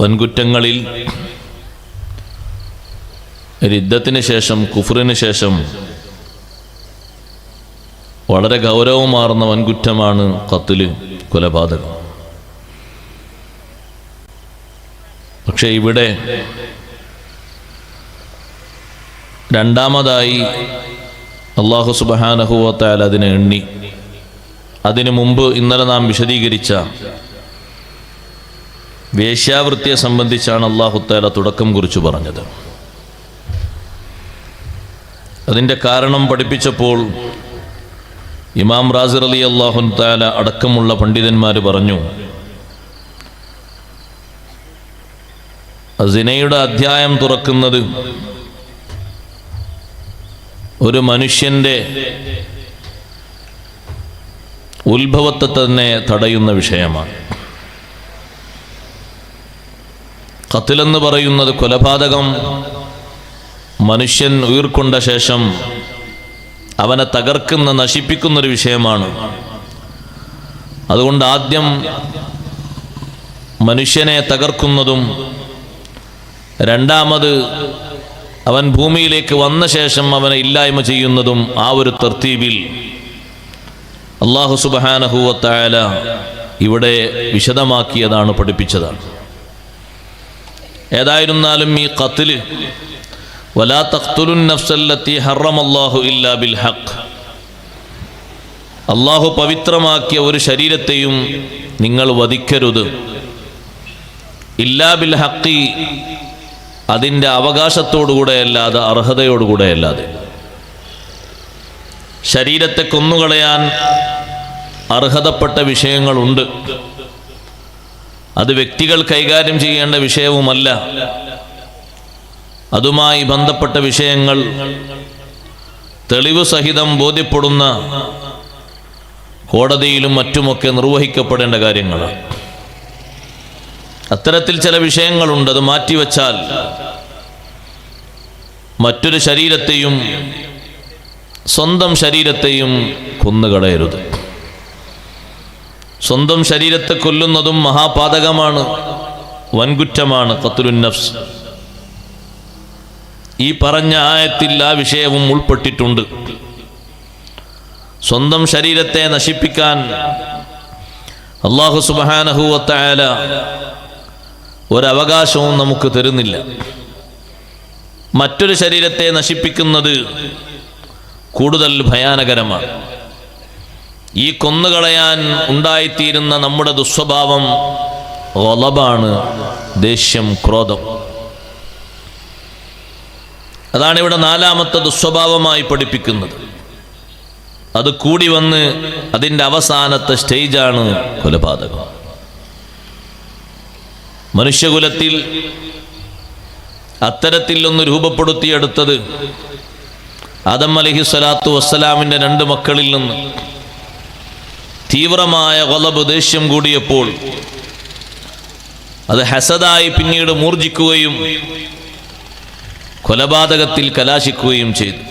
വൻകുറ്റങ്ങളിൽ രിദ്ദത്തിന് ശേഷം, കുഫ്റിന് ശേഷം വളരെ ഗൗരവമാർന്ന വൻകുറ്റമാണ് ഖത്ല്, കൊലപാതകം. പക്ഷേ ഇവിടെ രണ്ടാമതായി അല്ലാഹു സുബ്ഹാനഹു വ തആല അതിനെ എണ്ണി. അതിനു മുമ്പ് ഇന്നലെ നാം വിശദീകരിച്ച വേശ്യാവൃത്തിയെ സംബന്ധിച്ചാണ് അല്ലാഹു തആല തുടക്കം കുറിച്ച് പറഞ്ഞത്. അതിൻ്റെ കാരണം പഠിപ്പിച്ചപ്പോൾ ഇമാം റാസി റളിയല്ലാഹു തആല അടക്കമുള്ള പണ്ഡിതന്മാർ പറഞ്ഞു, സിനയുടെ അധ്യായം തുറക്കുന്നത് ഒരു മനുഷ്യൻ്റെ ഉത്ഭവത്തെ തന്നെ തടയുന്ന വിഷയമാണ്. ഖത്ലെന്ന് പറയുന്നത്, കൊലപാതകം, മനുഷ്യൻ ഉയിർക്കൊണ്ട ശേഷം അവനെ തകർക്കുന്ന, നശിപ്പിക്കുന്നൊരു വിഷയമാണ്. അതുകൊണ്ട് ആദ്യം മനുഷ്യനെ തകർക്കുന്നതും രണ്ടാമത് അവൻ ഭൂമിയിലേക്ക് വന്ന ശേഷം അവനെ ഇല്ലായ്മ ചെയ്യുന്നതും ആ ഒരു തർത്തീബിൽ അല്ലാഹു സുബ്ഹാനഹു വ തആല ഇവിടെ വിശദമാക്കിയതാണ്, പഠിപ്പിച്ചതാണ്. ഏതായിരുന്നാലും ഈ ഖത്ല്, വലാ തഖ്തുലുൻ നഫ്സല്ലത്തി ഹറമല്ലാഹു ഇല്ലാ ബിൽ ഹഖ്, അല്ലാഹു പവിത്രമാക്കിയ ഒരു ശരീരത്തെയും നിങ്ങൾ വധിക്കരുത്. ഇല്ലാ ബിൽ ഹഖി, അതിൻ്റെ അവകാശത്തോടുകൂടെ അല്ലാതെ, അർഹതയോടുകൂടെ അല്ലാതെ. ശരീരത്തെ കൊന്നുകളയാൻ അർഹതപ്പെട്ട വിഷയങ്ങളുണ്ട്. അത് വ്യക്തികൾ കൈകാര്യം ചെയ്യേണ്ട വിഷയവുമല്ല. അതുമായി ബന്ധപ്പെട്ട വിഷയങ്ങൾ തെളിവ് സഹിതം ബോധ്യപ്പെടുന്ന കോടതിയിലും മറ്റുമൊക്കെ നിർവഹിക്കപ്പെടേണ്ട കാര്യങ്ങളാണ്. അത്തരത്തിൽ ചില വിഷയങ്ങളുണ്ട്. അത് മാറ്റിവെച്ചാൽ മറ്റൊരു ശരീരത്തെയും, സ്വന്തം ശരീരത്തെയും കൊന്നുകളയരുത്. സ്വന്തം ശരീരത്തെ കൊല്ലുന്നതും മഹാപാതകമാണ്, വൻകുറ്റമാണ്, ഖത്ലുൻ നഫ്സ്. ഈ പറഞ്ഞ ആയത്തിൽ ആ വിഷയവും ഉൾപ്പെട്ടിട്ടുണ്ട്. സ്വന്തം ശരീരത്തെ നശിപ്പിക്കാൻ അല്ലാഹു സുബ്ഹാനഹു വ തആല ഒരവകാശവും നമുക്ക് തരുന്നില്ല. മറ്റൊരു ശരീരത്തെ നശിപ്പിക്കുന്നത് കൂടുതൽ ഭയാനകരമാണ്. ഈ കൊന്നുകളയാൻ ഉണ്ടായിത്തീരുന്ന നമ്മുടെ ദുസ്വഭാവം ഗളബാണ്, ദേഷ്യം, ക്രോധം. അതാണ് ഇവിടെ നാലാമത്തെ ദുസ്വഭാവമായി പഠിപ്പിക്കുന്നത്. അത് കൂടി വന്ന് അതിൻ്റെ അവസാനത്തെ സ്റ്റേജാണ് കൊലപാതകം. മനുഷ്യകുലത്തിൽ അത്തരത്തിൽ ഒന്ന് രൂപപ്പെടുത്തിയെടുത്തത് ആദം അലൈഹിസ്സലാത്തു വസ്സലാമിൻ്റെ 2 മക്കളിൽ നിന്ന് തീവ്രമായ ഗളബ്, ദേഷ്യം കൂടിയപ്പോൾ അത് ഹസദായി പിന്നീട് മൂർജിക്കുകയും കൊലപാതകത്തിൽ കലാശിക്കുകയും ചെയ്തു.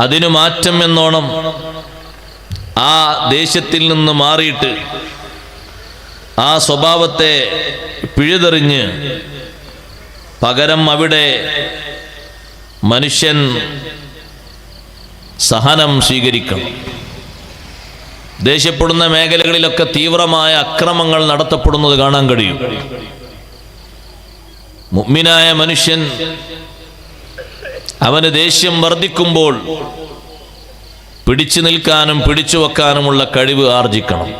അതിനു മാറ്റം എന്നോണം ആ ദേഷ്യത്തിൽ നിന്ന് മാറിയിട്ട് ആ സ്വഭാവത്തെ പിഴുതെറിഞ്ഞ് പകരം അവിടെ മനുഷ്യൻ സഹനം സ്വീകരിക്കണം. ദേഷ്യപ്പെടുന്ന മേഖലകളിലൊക്കെ തീവ്രമായ അക്രമങ്ങൾ നടത്തപ്പെടുന്നത് കാണാൻ കഴിയും. മുഅ്മിനായ മനുഷ്യൻ അവന് ദേഷ്യം വർദ്ധിക്കുമ്പോൾ പിടിച്ചു നിൽക്കാനും പിടിച്ചു വെക്കാനുമുള്ള കഴിവ് ആർജിക്കണം.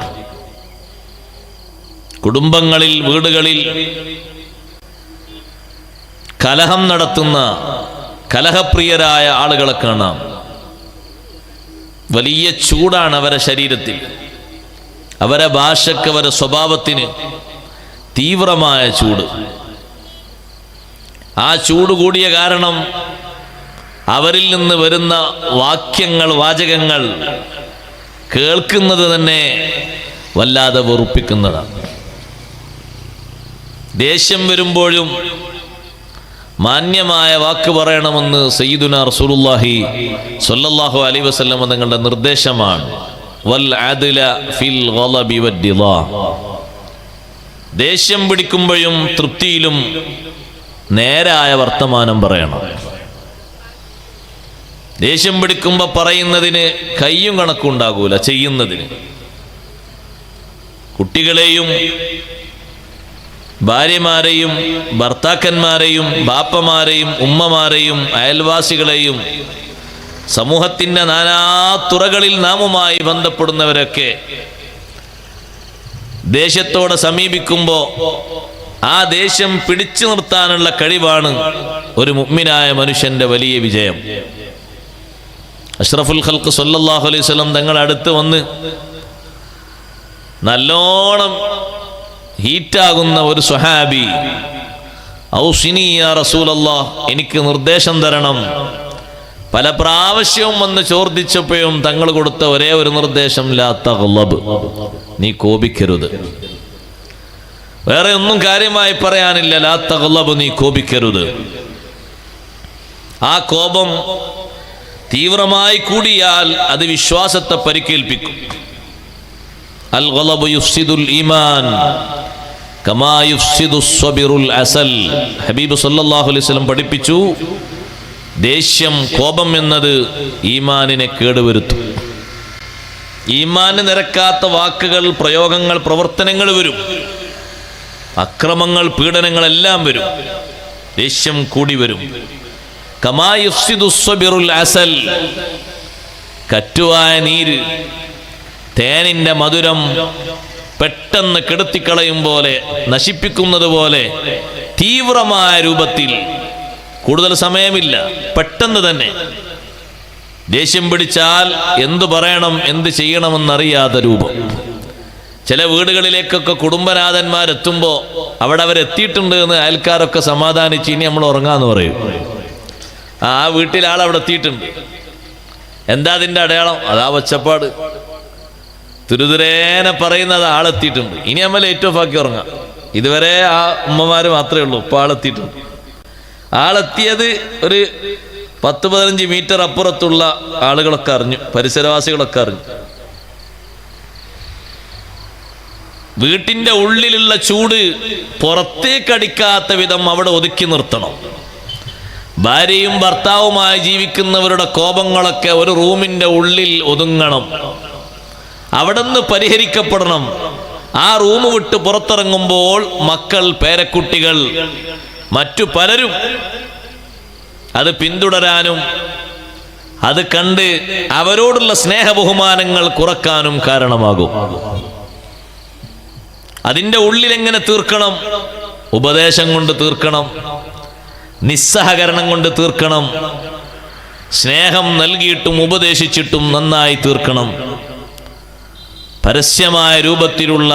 കുടുംബങ്ങളിൽ, വീടുകളിൽ കലഹം നടത്തുന്ന കലഹപ്രിയരായ ആളുകളെ കാണാം. വലിയ ചൂടാണ് അവരെ ശരീരത്തിൽ, അവരെ ഭാഷയ്ക്ക്, അവരെ സ്വഭാവത്തിന് തീവ്രമായ ചൂട്. ആ ചൂട് കൂടിയ കാരണം അവരിൽ നിന്ന് വരുന്ന വാക്യങ്ങൾ, വാചകങ്ങൾ കേൾക്കുന്നത് തന്നെ വല്ലാതെ വെറുപ്പിക്കുന്നതാണ്. ദേഷ്യം വരുമ്പോഴും മാന്യമായ വാക്ക് പറയണമെന്ന് സയ്യിദുനാ റസൂലുള്ളാഹി സ്വല്ലല്ലാഹു അലൈഹി വസല്ലം തങ്ങളുടെ നിർദ്ദേശമാണ്. വൽ അദ്ല ഫിൽ ഗളബി വദ്ദിളാ, ദേഷ്യം പിടിക്കുമ്പോഴും തൃപ്തിയിലും നേരായ വർത്തമാനം പറയണം. ദേഷ്യം പിടിക്കുമ്പോൾ പറയുന്നതിന് കയ്യും കണക്കുണ്ടാകൂല, ചെയ്യുന്നതിന്. കുട്ടികളെയും ഭാര്യമാരെയും ഭർത്താക്കന്മാരെയും ബാപ്പമാരെയും ഉമ്മമാരെയും അയൽവാസികളെയും സമൂഹത്തിൻ്റെ നാനാതുറകളിൽ നാമുമായി ബന്ധപ്പെടുന്നവരൊക്കെ ദേഷ്യത്തോടെ സമീപിക്കുമ്പോൾ ആ ദേഷ്യം പിടിച്ചു നിർത്താനുള്ള കഴിവാണ് ഒരു മുഅ്മിനായ മനുഷ്യന്റെ വലിയ വിജയം. അഷ്റഫുൽ ഖൽഖ് സ്വല്ലല്ലാഹു അലൈഹി വസല്ലം തങ്ങൾ അടുത്ത് വന്ന് നല്ലോണം ഹീറ്റാകുന്ന ഒരു സ്വഹാബി, ഔസിനി യാ റസൂലല്ലാഹ്, എനിക്ക് നിർദ്ദേശം തരണം. പല പ്രാവശ്യവും വന്ന് ചോദിച്ചപ്പോഴും തങ്ങൾ കൊടുത്ത ഒരേ ഒരു നിർദ്ദേശം, ലാ തഗ്ളബ്, നീ കോപിക്കരുത്. വേറെ ഒന്നും കാര്യമായി പറയാനില്ല. ലാ തഗ്ളബ്, നീ കോപിക്കരുത്. ആ കോപം തീവ്രമായി കൂടിയാൽ അത് വിശ്വാസത്തെ പരിക്കേൽപ്പിക്കും. അൽ ഗളബു യുഫ്സിദുൽ ഈമാൻ കമാ യുഫ്സിദുസ് സ്വബിറുൽ അസൽ. ഹബീബ് സല്ലല്ലാഹു അലൈഹി വസല്ലം പഠിപ്പിച്ചു, ദേഷ്യം, കോപം എന്നത് ഈമാനിനെ കേടുവരുത്തും. ഈമാന് നിരക്കാത്ത വാക്കുകൾ, പ്രയോഗങ്ങൾ, പ്രവർത്തനങ്ങൾ വരും. അക്രമങ്ങൾ, പീഡനങ്ങളെല്ലാം വരും. ദേഷ്യം കൂടി വരും. കമാ യുഫ്സിദുസ് സ്വബിറുൽ അസൽ, കറ്റുവായ നീര് തേനിന്റെ മധുരം പെട്ടെന്ന് കെടുത്തിക്കളയും പോലെ, നശിപ്പിക്കുന്നത് പോലെ തീവ്രമായ രൂപത്തിൽ, കൂടുതൽ സമയമില്ല, പെട്ടെന്ന് തന്നെ ദേഷ്യം പിടിച്ചാൽ എന്തു പറയണം, എന്ത് ചെയ്യണമെന്നറിയാത്ത രൂപം. ചില വീടുകളിലേക്കൊക്കെ കുടുംബനാഥന്മാരെത്തുമ്പോൾ അവിടെ അവരെത്തിയിട്ടുണ്ട് എന്ന് അയൽക്കാരൊക്കെ സമാധാനിച്ച് ഇനി നമ്മൾ ഉറങ്ങാന്ന് പറയും. ആ വീട്ടിൽ ആളവിടെ എത്തിയിട്ടുണ്ട്. എന്താ അതിൻ്റെ അടയാളം? അതാ ഒച്ചപ്പാട്. തുരുതുരേനെ പറയുന്നത് ആളെത്തിയിട്ടുണ്ട്, ഇനി നമ്മൾ ലൈറ്റ് ഓഫ് ആക്കി ഉറങ്ങാം. ഇതുവരെ ആ ഉമ്മമാര് മാത്രമേ ഉള്ളൂ, ഇപ്പൊ ആളെത്തിയിട്ടുണ്ട്. ആളെത്തിയത് ഒരു 10-15 മീറ്റർ അപ്പുറത്തുള്ള ആളുകളൊക്കെ അറിഞ്ഞു, പരിസരവാസികളൊക്കെ അറിഞ്ഞു. വീട്ടിന്റെ ഉള്ളിലുള്ള ചൂട് പുറത്തേക്കടിക്കാത്ത വിധം അവിടെ ഒതുക്കി നിർത്തണം. ഭാര്യയും ഭർത്താവുമായി ജീവിക്കുന്നവരുടെ കോപങ്ങളൊക്കെ ഒരു റൂമിന്റെ ഉള്ളിൽ ഒതുങ്ങണം, അവിടുന്ന് പരിഹരിക്കപ്പെടണം. ആ റൂം വിട്ട് പുറത്തിറങ്ങുമ്പോൾ മക്കൾ, പേരക്കുട്ടികൾ, മറ്റു പലരും അത് പിന്തുടരാനും അത് കണ്ട് അവരോടുള്ള സ്നേഹബഹുമാനങ്ങൾ കുറക്കാനും കാരണമാകും. അതിൻ്റെ ഉള്ളിൽ എങ്ങനെ തീർക്കണം? ഉപദേശം കൊണ്ട് തീർക്കണം, നിസ്സഹകരണം കൊണ്ട് തീർക്കണം, സ്നേഹം നൽകിയിട്ടും ഉപദേശിച്ചിട്ടും നന്നായി തീർക്കണം. പരസ്യമായ രൂപത്തിലുള്ള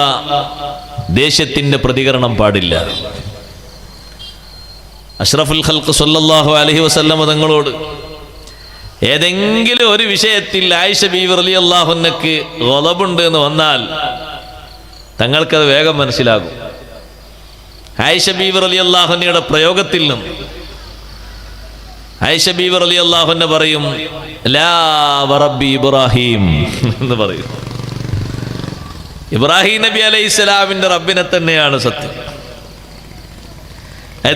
ദേഷ്യത്തിന്റെ പ്രതികരണം പാടില്ല. അഷ്റഫുൽ ഖൽഖ് സ്വല്ലല്ലാഹു അലൈഹി വസല്ലം തങ്ങളോട് ഏതെങ്കിലും ഒരു വിഷയത്തിൽ ആയിഷ ബീവി റളിയല്ലാഹു അൻഹയ്ക്ക് ഗളബുണ്ട് എന്ന് വന്നാൽ തങ്ങൾക്കത് വേഗം മനസ്സിലാകും. ആയിഷ ബീവി റളിയല്ലാഹു അൻഹയുടെ പ്രയോഗത്തിൽ നിന്നും ആയിഷ ബീവി റളിയല്ലാഹു അൻഹ പറയും, ലാ വറബ്ബി ഇബ്രാഹിം എന്ന് പറയും. ഇബ്രാഹിം നബി അലൈഹിസ്സലാമിന്റെ റബ്ബിനെ തന്നെയാണ് സത്യം.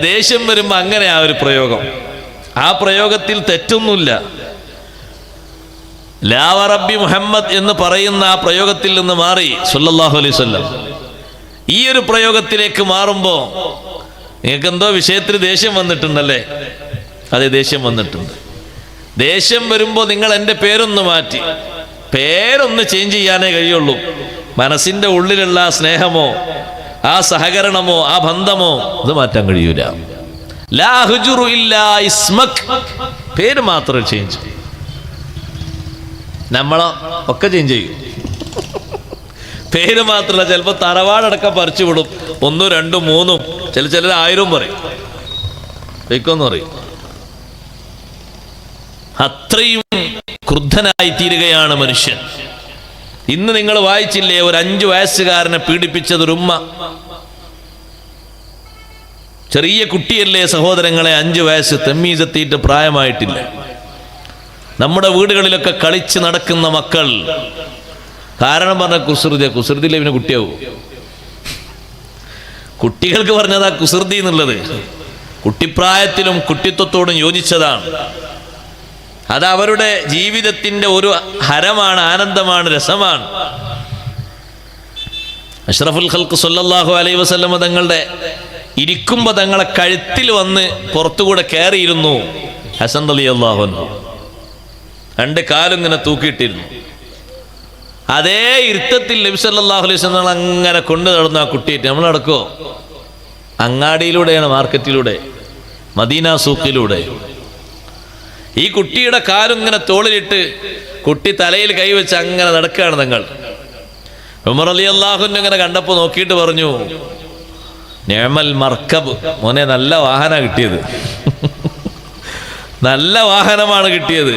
ദേഷ്യം വരുമ്പോ അങ്ങനെ ആ ഒരു പ്രയോഗം, ആ പ്രയോഗത്തിൽ തെറ്റൊന്നുമില്ല. ലാ വറബ്ബി മുഹമ്മദ് എന്ന് പറയുന്ന ആ പ്രയോഗത്തിൽ നിന്ന് മാറി സല്ലല്ലാഹു അലൈഹി വസല്ലം ഈ ഒരു പ്രയോഗത്തിലേക്ക് മാറുമ്പോ നിങ്ങൾക്ക് എന്തോ വിഷയത്തിൽ ദേഷ്യം വന്നിട്ടുണ്ടല്ലേ? അതെ, ദേഷ്യം വന്നിട്ടുണ്ട്. ദേഷ്യം വരുമ്പോ നിങ്ങൾ എൻ്റെ പേരൊന്ന് മാറ്റി, പേരൊന്ന് ചേഞ്ച് ചെയ്യാനേ കഴിയുള്ളൂ. മനസ്സിന്റെ ഉള്ളിലുള്ള ആ സ്നേഹമോ ആ സഹകരണമോ ആ ബന്ധമോ അത് മാറ്റാൻ കഴിയൂല. ലാ ഹുജുറു ഇല്ലാ ഇസ്മക്, പേര് മാത്രം ചേഞ്ച്. നമ്മളോ ഒക്കെ ചേഞ്ച് ചെയ്യും, പേര് മാത്രമല്ല. ചിലപ്പോൾ തറവാടടക്കം പറിച്ചു വിടും, 1, 2, 3, ചിലർ 1000 പറയും, വെക്കൊന്ന് പറയും. അത്രയും ക്രുദ്ധനായി തീരുകയാണ് മനുഷ്യൻ. ഇന്ന് നിങ്ങൾ വായിച്ചില്ലേ, ഒരു 5 വയസ്സുകാരനെ പീഡിപ്പിച്ചതൊരു ഉമ്മ. ചെറിയ കുട്ടിയല്ലേ സഹോദരങ്ങളെ, 5 വയസ്സ്, തെമ്മീസെത്തിയിട്ട് പ്രായമായിട്ടില്ല. നമ്മുടെ വീടുകളിലൊക്കെ കളിച്ച് നടക്കുന്ന മക്കൾ, കാരണം പറഞ്ഞ കുസൃതിയിലെ പിന്നെ കുട്ടിയാവും. കുട്ടികൾക്ക് പറഞ്ഞതാ കുസൃതി എന്നുള്ളത്. കുട്ടിപ്രായത്തിലും കുട്ടിത്വത്തോടും യോജിച്ചതാണ്. അത് അവരുടെ ജീവിതത്തിന്റെ ഒരു ഹരമാണ്, ആനന്ദമാണ്, രസമാണ്. അഷ്റഫുൽ ഖൽഖ് സല്ലല്ലാഹു അലൈഹി വസല്ലം തങ്ങളുടെ ഇരിക്കുമ്പോൾ തങ്ങളെ കഴുത്തിൽ വന്ന് പുറത്തുകൂടെ കയറിയിരുന്നു ഹസൻ റളിയല്ലാഹു അൻഹു. രണ്ട് കാലും ഇങ്ങനെ തൂക്കിയിട്ടിരുന്നു. അതേ ഇരുത്തത്തിൽ നബി സല്ലല്ലാഹു അലൈഹി വസല്ലം അങ്ങനെ കൊണ്ടു നടന്നു ആ കുട്ടിയായിട്ട്. നമ്മൾ നടക്കോ? അങ്ങാടിയിലൂടെയാണ്, മാർക്കറ്റിലൂടെ, മദീന സൂക്കിലൂടെ. ഈ കുട്ടിയുടെ കാലും ഇങ്ങനെ തോളിലിട്ട് കുട്ടി തലയിൽ കൈവച്ച് അങ്ങനെ നടക്കുകയാണ് തങ്ങൾ. ഉമർ റളിയല്ലാഹു അൻഹു ഇങ്ങനെ കണ്ടപ്പോൾ നോക്കിയിട്ട് പറഞ്ഞു, നിഅമൽ മർക്കബ്, മോനെ നല്ല വാഹന കിട്ടിയത്, നല്ല വാഹനമാണ് കിട്ടിയത്.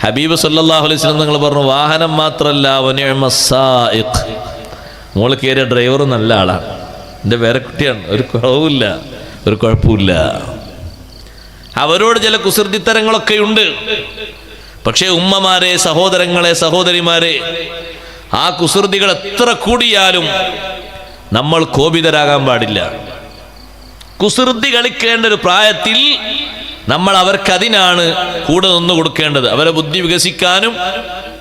ഹബീബ് സല്ലല്ലാഹു അലൈഹി വസല്ലം നിങ്ങൾ പറഞ്ഞു, വാഹനം മാത്രമല്ല വനിഅമസ്സായിഖ്, മോള് കയറിയ ഡ്രൈവർ നല്ല ആളാണ്, എൻ്റെ വേറെ കുട്ടിയാണ്, ഒരു കുറവുമില്ല, ഒരു കുഴപ്പമില്ല. അവരോട് ചില കുസൃതിത്തരങ്ങളൊക്കെ ഉണ്ട്. പക്ഷേ ഉമ്മമാരെ, സഹോദരങ്ങളെ, സഹോദരിമാരെ, ആ കുസൃതികൾ എത്ര കൂടിയാലും നമ്മൾ കോപിതരാകാൻ പാടില്ല. കുസൃതി കളിക്കേണ്ട ഒരു പ്രായത്തിൽ നമ്മൾ അവർക്കതിനാണ് കൂടെ നിന്ന് കൊടുക്കേണ്ടത്. അവരെ ബുദ്ധി വികസിക്കാനും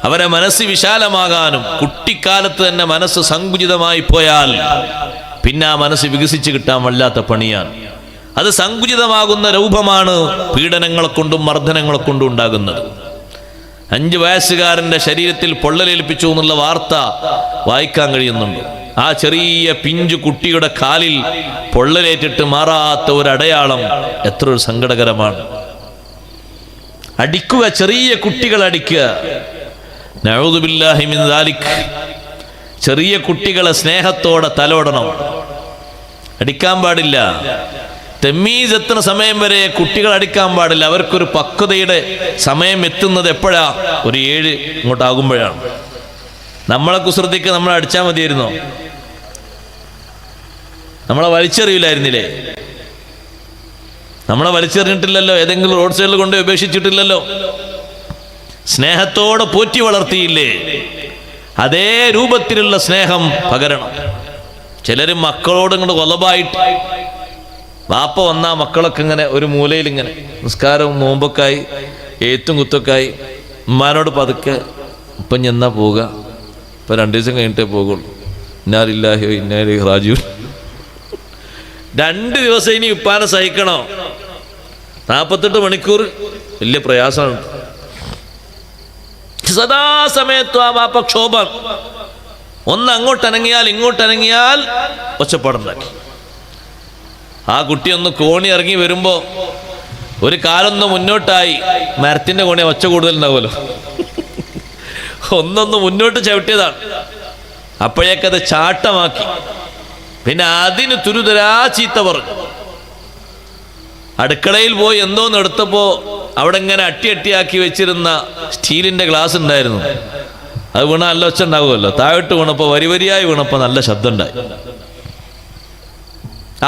അവരെ മനസ്സ് വിശാലമാകാനും. കുട്ടിക്കാലത്ത് തന്നെ മനസ്സ് സങ്കുചിതമായി പോയാൽ പിന്നെ ആ മനസ്സ് വികസിച്ച് കിട്ടാൻ വല്ലാത്ത പണിയാണ്. അത് സങ്കുചിതമാകുന്ന രൂപമാണ് പീഡനങ്ങളെ കൊണ്ടും മർദ്ദനങ്ങളെ കൊണ്ടും ഉണ്ടാകുന്നത്. 5 വയസ്സുകാരൻ്റെ ശരീരത്തിൽ പൊള്ളലേൽപ്പിച്ചു എന്നുള്ള വാർത്ത വായിക്കാൻ കഴിയുന്നുണ്ട്. ആ ചെറിയ പിഞ്ചു കുട്ടിയുടെ കാലിൽ പൊള്ളലേറ്റിട്ട് മാറാത്ത ഒരു അടയാളം എത്ര ഒരു സങ്കടകരമാണ്. അടിക്കുക, ചെറിയ കുട്ടികൾ അടിക്കുക, നഊദു ബില്ലാഹി മിൻ ദാലിക്. ചെറിയ കുട്ടികളെ സ്നേഹത്തോടെ തലോടണം, അടിക്കാൻ പാടില്ല. തമീസ് എത്തുന്ന സമയം വരെ കുട്ടികൾ അടിക്കാൻ പാടില്ല. അവർക്കൊരു പക്വതയുടെ സമയം എത്തുന്നത് എപ്പോഴാ? ഒരു 7 ഇങ്ങോട്ടാകുമ്പോഴാണ്. നമ്മളെ കുസൃതിക്ക് നമ്മൾ അടിച്ചാൽ മതിയായിരുന്നോ? നമ്മളെ വലിച്ചെറിയില്ലായിരുന്നില്ലേ? നമ്മളെ വലിച്ചെറിഞ്ഞിട്ടില്ലല്ലോ, ഏതെങ്കിലും റോഡ് സൈഡിൽ കൊണ്ട് ഉപേക്ഷിച്ചിട്ടില്ലല്ലോ. സ്നേഹത്തോടെ പോറ്റി വളർത്തിയില്ലേ? അതേ രൂപത്തിലുള്ള സ്നേഹം പകരണം. ചിലര് മക്കളോട് ഇങ്ങോട്ട് കൊലപായിട്ട്, വാപ്പ വന്നാ മക്കളൊക്കെ ഇങ്ങനെ ഒരു മൂലയിൽ ഇങ്ങനെ നിസ്കാരവും നോമ്പൊക്കായി എഴുത്തും കുത്തൊക്കായി ഉമ്മാനോട് പതുക്കെ, ഇപ്പം ചെന്നാ പോവുക, ഇപ്പം 2 ദിവസം കഴിഞ്ഞിട്ടേ പോകുള്ളൂ, ഇന്നാലില്ലാഹി ഇന്നാ ഇലൈഹി റാജിഊൻ. 2 ദിവസം ഇനി ഉപ്പാനെ സഹിക്കണോ? 48 മണിക്കൂർ വലിയ പ്രയാസമാണ്. സദാസമയത്തും ആ വാപ്പ ക്ഷോഭം. ഒന്ന് അങ്ങോട്ടനങ്ങിയാൽ ഇങ്ങോട്ടനങ്ങിയാൽ ഒച്ചപ്പാടുണ്ടാക്കി. ആ കുട്ടി ഒന്ന് കോണി ഇറങ്ങി വരുമ്പോ ഒരു കാലൊന്ന് മുന്നോട്ടായി, മരത്തിന്റെ കോണി ഒച്ച കൂടുതൽ ഉണ്ടാവുമല്ലോ, ഒന്നൊന്ന് മുന്നോട്ട് ചവിട്ടിയതാണ്. അപ്പോഴേക്കത് ചാട്ടമാക്കി. പിന്നെ അതിന് തുരുതരാ ചീത്ത പറഞ്ഞു. അടുക്കളയിൽ പോയി എന്തോന്ന് എടുത്തപ്പോ അവിടെ ഇങ്ങനെ അട്ടിയാക്കി വെച്ചിരുന്ന സ്റ്റീലിന്റെ ഗ്ലാസ് ഉണ്ടായിരുന്നു. അത് വീണ നല്ല ഒച്ച ഉണ്ടാകുമല്ലോ. താഴോട്ട് വീണപ്പോ, വരിവരിയായി വീണപ്പോ നല്ല ശബ്ദം ഉണ്ടായി.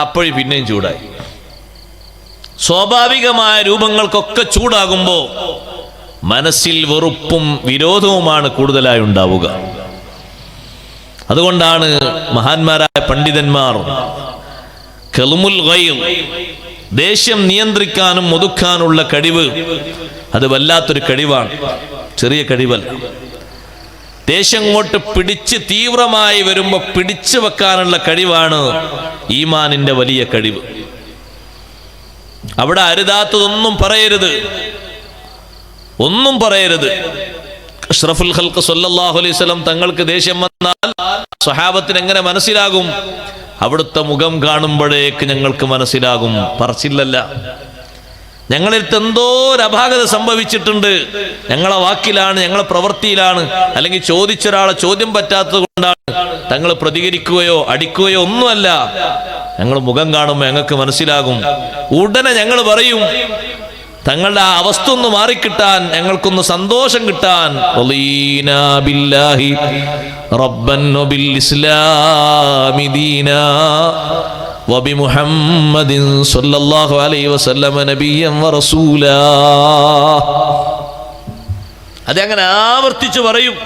അപ്പോഴും പിന്നെയും ചൂടായി. സ്വാഭാവികമായ രൂപങ്ങൾക്കൊക്കെ ചൂടാകുമ്പോൾ മനസ്സിൽ വെറുപ്പും വിരോധവുമാണ് കൂടുതലായി ഉണ്ടാവുക. അതുകൊണ്ടാണ് മഹാന്മാരായ പണ്ഡിതന്മാർ കൽമുൽ ഗൈർ, ദേഷ്യം നിയന്ത്രിക്കാനും ഒതുക്കാനുള്ള കഴിവ്, അത് വല്ലാത്തൊരു കഴിവാണ്, ചെറിയ കഴിവല്ല. ദേഷ്യം കൊണ്ട് പിടിച്ച് തീവ്രമായി വരുമ്പോൾ പിടിച്ചു വെക്കാനുള്ള കഴിവാണ് ഈമാനിന്റെ വലിയ കഴിവ്. അവിടെ അരുതാത്തതൊന്നും പറയരുത്, ഒന്നും പറയരുത്. അഷ്റഫുൽ ഖൽഖ് സല്ലല്ലാഹു അലൈഹി വസല്ലം തങ്ങൾക്ക് ദേഷ്യം വന്നാൽ സ്വഹാബത്തിന് എങ്ങനെ മനസ്സിലാകും? അവിടുത്തെ മുഖം കാണുമ്പോഴേക്ക് ഞങ്ങൾക്ക് മനസ്സിലാകും. പറച്ചില്ലല്ല. ഞങ്ങളിടത്ത് എന്തോ ഒരു അപാകത സംഭവിച്ചിട്ടുണ്ട്, ഞങ്ങളെ വാക്കിലാണ്, ഞങ്ങളെ പ്രവൃത്തിയിലാണ്, അല്ലെങ്കിൽ ചോദിച്ചൊരാളെ ചോദ്യം പറ്റാത്തത് കൊണ്ടാണ് തങ്ങൾ പ്രതികരിക്കുകയോ അടിക്കുകയോ ഒന്നുമല്ല. ഞങ്ങൾ മുഖം കാണുമ്പോൾ ഞങ്ങൾക്ക് മനസ്സിലാകും. ഉടനെ ഞങ്ങൾ പറയും, തങ്ങളുടെ ആ അവസ്ഥ ഒന്ന് മാറിക്കിട്ടാൻ, ഞങ്ങൾക്കൊന്ന് സന്തോഷം കിട്ടാൻ, റളീനാ ബില്ലാഹി റബ്ബൻ വബിൽ ഇസ്ലാമി ദീനാ വബിമുഹമ്മദിൻ സ്വല്ലല്ലാഹു അലൈഹി വസല്ലമ നബിയ്യൻ വറസൂലാ. അതങ്ങനെ ആവർത്തിച്ചു പറയും.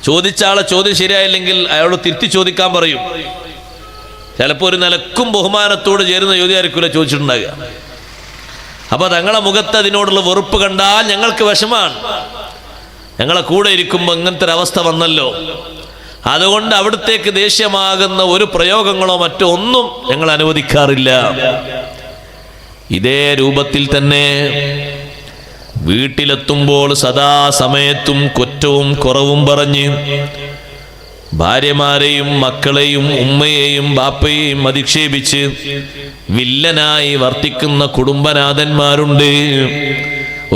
ചോദിച്ച ആളെ ചോദ്യം ശരിയായില്ലെങ്കിൽ അയാളോട് തിരുത്തി ചോദിക്കാൻ പറയും. ചിലപ്പോൾ ഒരു നിലക്കും ബഹുമാനത്തോട് ചേരുന്ന ചോദ്യമായിരിക്കില്ല ചോദിച്ചിട്ടുണ്ടാകുക. അപ്പൊ തങ്ങളെ മുഖത്ത് അതിനോടുള്ള വെറുപ്പ് കണ്ടാൽ ഞങ്ങൾക്ക് വിഷമാണ്. ഞങ്ങളെ കൂടെ ഇരിക്കുമ്പോൾ ഇങ്ങനത്തെ ഒരു അവസ്ഥ വന്നല്ലോ, അതുകൊണ്ട് അവിടത്തേക്ക് ദേഷ്യമാകുന്ന ഒരു പ്രയോഗങ്ങളോ മറ്റോ ഒന്നും ഞങ്ങൾ അനുവദിക്കാറില്ല. ഇതേ രൂപത്തിൽ തന്നെ വീട്ടിലെത്തുമ്പോൾ സദാസമയത്തും കുറ്റവും കുറവും പറഞ്ഞ് ഭാര്യമാരെയും മക്കളെയും ഉമ്മയെയും ബാപ്പയെയും അധിക്ഷേപിച്ച് വില്ലനായി വർത്തിക്കുന്ന കുടുംബനാഥന്മാരുണ്ട്.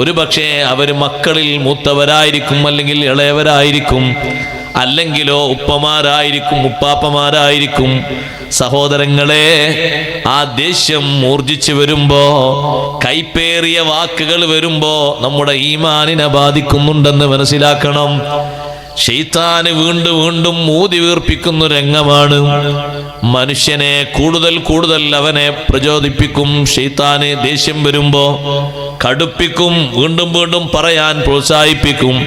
ഒരു പക്ഷേ അവർ മക്കളിൽ മൂത്തവരായിരിക്കും, അല്ലെങ്കിൽ ഇളയവരായിരിക്കും, അല്ലെങ്കിലോ ഉപ്പമാരായിരിക്കും, ഉപ്പാപ്പമാരായിരിക്കും. സഹോദരങ്ങളെ, ആ ദേഷ്യം മൂർജിച്ചു വരുമ്പോ, കൈപ്പേറിയ വാക്കുകൾ വരുമ്പോ നമ്മുടെ ഈമാനിനെ ബാധിക്കുന്നുണ്ടെന്ന് മനസ്സിലാക്കണം. ശൈത്താന് വീണ്ടും വീണ്ടും മൂതി വീർപ്പിക്കുന്ന രംഗമാണ്. മനുഷ്യനെ കൂടുതൽ കൂടുതൽ അവനെ പ്രചോദിപ്പിക്കും. ശൈത്താന് ദേഷ്യം വരുമ്പോ കടുപ്പിക്കും, വീണ്ടും വീണ്ടും പറയാൻ പ്രോത്സാഹിപ്പിക്കും.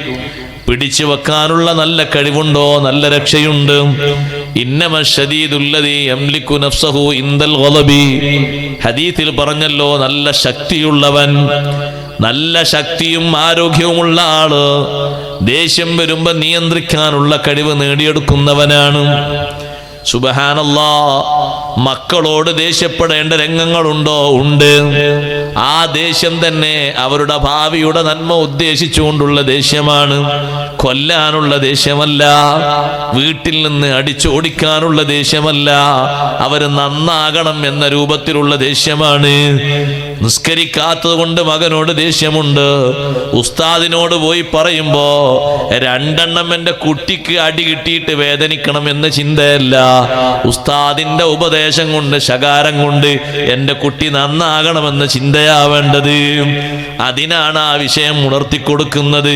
പിടിച്ചു വെക്കാനുള്ള നല്ല കഴിവുണ്ടോ? നല്ല രക്ഷയുണ്ട്. ഇന്നമ ശദീദുല്ലദീ യംലികു നഫ്സഹു ഇൻദൽ ഗളബി. ഹദീസിൽ പറഞ്ഞല്ലോ, നല്ല ശക്തിയുള്ളവൻ, നല്ല ശക്തിയും ആരോഗ്യവുമുള്ള ആള് ദേഷ്യം വരുമ്പോ നിയന്ത്രിക്കാനുള്ള കഴിവ് നേടിയെടുക്കുന്നവനാണ്. സുബ്ഹാനല്ലാഹ്. മക്കളോട് ദേഷ്യപ്പെടേണ്ട രംഗങ്ങളുണ്ടോ? ഉണ്ട്. ആ ദേഷ്യം തന്നെ അവരുടെ ഭാവിയുടെ നന്മ ഉദ്ദേശിച്ചുകൊണ്ടുള്ള ദേഷ്യമാണ്, കൊല്ലാനുള്ള ദേഷ്യമല്ല, വീട്ടിൽ നിന്ന് അടിച്ചോടിക്കാനുള്ള ദേഷ്യമല്ല, അവര് നന്നാകണം എന്ന രൂപത്തിലുള്ള ദേഷ്യമാണ്. നിസ്കരിക്കാത്തത് കൊണ്ട് മകനോട് ദേഷ്യമുണ്ട്. ഉസ്താദിനോട് പോയി പറയുമ്പോ രണ്ടെണ്ണം എൻ്റെ കുട്ടിക്ക് അടി കിട്ടിയിട്ട് വേദനിക്കണം എന്ന ചിന്തയല്ല, ഉസ്താദിന്റെ ഉപദേശം കൊണ്ട്, ശകാരം കൊണ്ട് എൻ്റെ കുട്ടി നന്നാകണമെന്ന ചിന്തയാവേണ്ടത്. അതിനാണ് ആ വിഷയം ഉണർത്തിക്കൊടുക്കുന്നത്.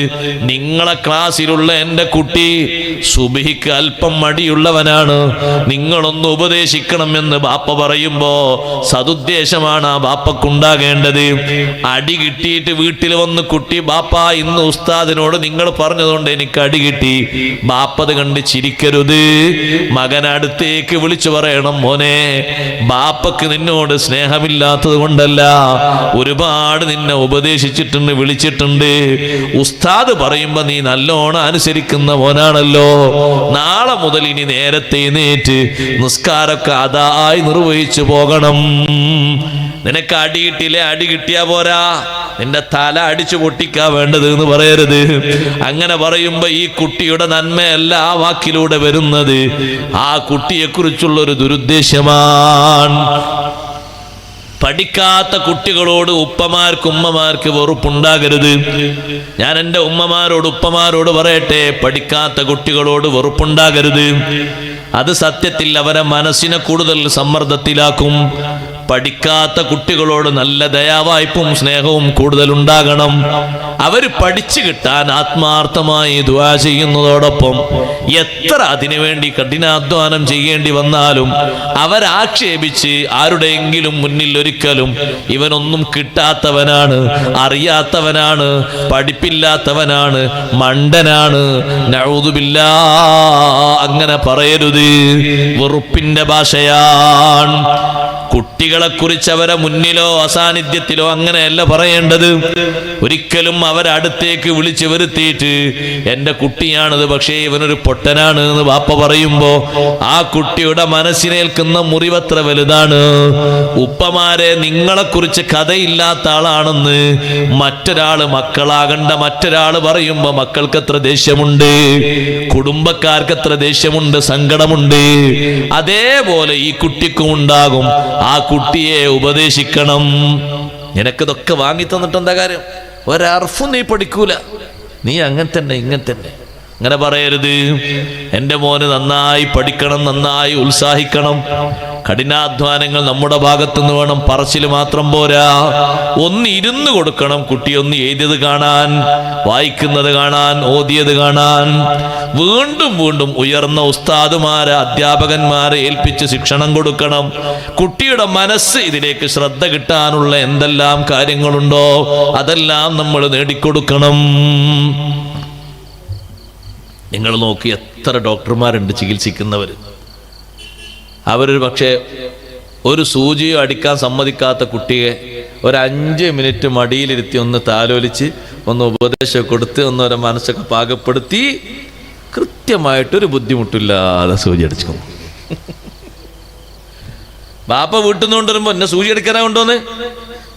നിങ്ങളെ ക്ലാസ്സിലുള്ള എൻ്റെ കുട്ടി സുബ്ഹിക്ക് അല്പം മടിയുള്ളവനാണ്, നിങ്ങളൊന്ന് ഉപദേശിക്കണം എന്ന് ബാപ്പ പറയുമ്പോ സതുദ്ദേശമാണ് ആ ബാപ്പക്കുണ്ടാകേണ്ടത്. അടി കിട്ടിയിട്ട് വീട്ടിൽ വന്ന് കുട്ടി, ബാപ്പ ഇന്ന് ഉസ്താദിനോട് നിങ്ങൾ പറഞ്ഞതുകൊണ്ട് എനിക്ക് അടി കിട്ടി, ബാപ്പത് കണ്ട് ചിരിക്കരുത്. മകൻ അടുത്തേക്ക് വിളിച്ചു പറയണം, മോനെ, ബാപ്പക്ക് നിന്നോട് സ്നേഹമില്ലാത്തത് കൊണ്ടല്ല, ഒരുപാട് നിന്നെ ഉപദേശിച്ചിട്ടുണ്ട്, വിളിച്ചിട്ടുണ്ട്. ഉസ്താദ് പറയുമ്പോ നീ നല്ലോണം അനുസരിക്കുന്ന മോനാണല്ലോ, നാളെ മുതൽ ഇനി നേരത്തെ എഴുന്നേറ്റ് നിസ്കാരമൊക്കെ അതായി നിർവഹിച്ചു പോകണം. നിനക്ക് അടി കിട്ടിയില്ലേ, അടി കിട്ടിയാ പോരാ, നിന്റെ തല അടിച്ചു പൊട്ടിക്കാ വേണ്ടത് എന്ന് പറയരുത്. അങ്ങനെ പറയുമ്പോ ഈ കുട്ടിയുടെ നന്മയല്ല ആ വാക്കിലൂടെ വരുന്നത്, ആ കുട്ടിയെ കുറിച്ചുള്ള ഒരു ദുരുദ്ദേശമാണ്. പഠിക്കാത്ത കുട്ടികളോട് ഉപ്പമാർക്ക് ഉമ്മമാർക്ക് വെറുപ്പുണ്ടാകരുത്. ഞാൻ എൻ്റെ ഉമ്മമാരോട് ഉപ്പമാരോട് പറയട്ടെ, പഠിക്കാത്ത കുട്ടികളോട് വെറുപ്പുണ്ടാകരുത്. അത് സത്യത്തിൽ അവരെ മനസ്സിനെ കൂടുതൽ സമ്മർദ്ദത്തിലാക്കും. പഠിക്കാത്ത കുട്ടികളോട് നല്ല ദയാവായ്പും സ്നേഹവും കൂടുതൽ ഉണ്ടാകണം. അവർ പഠിച്ചു കിട്ടാൻ ആത്മാർത്ഥമായി ദുആ ചെയ്യുന്നതോടൊപ്പം എത്ര അതിനുവേണ്ടി കഠിനാധ്വാനം ചെയ്യേണ്ടി വന്നാലും അവരാക്ഷേപിച്ച് ആരുടെയെങ്കിലും മുന്നിൽ ഒരിക്കലും ഇവനൊന്നും കിട്ടാത്തവനാണ്, അറിയാത്തവനാണ്, പഠിപ്പില്ലാത്തവനാണ്, മണ്ടനാണ്, നഊദു ബില്ലാഹ് അങ്ങനെ പറയരുത്. വെറുപ്പിന്റെ ഭാഷയാണ്. കുട്ടികളെ കുറിച്ച് അവരെ മുന്നിലോ അസാന്നിധ്യത്തിലോ അങ്ങനെയല്ല പറയേണ്ടത്. ഒരിക്കലും അവരടുത്തേക്ക് വിളിച്ചു വരുത്തിയിട്ട് എൻ്റെ കുട്ടിയാണിത്, പക്ഷേ ഇവനൊരു പൊട്ടനാണ് എന്ന് ബാപ്പ പറയുമ്പോ ആ കുട്ടിയുടെ മനസ്സിനേൽക്കുന്ന മുറിവത്ര വലുതാണ്. ഉപ്പമാരെ, നിങ്ങളെ കുറിച്ച് കഥയില്ലാത്ത ആളാണെന്ന് മറ്റൊരാള്, മക്കളാകണ്ട മറ്റൊരാള് പറയുമ്പോ മക്കൾക്ക് എത്ര ദേഷ്യമുണ്ട്, കുടുംബക്കാർക്ക് എത്ര ദേഷ്യമുണ്ട്, സങ്കടമുണ്ട്. അതേപോലെ ഈ കുട്ടിക്കും ഉണ്ടാകും. ആ കുട്ടിയെ ഉപദേശിക്കണം. നിനക്കിതൊക്കെ വാങ്ങി തന്നിട്ട് എന്താ കാര്യം? ഒരർഫും നീ പഠിക്കൂല, നീ അങ്ങനെ തന്നെ ഇങ്ങനെ തന്നെ അങ്ങനെ പറയരുത്. എൻ്റെ മോന് നന്നായി പഠിക്കണം, നന്നായി ഉത്സാഹിക്കണം. കഠിനാധ്വാനങ്ങൾ നമ്മുടെ ഭാഗത്തുനിന്ന് വേണം, പറച്ചിൽ മാത്രം പോരാ. ഒന്ന് ഇരുന്ന് കൊടുക്കണം. കുട്ടി ഒന്ന് എഴുതിയത് കാണാൻ, വായിക്കുന്നത് കാണാൻ, ഓതിയത് കാണാൻ. വീണ്ടും വീണ്ടും ഉയർന്ന ഉസ്താദുമാരെ, അധ്യാപകന്മാരെ ഏൽപ്പിച്ച് ശിക്ഷണം കൊടുക്കണം. കുട്ടിയുടെ മനസ്സ് ഇതിലേക്ക് ശ്രദ്ധ കിട്ടാനുള്ള എന്തെല്ലാം കാര്യങ്ങളുണ്ടോ അതെല്ലാം നമ്മൾ നേടിക്കൊടുക്കണം. നിങ്ങൾ നോക്കി, എത്ര ഡോക്ടർമാരുണ്ട് ചികിത്സിക്കുന്നവർ. അവരൊരു പക്ഷേ ഒരു സൂചിയോ അടിക്കാൻ സമ്മതിക്കാത്ത കുട്ടിയെ ഒരു 5 മിനിറ്റ് മടിയിലിരുത്തി ഒന്ന് താലോലിച്ച് ഒന്ന് ഉപദേശം കൊടുത്ത് ഒന്നൊരു മനസ്സൊക്കെ പാകപ്പെടുത്തി കൃത്യമായിട്ടൊരു ബുദ്ധിമുട്ടില്ലാതെ സൂചി അടിച്ചു. ബാപ്പ വീട്ടിൽ നിന്ന് കൊണ്ടുവരുമ്പോൾ എന്നെ സൂചി അടിക്കാനാ കൊണ്ടുവന്ന്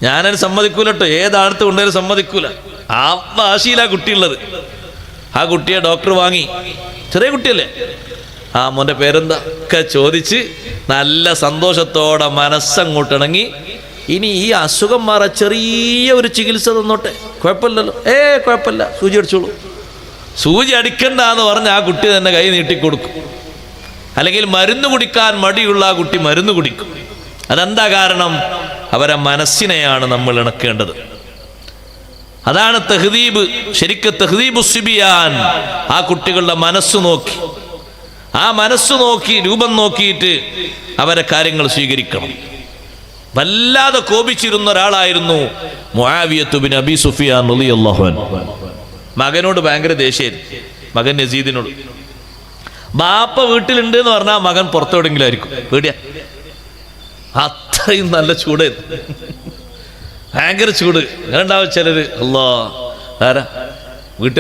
ഞാനത് സമ്മതിക്കൂല കേട്ടോ. ഏതാടത്ത് കൊണ്ടുവരും സമ്മതിക്കൂല. ആ വാശിയിലാ കുട്ടിയുള്ളത്. ആ കുട്ടിയെ ഡോക്ടർ വാങ്ങി, ചെറിയ കുട്ടിയല്ലേ, ആ മോൻ്റെ പേരെന്താ ഒക്കെ ചോദിച്ച് നല്ല സന്തോഷത്തോടെ മനസ്സങ്ങോട്ടിണങ്ങി ഇനി ഈ അസുഖം മാറാൻ ചെറിയ ഒരു ചികിത്സ തന്നോട്ടെ, കുഴപ്പമില്ലല്ലോ, കുഴപ്പമില്ല, സൂചി അടിച്ചോളൂ. സൂചി അടിക്കണ്ട എന്ന് പറഞ്ഞ് ആ കുട്ടി തന്നെ കൈ നീട്ടിക്കൊടുക്കും. അല്ലെങ്കിൽ മരുന്ന് കുടിക്കാൻ മടിയുള്ള ആ കുട്ടി മരുന്ന് കുടിക്കും. അതെന്താ കാരണം? അവരെ മനസ്സിനെയാണ് നമ്മൾ ഇണക്കേണ്ടത്. അതാണ് തഹ്ദീബ്. ശരിക്കും തഹ്ദീബു സിബിയാൻ. ആ കുട്ടികളുടെ മനസ്സ് നോക്കി, ആ മനസ്സ് നോക്കി രൂപം നോക്കിയിട്ട് അവരെ കാര്യങ്ങൾ സ്വീകരിക്കണം. വല്ലാതെ കോപിച്ചിരുന്ന ഒരാളായിരുന്നു മുആവിയത്ത് ബിൻ അബി സുഫിയാൻ റളിയല്ലാഹു അൻഹു. മകനോട് ഭയങ്കര ദേഷ്യം, മകൻ യസീദിനോട്. ബാപ്പ വീട്ടിലുണ്ട് എന്ന് പറഞ്ഞാൽ മകൻ പുറത്തെവിടെങ്കിലും ആയിരിക്കും, പേടിയാ. അത്രയും നല്ല ചൂടായിരുന്നു, ഭയങ്കര ചൂട്. അങ്ങനെ ഉണ്ടാവും ചിലര്. അല്ലാ, ആരാ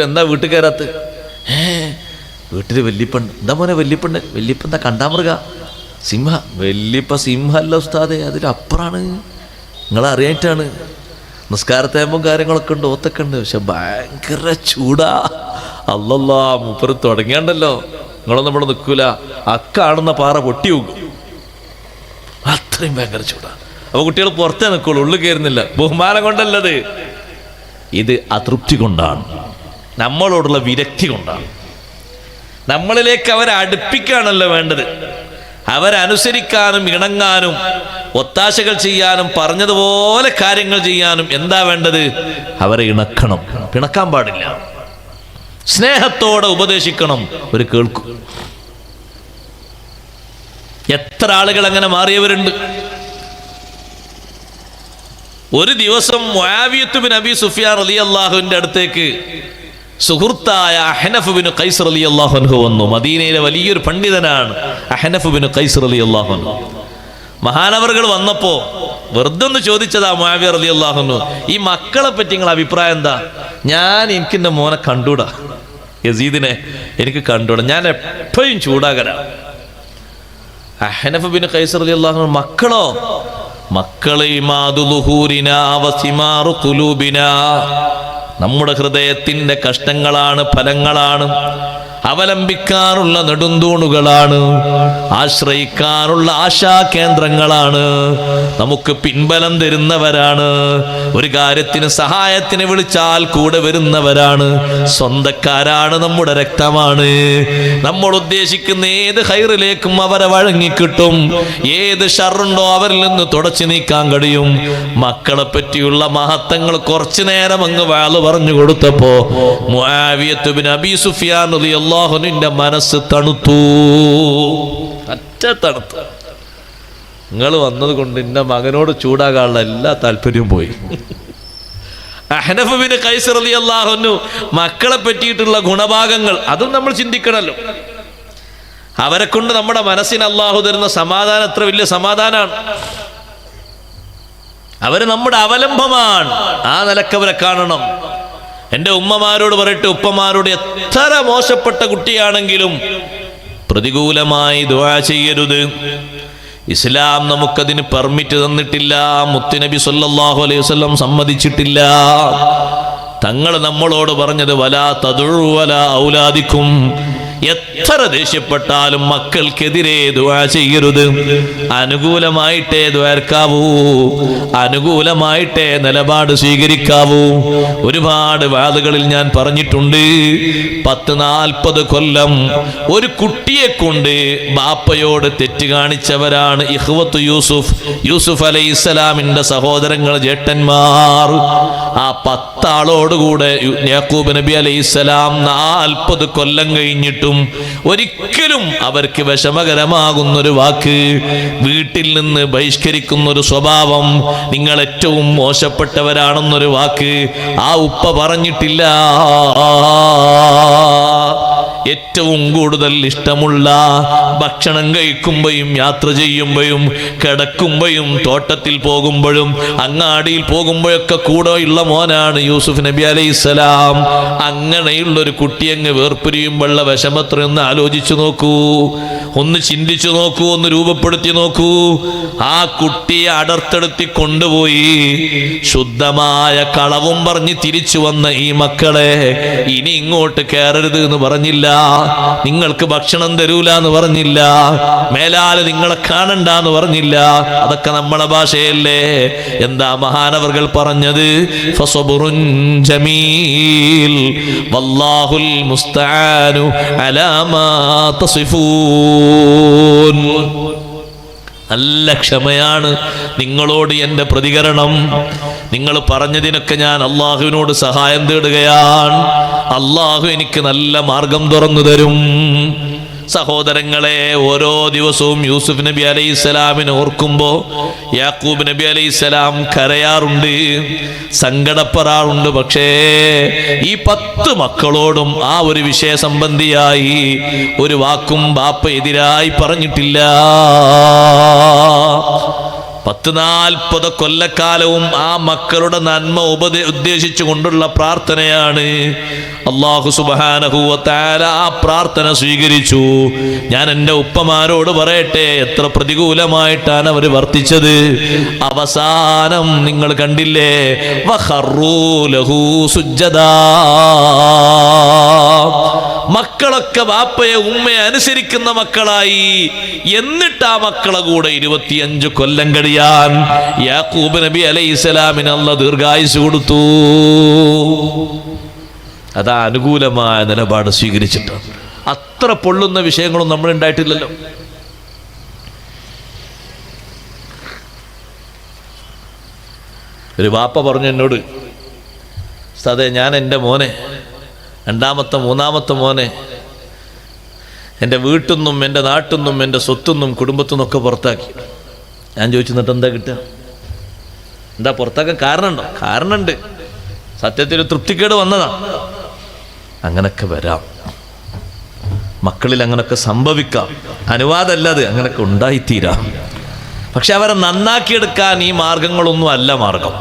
എന്താ വീട്ടിൽ കയറാത്ത്? വീട്ടിൽ വല്യപ്പണ്ട്. എന്താ മോനെ വല്യപ്പണ്ട്? വല്യപ്പ എന്താ കണ്ടാമൃഗ? സിംഹ? വല്യപ്പ സിംഹല്ല ഉസ്താദേ, അതിലപ്പുറാണ്, നിങ്ങളറിയായിട്ടാണ്. നിസ്കാരത്തേമ്പും കാര്യങ്ങളൊക്കെ ഉണ്ട്, ഓത്തൊക്കെ ഉണ്ട്, പക്ഷെ ഭയങ്കര ചൂടാ. അല്ലല്ലാ, മൂപ്പര് തുടങ്ങിയാണ്ടല്ലോ, നിങ്ങളൊന്നും ഇവിടെ നിൽക്കൂല, അക്കാണുന്ന പാറ പൊട്ടി പോകും, അത്രയും ഭയങ്കര ചൂടാ. അപ്പൊ കുട്ടികൾ പുറത്തേ നിൽക്കുള്ളൂ, ഉള്ളിൽ കയറുന്നില്ല. ബഹുമാനം കൊണ്ടല്ലത്, ഇത് അതൃപ്തി കൊണ്ടാണ്, നമ്മളോടുള്ള വിരക്തി കൊണ്ടാണ്. നമ്മളിലേക്ക് അവരെ അടുപ്പിക്കാണല്ലോ വേണ്ടത്. അവരനുസരിക്കാനും ഇണങ്ങാനും ഒത്താശകൾ ചെയ്യാനും പറഞ്ഞതുപോലെ കാര്യങ്ങൾ ചെയ്യാനും എന്താ വേണ്ടത്? അവരെ ഇണക്കണം. പിണക്കാൻ പാടില്ല, സ്നേഹത്തോടെ ഉപദേശിക്കണം, ഒരു കേൾക്കും. എത്ര ആളുകൾ അങ്ങനെ മാറിയവരുണ്ട്. ഒരു ദിവസം മുആവിയത്ത് ബിൻ അബി സുഫിയാൻ റളിയല്ലാഹുവിന്റെ അടുത്തേക്ക് സുഹൃത്തായ അഹ്നഫ് ബിൻ ഖൈസ് റളിയല്ലാഹു അൻഹു വന്നു. മദീനയിലെ വലിയൊരു പണ്ഡിതനാണ് അഹ്നഫ് ബിൻ ഖൈസ് റളിയല്ലാഹു അൻഹു. മഹാനവറുകൾ വന്നപ്പോ വെറുതെ ഒന്ന് ചോദിച്ചതാ മുആവിയ റളിയല്ലാഹു അൻഹു, ഈ മക്കളെ പറ്റി നിങ്ങളുടെ അഭിപ്രായം എന്താ? എനിക്ക് എൻ്റെ മോനെ കണ്ടൂടാ, യസീദിനെ എനിക്ക് കണ്ടൂടാ, ഞാൻ എപ്പോഴും ചൂടാകരാ. അഹ്നഫ് ബിൻ ഖൈസ് റളിയല്ലാഹു അൻഹു, മക്കളോ? മക്കളെ നമ്മുടെ ഹൃദയത്തിന്റെ കഷ്ടങ്ങളാണ്, ഫലങ്ങളാണ്, അവലംബിക്കാനുള്ള നെടുന്തൂണുകളാണ്, ആശ്രയിക്കാനുള്ള ആശാകേന്ദ്രങ്ങളാണ്, നമുക്ക് പിൻബലം തരുന്നവരാണ്, ഒരു കാര്യത്തിന് സഹായത്തിന് വിളിച്ചാൽ കൂടെ വരുന്നവരാണ്, സ്വന്തക്കാരാണ്, നമ്മുടെ രക്തമാണ്. നമ്മൾ ഉദ്ദേശിക്കുന്ന ഏത് ഹൈറിലേക്കും അവരെ വഴങ്ങിക്കിട്ടും, ഏത് ഷറുണ്ടോ അവരിൽ നിന്ന് തുടച്ചു നീക്കാൻ കഴിയും. മക്കളെ പറ്റിയുള്ള മഹത്വങ്ങൾ കുറച്ചു നേരം അങ്ങ് വാള് പറഞ്ഞു കൊടുത്തപ്പോ മുആവിയത്ത് ബിൻ അബി സുഫിയാൻ റളിയല്ലാഹുവിന്റെ മനസ്സ് തണുത്തു, തണുത്തു. നിങ്ങൾ വന്നത് കൊണ്ട് എന്റെ മകനോട് ചൂടാകാനുള്ള എല്ലാ താല്പര്യവും പോയി. അഹ്നഫ് ബിൻ ഖൈസ് റളിയല്ലാഹു അൻഹു മക്കളെ പറ്റിയിട്ടുള്ള ഗുണഭാഗങ്ങൾ അതും നമ്മൾ ചിന്തിക്കണമല്ലോ. അവരെ കൊണ്ട് നമ്മുടെ മനസ്സിന് അല്ലാഹു തരുന്ന സമാധാനം എത്ര വലിയ സമാധാനമാണ്. അവര് നമ്മുടെ അവലംബമാണ്, ആ നിലക്കവരെ കാണണം. എൻ്റെ ഉമ്മമാരോട് പറയട്ടെ, ഉപ്പമാരോട് എത്ര മോശപ്പെട്ട കുട്ടിയാണെങ്കിലും പ്രതികൂലമായി ദുആ ചെയ്യരുത്. ഇസ്ലാം നമുക്കതിന് പെർമിറ്റ് തന്നിട്ടില്ല, മുത്തുനബി സല്ലല്ലാഹു അലൈഹി വസല്ലം സമ്മതിച്ചിട്ടില്ല. തങ്ങൾ നമ്മളോട് പറഞ്ഞത് വലാ തദഉ വലാ ഔലാദിക്കും, എത്ര ദേഷ്യപ്പെട്ടാലും മക്കൾക്കെതിരെ ദുആ ചെയ്യരുത്. അനുകൂലമായിട്ടേ ദ്വാർക്കാവൂ, അനുകൂലമായിട്ടേ നിലപാട് സ്വീകരിക്കാവൂ. ഒരുപാട് വാദങ്ങളിൽ ഞാൻ പറഞ്ഞിട്ടുണ്ട്. 10-40 കൊല്ലം ഒരു കുട്ടിയെ കൊണ്ട് ബാപ്പയോട് തെറ്റ് കാണിച്ചവരാണ് ഇഖ്വത്തു യൂസുഫ് അലൈഹിസ്സലാമിന്റെ സഹോദരങ്ങൾ, ജേട്ടന്മാർ. ആ 10 ആളോടുകൂടെ യാക്കൂബ് നബി അലൈഹിസ്സലാം 40 കൊല്ലം കഴിഞ്ഞിട്ടും ഒരിക്കലും അവർക്ക് വിഷമകരമാകുന്നൊരു വാക്ക്, വീട്ടിൽ നിന്ന് ബഹിഷ്കരിക്കുന്നൊരു സ്വഭാവം, നിങ്ങൾ ഏറ്റവും മോശപ്പെട്ടവരാണെന്നൊരു വാക്ക് ആ ഉപ്പ പറഞ്ഞിട്ടില്ല. ഏറ്റവും കൂടുതൽ ഇഷ്ടമുള്ള ഭക്ഷണം കഴിക്കുമ്പോഴും യാത്ര ചെയ്യുമ്പോഴും കിടക്കുമ്പോഴും തോട്ടത്തിൽ പോകുമ്പോഴും അങ്ങാടിയിൽ പോകുമ്പോഴൊക്കെ കൂടെയുള്ള മോനാണ് യൂസുഫ് നബി അലൈഹിസ്സലാം. അങ്ങനെയുള്ളൊരു കുട്ടി അങ്ങ് വേർപിരിയുമ്പോഴുള്ള വിഷമത്രയൊന്ന് ആലോചിച്ചു നോക്കൂ, ഒന്ന് ചിന്തിച്ചു നോക്കൂ, ഒന്ന് രൂപപ്പെടുത്തി നോക്കൂ. ആ കുട്ടിയെ അടർത്തെടുത്തി കൊണ്ടുപോയി ശുദ്ധമായ കളവും പറഞ്ഞ് തിരിച്ചു വന്ന ഈ മക്കളെ ഇനി ഇങ്ങോട്ട് കയറരുത് എന്ന് പറഞ്ഞില്ല, നിങ്ങൾക്ക് ഭക്ഷണം തരൂല എന്ന് പറഞ്ഞില്ല, മേലാല് നിങ്ങളെ കാണണ്ട എന്ന് പറഞ്ഞില്ല. അതൊക്കെ നമ്മളെ ഭാഷയല്ലേ. എന്താ മഹാനവർകൾ പറഞ്ഞത്? ഫസബുറുൻ ജമീൽ വല്ലാഹുൽ മുസ്തആനു അലാ മാ തസിഫൂൻ. നല്ല ക്ഷമയാണ് നിങ്ങളോട് എൻ്റെ പ്രതികരണം. നിങ്ങൾ പറഞ്ഞതിനൊക്കെ ഞാൻ അള്ളാഹുവിനോട് സഹായം തേടുകയാണ്. അള്ളാഹു എനിക്ക് നല്ല മാർഗം തുറന്നു തരും. സഹോദരങ്ങളെ, ഓരോ ദിവസവും യൂസുഫ് നബി അലൈഹിസ്സലാമിനെ ഓർക്കുമ്പോൾ യാക്കൂബ് നബി അലൈഹിസ്സലാം കരയാറുണ്ട്, സങ്കടപ്പെടാറുണ്ട്. പക്ഷേ ഈ 10 മക്കളോടും ആ ഒരു വിഷയ സംബന്ധിയായി ഒരു വാക്കും ബാപ്പ എതിരായി പറഞ്ഞിട്ടില്ല. 10-40 കൊല്ലക്കാലവും ആ മക്കളുടെ നന്മ ഉദ്ദേശിച്ചു കൊണ്ടുള്ള പ്രാർത്ഥനയാണ്. അല്ലാഹു സുബ്ഹാനഹു വ തആല ആ പ്രാർത്ഥന സ്വീകരിച്ചു. ഞാൻ എൻ്റെ ഉപ്പമാരോട് പറയട്ടെ, എത്ര പ്രതികൂലമായിട്ടാണ് അവർ വർത്തിച്ചത്. അവസാനം നിങ്ങൾ കണ്ടില്ലേ, വഖറൂ ലഹു സുജ്ജദാ. മക്കളൊക്കെ ബാപ്പയെ ഉമ്മയെ അനുസരിക്കുന്ന മക്കളായി. എന്നിട്ട് ആ മക്കളെ കൂടെ 25 കൊല്ലം കഴിയാൻ യാക്കൂബ് നബി അലൈഹിസ്സലാമിന് അല്ലാഹു ദീർഘായുസ് കൊടുത്തു. അതാ അനുകൂലമായ നിലപാട് സ്വീകരിച്ചിട്ട്. അത്ര പൊള്ളുന്ന വിഷയങ്ങളും നമ്മൾ ഉണ്ടായിട്ടില്ലല്ലോ. ഒരു വാപ്പ പറഞ്ഞു എന്നോട്, ഉസ്താദേ, ഞാൻ എൻ്റെ മോനെ, 2ാമത്തെ 3ാമത്തെ മോനെ എൻ്റെ വീട്ടിൽ നിന്നും എൻ്റെ നാട്ടിൽ നിന്നും എൻ്റെ സ്വത്തു നിന്നും കുടുംബത്തു നിന്നൊക്കെ പുറത്താക്കി. ഞാൻ ചോദിച്ചു, എന്നിട്ട് എന്താ കിട്ടുക? എന്താ പുറത്താക്കാൻ കാരണമുണ്ടോ? കാരണമുണ്ട്. സത്യത്തിൽ തൃപ്തിക്കേട് വന്നതാണ്. അങ്ങനൊക്കെ വരാം, മക്കളിൽ അങ്ങനൊക്കെ സംഭവിക്കാം. അനുവാദമല്ലാതെ അങ്ങനൊക്കെ ഉണ്ടായിത്തീരാം. പക്ഷെ അവരെ നന്നാക്കിയെടുക്കാൻ ഈ മാർഗങ്ങളൊന്നും അല്ല മാർഗം.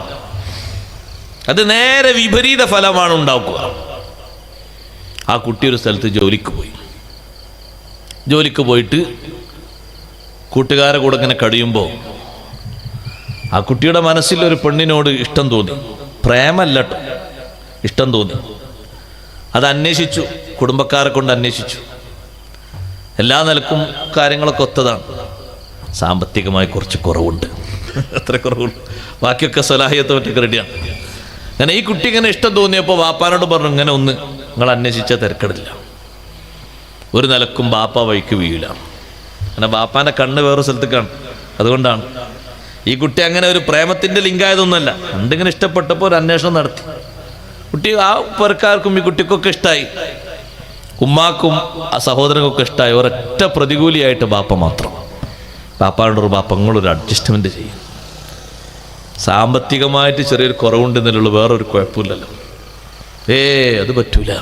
അത് നേരെ വിപരീത ഫലമാണ് ഉണ്ടാക്കുക. ആ കുട്ടി ഒരു സ്ഥലത്ത് ജോലിക്ക് പോയിട്ട് കൂട്ടുകാരെ കൂടെ ഇങ്ങനെ കഴിയുമ്പോൾ ആ കുട്ടിയുടെ മനസ്സിൽ ഒരു പെണ്ണിനോട് ഇഷ്ടം തോന്നി. പ്രേമല്ലട്ടോ, ഇഷ്ടം തോന്നി. അത് അന്വേഷിച്ചു, കുടുംബക്കാരെ കൊണ്ട് അന്വേഷിച്ചു. എല്ലാ നിലക്കും കാര്യങ്ങളൊക്കെ ഒത്തതാണ്. സാമ്പത്തികമായി കുറച്ച് കുറവുണ്ട്. അത്ര കുറവുണ്ട്, ബാക്കിയൊക്കെ സലാഹിയത്ത് മറ്റൊക്കെ റെഡിയാണ്. അങ്ങനെ ഈ കുട്ടി ഇങ്ങനെ ഇഷ്ടം തോന്നിയപ്പോൾ വാപ്പാനോട് പറഞ്ഞു, ഇങ്ങനെ ഒന്ന് നിങ്ങൾ അന്വേഷിച്ച തിരക്കടില്ല, ഒരു നിലക്കും ബാപ്പ വഴിക്ക് വീഴില്ല. അങ്ങനെ ബാപ്പാൻ്റെ കണ്ണ് വേറെ സ്ഥലത്തേക്കാണ്. അതുകൊണ്ടാണ് ഈ കുട്ടി അങ്ങനെ ഒരു പ്രേമത്തിൻ്റെ ലിങ്കായതൊന്നുമല്ല. പണ്ടിങ്ങനെ ഇഷ്ടപ്പെട്ടപ്പോൾ ഒരു അന്വേഷണം നടത്തി. കുട്ടി ആ പെരക്കാർക്കും ഈ കുട്ടിക്കൊക്കെ ഇഷ്ടമായി, ഉമ്മാക്കും ആ സഹോദരങ്ങൾക്കൊക്കെ ഇഷ്ടമായി. ഒരൊറ്റ പ്രതികൂലിയായിട്ട് ബാപ്പ മാത്രം. ബാപ്പാനോട് ബാപ്പ നിങ്ങളൊരു അഡ്ജസ്റ്റ്മെൻറ്റ് ചെയ്യും, സാമ്പത്തികമായിട്ട് ചെറിയൊരു കുറവുണ്ടെന്നുള്ളൂ, വേറൊരു കുഴപ്പമില്ലല്ലോ. അത് പറ്റൂല.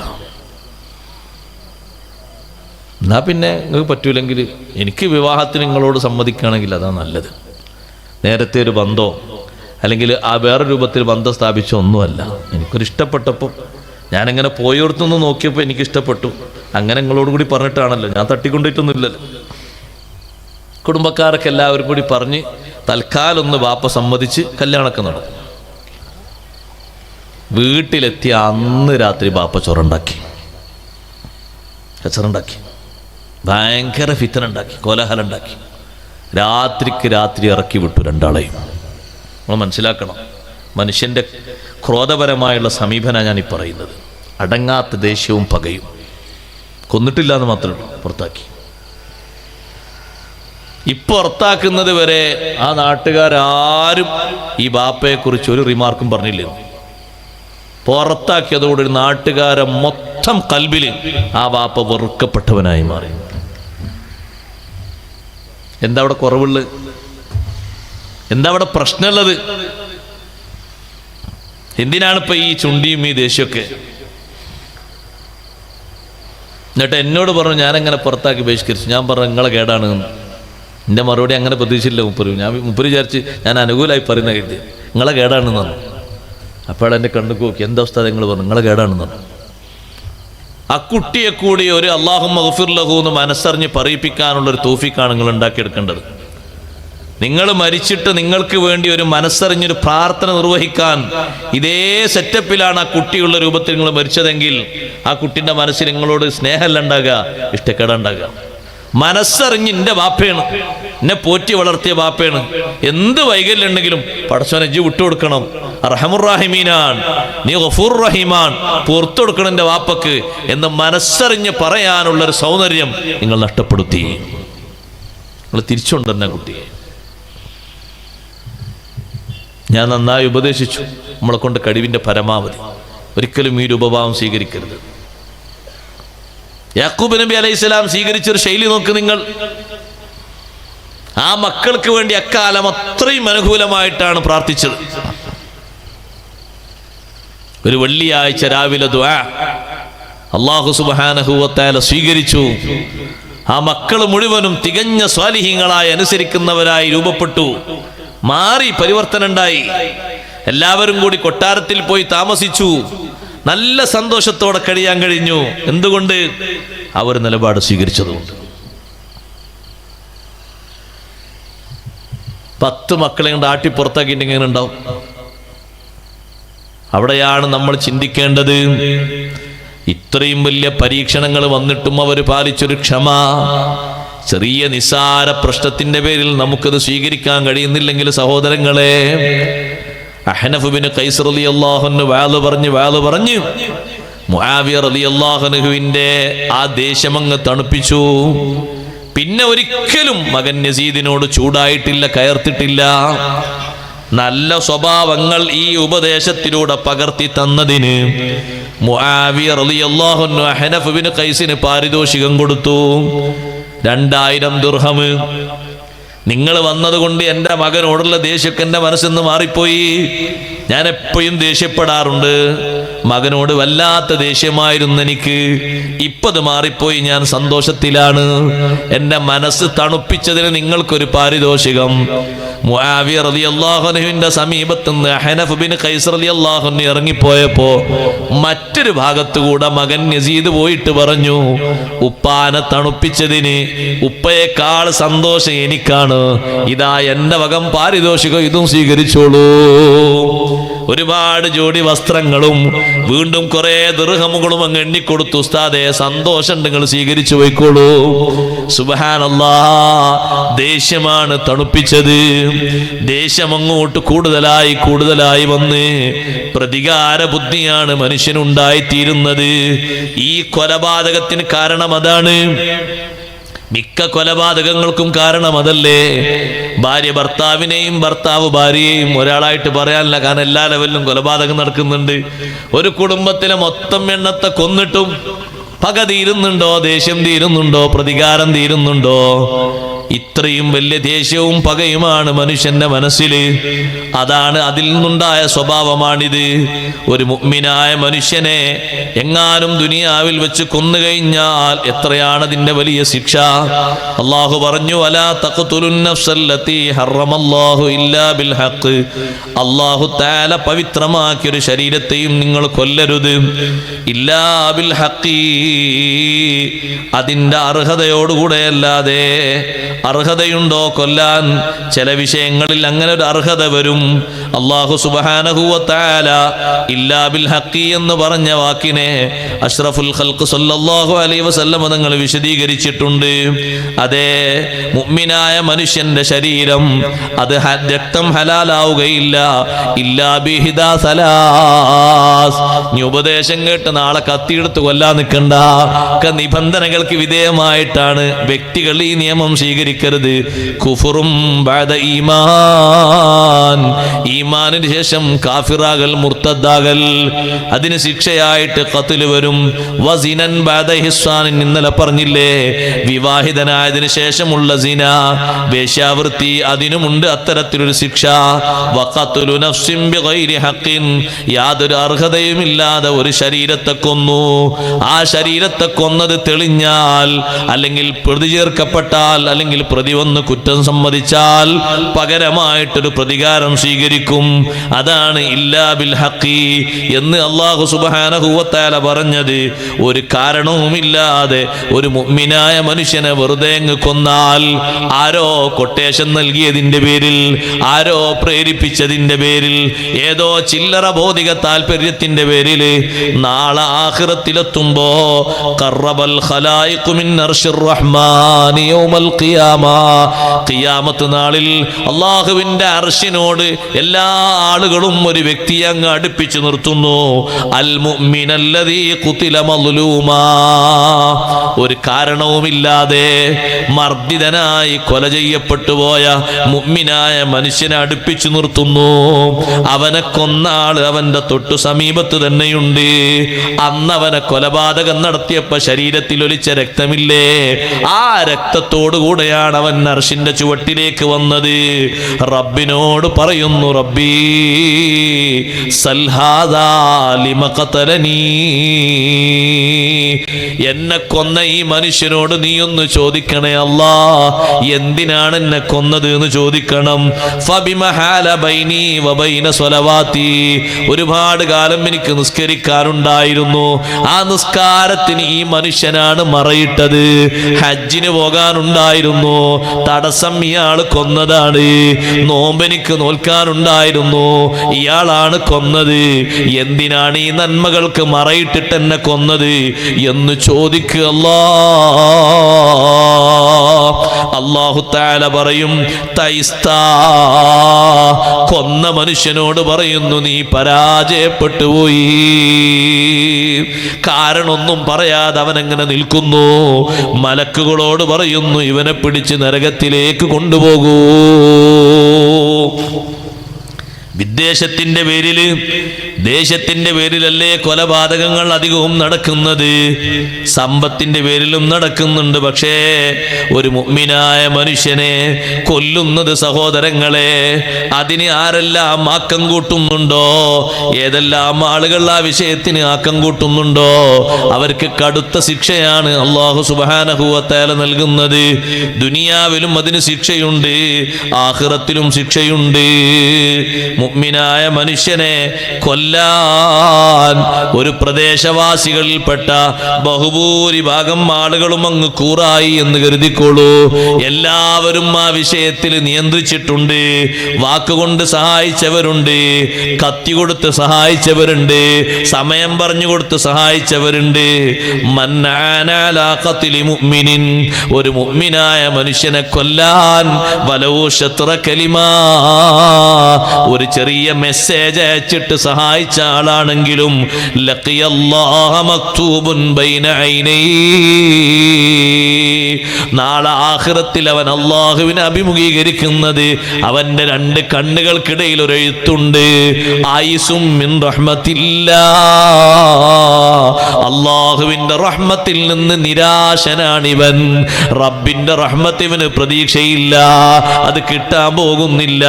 എന്നാ പിന്നെ നിങ്ങൾക്ക് പറ്റൂലെങ്കിൽ എനിക്ക് വിവാഹത്തിന് നിങ്ങളോട് സമ്മതിക്കുകയാണെങ്കിൽ അതാ നല്ലത്. നേരത്തെ ഒരു ബന്ധമോ അല്ലെങ്കിൽ ആ വേറെ രൂപത്തിൽ ബന്ധം സ്ഥാപിച്ചോ ഒന്നുമല്ല. എനിക്കൊരു ഇഷ്ടപ്പെട്ടപ്പോൾ ഞാനിങ്ങനെ പോയോർത്തുനിന്ന് നോക്കിയപ്പോൾ എനിക്കിഷ്ടപ്പെട്ടു. അങ്ങനെ നിങ്ങളോട് കൂടി പറഞ്ഞിട്ടാണല്ലോ, ഞാൻ തട്ടിക്കൊണ്ടിട്ടൊന്നുമില്ലല്ലോ. കുടുംബക്കാരൊക്കെ എല്ലാവരും കൂടി പറഞ്ഞ് തൽക്കാലം ഒന്ന് ബാപ്പ സമ്മതിച്ച് കല്യാണമൊക്കെ നടന്നു. വീട്ടിലെത്തിയ അന്ന് രാത്രി ബാപ്പ ചോറുണ്ടാക്കി, കച്ചറുണ്ടാക്കി, ഭയങ്കര ഫിത്തനുണ്ടാക്കി, കോലാഹലുണ്ടാക്കി. രാത്രിക്ക് രാത്രി ഇറക്കി വിട്ടു രണ്ടാളെയും. നമ്മൾ മനസ്സിലാക്കണം, മനുഷ്യൻ്റെ ക്രോധപരമായുള്ള സമീപനമാണ് ഞാൻ ഈ പറയുന്നത്. അടങ്ങാത്ത ദേഷ്യവും പകയും. കൊന്നിട്ടില്ല എന്ന് മാത്രമേ ഉള്ളൂ, പുറത്താക്കി. ഇപ്പോൾ പുറത്താക്കുന്നത് വരെ ആ നാട്ടുകാരും ഈ ബാപ്പയെക്കുറിച്ച് ഒരു റിമാർക്കും പറഞ്ഞില്ല. പുറത്താക്കിയതോടെ നാട്ടുകാരെ മൊത്തം കൽബിൽ ആ ബാപ്പ വെറുക്കപ്പെട്ടവനായി മാറി. എന്താ അവിടെ കുറവുള്ളത്? എന്താ അവിടെ പ്രശ്നമുള്ളത്? എന്തിനാണ് ഇപ്പൊ ഈ ചുണ്ടിയും ഈ ദേഷ്യമൊക്കെ? എന്നിട്ട് എന്നോട് പറഞ്ഞു, ഞാനങ്ങനെ പുറത്താക്കി ബഹിഷ്കരിച്ചു. ഞാൻ പറഞ്ഞു നിങ്ങളെ കേടാണ്. എൻ്റെ മറുപടി അങ്ങനെ പ്രതീക്ഷിച്ചില്ല മുപ്പര്. മുപ്പര് വിചാരിച്ച് ഞാൻ അനുകൂലമായി പറയുന്ന കരുതി നിങ്ങളെ കേടാണെന്ന് പറഞ്ഞു. അപ്പോൾ എന്നെ കണ്ണു നോക്കി, എന്താ അവസ്ഥ നിങ്ങൾ പറഞ്ഞു, നിങ്ങളെ കേടാണെന്ന് പറഞ്ഞു. ആ കുട്ടിയെ കൂടി ഒരു അല്ലാഹുമ്മ ഗഫിർ ലഹു എന്ന് മനസ്സറിഞ്ഞ് പറയിപ്പിക്കാനുള്ളൊരു തൗഫീഖാണ് നിങ്ങൾ ഉണ്ടാക്കിയെടുക്കേണ്ടത്. നിങ്ങൾ മരിച്ചിട്ട് നിങ്ങൾക്ക് വേണ്ടി ഒരു മനസ്സറിഞ്ഞൊരു പ്രാർത്ഥന നിർവഹിക്കാൻ ഇതേ സെറ്റപ്പിലാണ് ആ കുട്ടിയുള്ള രൂപത്തിൽ നിങ്ങൾ മരിച്ചതെങ്കിൽ ആ കുട്ടിൻ്റെ മനസ്സിൽ നിങ്ങളോട് സ്നേഹമല്ല ഉണ്ടാകുക, ഇഷ്ടക്കേടുണ്ടാകുക. മനസ്സറിഞ്ഞ് എൻ്റെ ബാപ്പയാണ്, എന്നെ പോറ്റി വളർത്തിയ ബാപ്പയാണ്, എന്ത് വൈകല്യം ഉണ്ടെങ്കിലും പടച്ചോനെ ഇജ്ജ് വിട്ടുകൊടുക്കണം, റഹമുറാഹിമീനാൻ, നീ ഗഫൂർ റഹീമാൻ, പുറത്തു കൊടുക്കണം എൻ്റെ വാപ്പക്ക് എന്ന് മനസ്സറിഞ്ഞ് പറയാനുള്ളൊരു സൗന്ദര്യം നിങ്ങൾ നഷ്ടപ്പെടുത്തി. നിങ്ങൾ തിരിച്ചുകൊണ്ടെന്നെ കുട്ടിയെ. ഞാൻ നന്നായി ഉപദേശിച്ചു, നമ്മളെ കൊണ്ട് കഴിവിൻ്റെ പരമാവധി. ഒരിക്കലും ഈ രൂപഭാവം സ്വീകരിക്കരുത്. യാക്കൂബ് നബി അലൈഹിസ്സലാം സ്വീകരിച്ചൊരു ശൈലി നോക്ക് നിങ്ങൾ. ആ മക്കൾക്ക് വേണ്ടി അക്കാലം അത്രയും അനുകൂലമായിട്ടാണ് പ്രാർത്ഥിച്ചത്. ഒരു വെള്ളിയാഴ്ച രാവിലെ ദുആ അല്ലാഹു സുബ്ഹാനഹു വ തആല സ്വീകരിച്ചു. ആ മക്കൾ മുഴുവനും തികഞ്ഞ സ്വാലിഹീങ്ങളായി അനുസരിക്കുന്നവരായി രൂപപ്പെട്ടു. മാറി പരിവർത്തനം ഉണ്ടായി. എല്ലാവരും കൂടി കൊട്ടാരത്തിൽ പോയി താമസിച്ചു. നല്ല സന്തോഷത്തോടെ കഴിയാൻ കഴിഞ്ഞു. എന്തുകൊണ്ട്? അവർ നിലപാട് സ്വീകരിച്ചതുകൊണ്ട്. 10 മക്കളെ കൊണ്ട് ആട്ടി പുറത്താക്കിയിട്ട് എങ്ങനെ ഉണ്ടാവും? അവിടെയാണ് നമ്മൾ ചിന്തിക്കേണ്ടത്. ഇത്രയും വലിയ പരീക്ഷണങ്ങൾ വന്നിട്ടും അവർ പാലിച്ചൊരു ക്ഷമ. ചെറിയ നിസ്സാര പ്രശ്നത്തിന്റെ പേരിൽ നമുക്കത് സ്വീകരിക്കാൻ കഴിയുന്നില്ലെങ്കിൽ സഹോദരങ്ങളെ, അഹ്നഫ് ബിൻ ഖൈസ് റളിയല്ലാഹു അൻഹു വാള് പറഞ്ഞ് മുആവിയ റളിയല്ലാഹു അൻഹുവിന്റെ ആ ദേഷ്യമങ്ങ് തണുപ്പിച്ചു. പിന്നെ ഒരിക്കലും മകൻ യസീദിനോട് ചൂടായിട്ടില്ല, കയർത്തിട്ടില്ല. നല്ല സ്വഭാവങ്ങൾ ഈ ഉപദേശത്തിലൂടെ പകർത്തി തന്നതിന് മുആവിയ റളിയല്ലാഹു അൻഹു അഹ്നഫ് ബിൻ ഖൈസിന് പാരിതോഷികം കൊടുത്തു, 2000 ദിർഹം. നിങ്ങൾ വന്നതുകൊണ്ട് എൻ്റെ മകനോടുള്ള ദേഷ്യമൊക്കെ എൻ്റെ മനസ്സിന്ന് മാറിപ്പോയി. ഞാൻ എപ്പോഴും ദേഷ്യപ്പെടാറുണ്ട്. മകനോട് വല്ലാത്ത ദേഷ്യമായിരുന്നു എനിക്ക്. ഇപ്പത് മാറിപ്പോയി, ഞാൻ സന്തോഷത്തിലാണ്. എൻ്റെ മനസ്സ് തണുപ്പിച്ചതിന് നിങ്ങൾക്കൊരു പാരിതോഷികം. മുആവിയ റളിയല്ലാഹു അൻഹുവിന്റെ സമീപത്ത് നിന്ന് അഹ്നഫ് ബിൻ ഖൈസ് റളിയല്ലാഹു അൻഹു ഇറങ്ങിപ്പോയപ്പോ മറ്റൊരു ഭാഗത്തുകൂടെ മകൻ യസീദ് പോയിട്ട് പറഞ്ഞു, ഉപ്പാനെ തണുപ്പിച്ചതിന് ഉപ്പയേക്കാൾ സന്തോഷം എനിക്കാണ്. ഇതാ എന്റെ വകം പാരിതോഷികം, ഇതും സ്വീകരിച്ചോളൂ. ഒരുപാട് ജോഡി വസ്ത്രങ്ങളും വീണ്ടും കുറെ ദിർഹമുകളും അങ്ങ് എണ്ണിക്കൊടുത്തു. ഉസ്താദേ, സന്തോഷം നിങ്ങൾ സ്വീകരിച്ചു പോയിക്കോളൂ. സുബ്ഹാനല്ലാഹ്, ദേഷ്യമാണ് തണുപ്പിച്ചത്. ദേഷ്യം അങ്ങോട്ട് കൂടുതലായി വന്ന് പ്രതികാര ബുദ്ധിയാണ് മനുഷ്യനുണ്ടായിത്തീരുന്നത്. ഈ കൊലപാതകത്തിന് കാരണം അതാണ്. മിക്ക കൊലപാതകങ്ങൾക്കും കാരണം അതല്ലേ? ഭാര്യ ഭർത്താവിനെയും ഭർത്താവ് ഭാര്യയെയും ഒരാളായിട്ട് പറയാനില്ല. കാരണം എല്ലാ ലെവലിലും കൊലപാതകം നടക്കുന്നുണ്ട്. ഒരു കുടുംബത്തിലെ മൊത്തം എണ്ണത്തെ കൊന്നിട്ടും പക തീരുന്നുണ്ടോ? ദേഷ്യം തീരുന്നുണ്ടോ? പ്രതികാരം തീരുന്നുണ്ടോ? ഇത്രയും വലിയ ദേഷ്യവും പകയുമാണ് മനുഷ്യന്റെ മനസ്സിൽ. അതാണ്, അതിൽ നിന്നുണ്ടായ സ്വഭാവമാണിത്. ഒരു മുഅ്മിനായ മനുഷ്യനെ എങ്ങാനും ദുനിയാവിൽ വെച്ച് കൊന്നുകഴിഞ്ഞാൽ എത്രയാണ് അതിന്റെ വലിയ ശിക്ഷ. അല്ലാഹു പറഞ്ഞു, വലാ തഖ്തുലുൻ നഫ്സല്ലതി ഹറമല്ലാഹു ഇല്ലാ ബിൽ ഹഖ്. അല്ലാഹു തആല പവിത്രമാക്കിയ ഒരു ശരീരത്തെയും നിങ്ങൾ കൊല്ലരുത്. ഇല്ലാ ബിൽ ഹഖി, അതിന്റെ അർഹതയോടുകൂടെ അല്ലാതെ. അർഹതയുണ്ടോ കൊല്ലാൻ? ചില വിഷയങ്ങളിൽ അങ്ങനെ ഒരു അർഹത വരും. അല്ലാഹു സുബ്ഹാനഹു വ തആല ഇല്ലാ ബിൽ ഹഖി എന്ന് പറഞ്ഞ വാക്കിനെ അഷ്റഫുൽ ഖൽഖ് സല്ലല്ലാഹു അലൈഹി വസല്ലം തങ്ങൾ വിശദീകരിച്ചിട്ടുണ്ട്. അതേ, മുഅ്മിനായ മനുഷ്യന്റെ ശരീരം അത് രക്തം ഹലാലാവുകയില്ല ഇല്ലാ ബിഹിദാ സലാസ്. നീ ഉപദേശം കേട്ട് നാളെ കത്തിയെടുത്ത് കൊല്ലാൻ നിൽക്കണ്ട. നിബന്ധനകൾക്ക് വിധേയമായിട്ടാണ് വ്യക്തികൾ ഈ നിയമം സ്വീകരിക്കുന്നത്. വിശദീകരിക്കരുത്. കുഫറും ബഅദ ഈമാൻ, ഈമാനിന് ശേഷം കാഫിറാകൽ, മുർത്തദ്ദാകൽ, അതിന് ശിക്ഷയായിട്ട് ഖത്ല് വരും. വസിനൻ ബഅദ ഇഹ്സാൻ, ഇന്നലെ പറഞ്ഞില്ലേ, വിവാഹിതനായതിനു ശേഷമുള്ള സിന, വേശ്യാവൃത്തി, അതിനുമുണ്ട് അത്തരത്തിലൊരു ശിക്ഷ. വഖത്ലു നഫ്സിൻ ബിഗൈരി ഹഖിൻ, യാതൊരു അർഹതയുമില്ലാതെ ഒരു ശരീരത്തെ കൊന്നു. ആ ശരീരത്തെ കൊന്നത് തെളിഞ്ഞാൽ, അല്ലെങ്കിൽ പ്രതി ചേർക്കപ്പെട്ടാൽ, അല്ലെങ്കിൽ പ്രതി വന്ന് കുറ്റം സമ്മതിച്ചാൽ പകരമായിട്ടൊരു പ്രതികാരം സ്വീകരിക്കും. അതാണ് ഇല്ലാ ബിൽ ഹഖി എന്ന് അല്ലാഹു സുബ്ഹാനഹു വ തആല പറഞ്ഞത്. ഒരു കാരണവുമില്ലാതെ ഒരു മുഅ്മിനായ മനുഷ്യനെ വെറുതെ അങ്ങ് കൊന്നാൽ, ആരോ കൊട്ടേഷൻ നൽകിയതിന്റെ പേരിൽ, ആരോ പ്രേരിപ്പിച്ചതിന്റെ പേരിൽ, ഏതോ ചില്ലറ ഭൗതിക താല്പര്യത്തിന്റെ പേരിൽ, നാളെ ആഖിറത്തിലെത്തുമ്പോ ഖറബൽ ഖലായിഖു മിൻ അർശിർ റഹ്മാനി യൗമൽ ഖിയാമ, ഖിയാമത്ത് നാളിൽ അല്ലാഹുവിന്റെ അർശിനോട് എല്ലാ ആളുകളും ഒരു വ്യക്തിയെ അങ്ങ് അടുപ്പിച്ചു നിർത്തുന്നു. അൽ മുഅ്മിനല്ലദീ ഖുതില മദ്ലൂമാ, ഒരു കാരണവുമില്ലാതെ മർദ്ദിതനായി കൊല ചെയ്യപ്പെട്ടു പോയ മുഅ്മിനായ മനുഷ്യനെ അടുപ്പിച്ചു നിർത്തുന്നു. അവനെ കൊന്ന ആള് അവന്റെ തൊട്ടു സമീപത്ത് തന്നെയുണ്ട്. അന്ന് അവനെ കൊലപാതകം നടത്തിയപ്പോ ശരീരത്തിൽ ഒലിച്ച രക്തമില്ലേ, ആ രക്തത്തോടു കൂടെയാണ് അവൻ അർശിന്റെ ചുവട്ടിലേക്ക് വന്നത്. റബ്ബിനോട് പറയുന്നു, റബ്ബീ സൽഹാദാ ലിമ ഖതലനീ, എന്നെ കൊന്ന ഈ മനുഷ്യനോട് നീ ഒന്ന് ചോദിക്കണേ അല്ലാ, എന്തിനാണ് എന്നെ കൊന്നത് എന്ന് ചോദിക്കണം. ഫബിമഹാല ബൈനി വബൈന സ്വലവാതി, ഒരുപാട് കാലം എനിക്ക് നിസ്കരിക്കാനുണ്ടായിരുന്നു, ആ നിസ്കാരത്തിന് ഈ മനുഷ്യനാണ് മറയിട്ടത്. ഹജ്ജിന് പോകാനുണ്ടായിരുന്നു, തടസ്സം ഇയാള് കൊന്നതാണ്. നോമ്പെനിക്ക് നോൽക്കാനുണ്ടായിരുന്നു, ഇയാളാണ് കൊന്നത്. എന്തിനാണ് ഈ നന്മകൾക്ക് മറയിട്ടിട്ട് എന്നെ കൊന്നത് എന്ന് ചോദിക്കുക. അല്ലാഹു തആല പറയും, തൈസ്താ, കൊന്ന മനുഷ്യനോട് പറയുന്നു, നീ പരാജയപ്പെട്ടു പോയി. കാരണമൊന്നും പറയാതെ അവൻ എങ്ങനെ നിൽക്കുന്നു. മലക്കുകളോട് പറയുന്നു, ഇവനെ പിടിച്ച് നരകത്തിലേക്ക് കൊണ്ടുപോകൂ. വിദ്വേഷത്തിന്റെ പേരില്, ദേശത്തിന്റെ പേരിലല്ലേ കൊലപാതകങ്ങൾ അധികവും നടക്കുന്നത്. സമ്പത്തിന്റെ പേരിലും നടക്കുന്നുണ്ട്. പക്ഷേ ഒരു മുഅ്മിനായ മനുഷ്യനെ കൊല്ലുന്നത്, സഹോദരങ്ങളെ, അതിന് ആരെല്ലാം ആക്കം കൂട്ടുന്നുണ്ടോ, ഏതെല്ലാം ആളുകൾ ആ വിഷയത്തിന് ആക്കം കൂട്ടുന്നുണ്ടോ, അവർക്ക് കടുത്ത ശിക്ഷയാണ് അല്ലാഹു സുബ്ഹാനഹു വ തആല നൽകുന്നത്. ദുനിയാവിലും അതിന് ശിക്ഷയുണ്ട്, ആഖിറത്തിലും ശിക്ഷയുണ്ട്. മുഅ്മിനായ മനുഷ്യനെ കൊല്ലാൻ ഒരു പ്രദേശവാസികളിൽപ്പെട്ട ബഹുഭൂരിഭാഗം ആളുകളും അങ്ങ് കൂറായി എന്ന് കരുതിക്കോളൂ. എല്ലാവരും ആ വിഷയത്തിൽ നിയന്ത്രിച്ചിട്ടുണ്ട്. വാക്കുകൊണ്ട് സഹായിച്ചവരുണ്ട്, കത്തി കൊടുത്ത് സഹായിച്ചവരുണ്ട്, സമയം പറഞ്ഞു കൊടുത്ത് സഹായിച്ചവരുണ്ട്. ഒരു മുഅ്മിനായ മനുഷ്യനെ കൊല്ലാൻ വലൗ ശത്ര കലിമാ, ഒരു ചെറിയ മെസ്സേജ് അയച്ചിട്ട് സഹായിച്ച ആളാണെങ്കിലും ലഖിയല്ലാഹ മക്തൂബുൻ ബൈന ഐനൈ, നാളെ ആഖിറത്തിൽ അവൻ അല്ലാഹുവിനെ അഭിമുഖീകരിക്കുന്നത് അവന്റെ രണ്ട് കണ്ണുകൾക്കിടയിൽ ഒരു എഴുത്തുണ്ട്. ആയിസും മിൻ റഹ്മത്തില്ലാ, അല്ലാഹുവിന്റെ റഹ്മത്തിൽ നിന്ന് നിരാശനാണിവൻ. റബ്ബിന്റെ റഹ്മത്ത് ഇവന് പ്രതീക്ഷയില്ല, അത് കിട്ടാൻ പോകുന്നില്ല.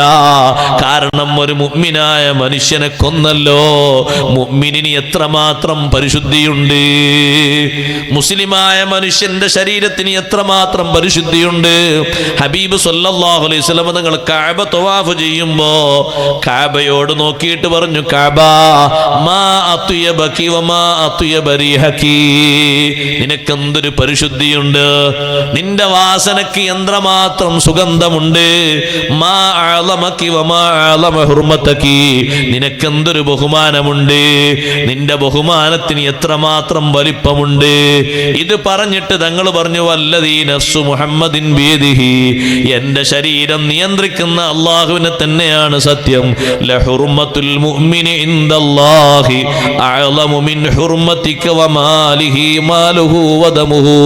കാരണം ഒരു മുഅ്മിനായ മനുഷ്യനെ കൊന്നല്ലോ. മുഅ്മിനിന് എത്രമാത്രം പരിശുദ്ധിയുണ്ട്, മുസ്ലിമായ മനുഷ്യന്റെ ശരീരത്തിന് എത്രമാത്രം പരിശുദ്ധിയുണ്ട്. ഹബീബ് സല്ലല്ലാഹു അലൈഹി വസല്ലം തങ്ങൾ കഅബ തവാഫ് ചെയ്യുമ്പോ കഅബയോട് നോക്കിയിട്ട് പറഞ്ഞു, കഅബ മാ അത്യബകി വമാ അത്യബ റീഹകി, നിനക്കെന്തൊരു പരിശുദ്ധിയുണ്ട്, നിന്റെ വാസനക്ക് എത്രമാത്രം സുഗന്ധമുണ്ട്. മാ അഅലമകി വമാ അഅലമ ഹുർമതകി, ഹുർമതകി, നിനക്കെന്തൊരു ബഹുമാനമുണ്ട്, നിന്റെ ബഹുമാനത്തിന് എത്രമാത്രം വലിപ്പമുണ്ട്. ഇത് പറഞ്ഞിട്ട് തങ്ങൾ പറഞ്ഞു, വല്ലദീ നഫ്സു മുഹമ്മദിൻ ബിയദിഹി, എന്റെ ശരീരം നിയന്ത്രിക്കുന്ന അല്ലാഹുവിനെ തന്നെയാണ് സത്യം. ലഹുർമത്തുൽ മുഅ്മിനി ഇൻദല്ലാഹി അഅലമു മിൻ ഹുർമതിക വമാലിഹി മാലുഹു വദമുഹു.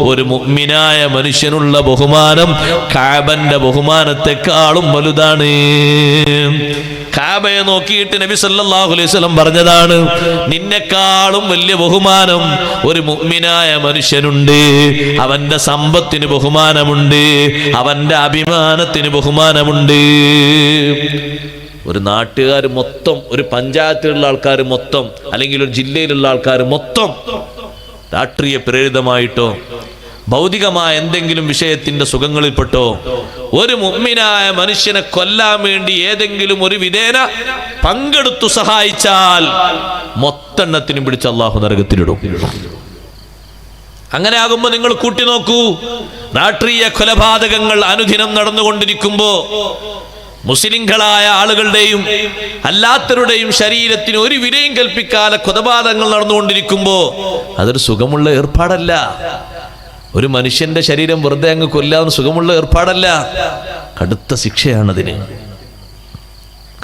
ഒരു മുഅ്മിനായ മനുഷ്യനുള്ള ബഹുമാനം കഅബന്റെ ബഹുമാനത്തെക്കാളും വലുതാണ്. കഅബയെ നോക്കിയിട്ട് നബി സല്ലല്ലാഹു അലൈഹി വസല്ലം പറഞ്ഞതാണ്, നിന്നെക്കാളും വലിയ ബഹുമാനം ഒരു മുഅ്മിനായ മനുഷ്യനുണ്ട്. അവന്റെ സമ്പത്തിന് ബഹുമാനമുണ്ട്, അവന്റെ അഭിമാനത്തിന് ബഹുമാനമുണ്ട്. ഒരു നാട്ടുകാർ മൊത്തം, ഒരു പഞ്ചായത്തിലുള്ള ആൾക്കാർ മൊത്തം, അല്ലെങ്കിൽ ഒരു ജില്ലയിലുള്ള ആൾക്കാർ മൊത്തം രാഷ്ട്രീയ പ്രേരിതമായിട്ടോ ഭൗതികമായ എന്തെങ്കിലും വിഷയത്തിന്റെ സുഖങ്ങളിൽപ്പെട്ടോ ഒരു മുഅ്മിനായ മനുഷ്യനെ കൊല്ലാൻ വേണ്ടി ഏതെങ്കിലും ഒരു വിധേന പങ്കെടുത്തു സഹായിച്ചാൽ മൊത്തെണ്ണത്തിനും പിടിച്ച് അല്ലാഹു നരകത്തിലിടും. അങ്ങനെ ആകുമ്പോൾ നിങ്ങൾ കൂട്ടി നോക്കൂ, രാഷ്ട്രീയ കൊലപാതകങ്ങൾ അനുദിനം നടന്നുകൊണ്ടിരിക്കുമ്പോ മുസ്ലിങ്ങളായ ആളുകളുടെയും അല്ലാത്തവരുടെയും ശരീരത്തിന് ഒരു വിലയും കൽപ്പിക്കാതെ കൊലപാതകങ്ങൾ നടന്നുകൊണ്ടിരിക്കുമ്പോ അതൊരു സുഖമുള്ള ഏർപ്പാടല്ല. ഒരു മനുഷ്യന്റെ ശരീരം വെറുതെ അങ്ങ് കൊല്ലാൻ സുഖമുള്ള ഏർപ്പാടല്ല, കടുത്ത ശിക്ഷയാണതിന്.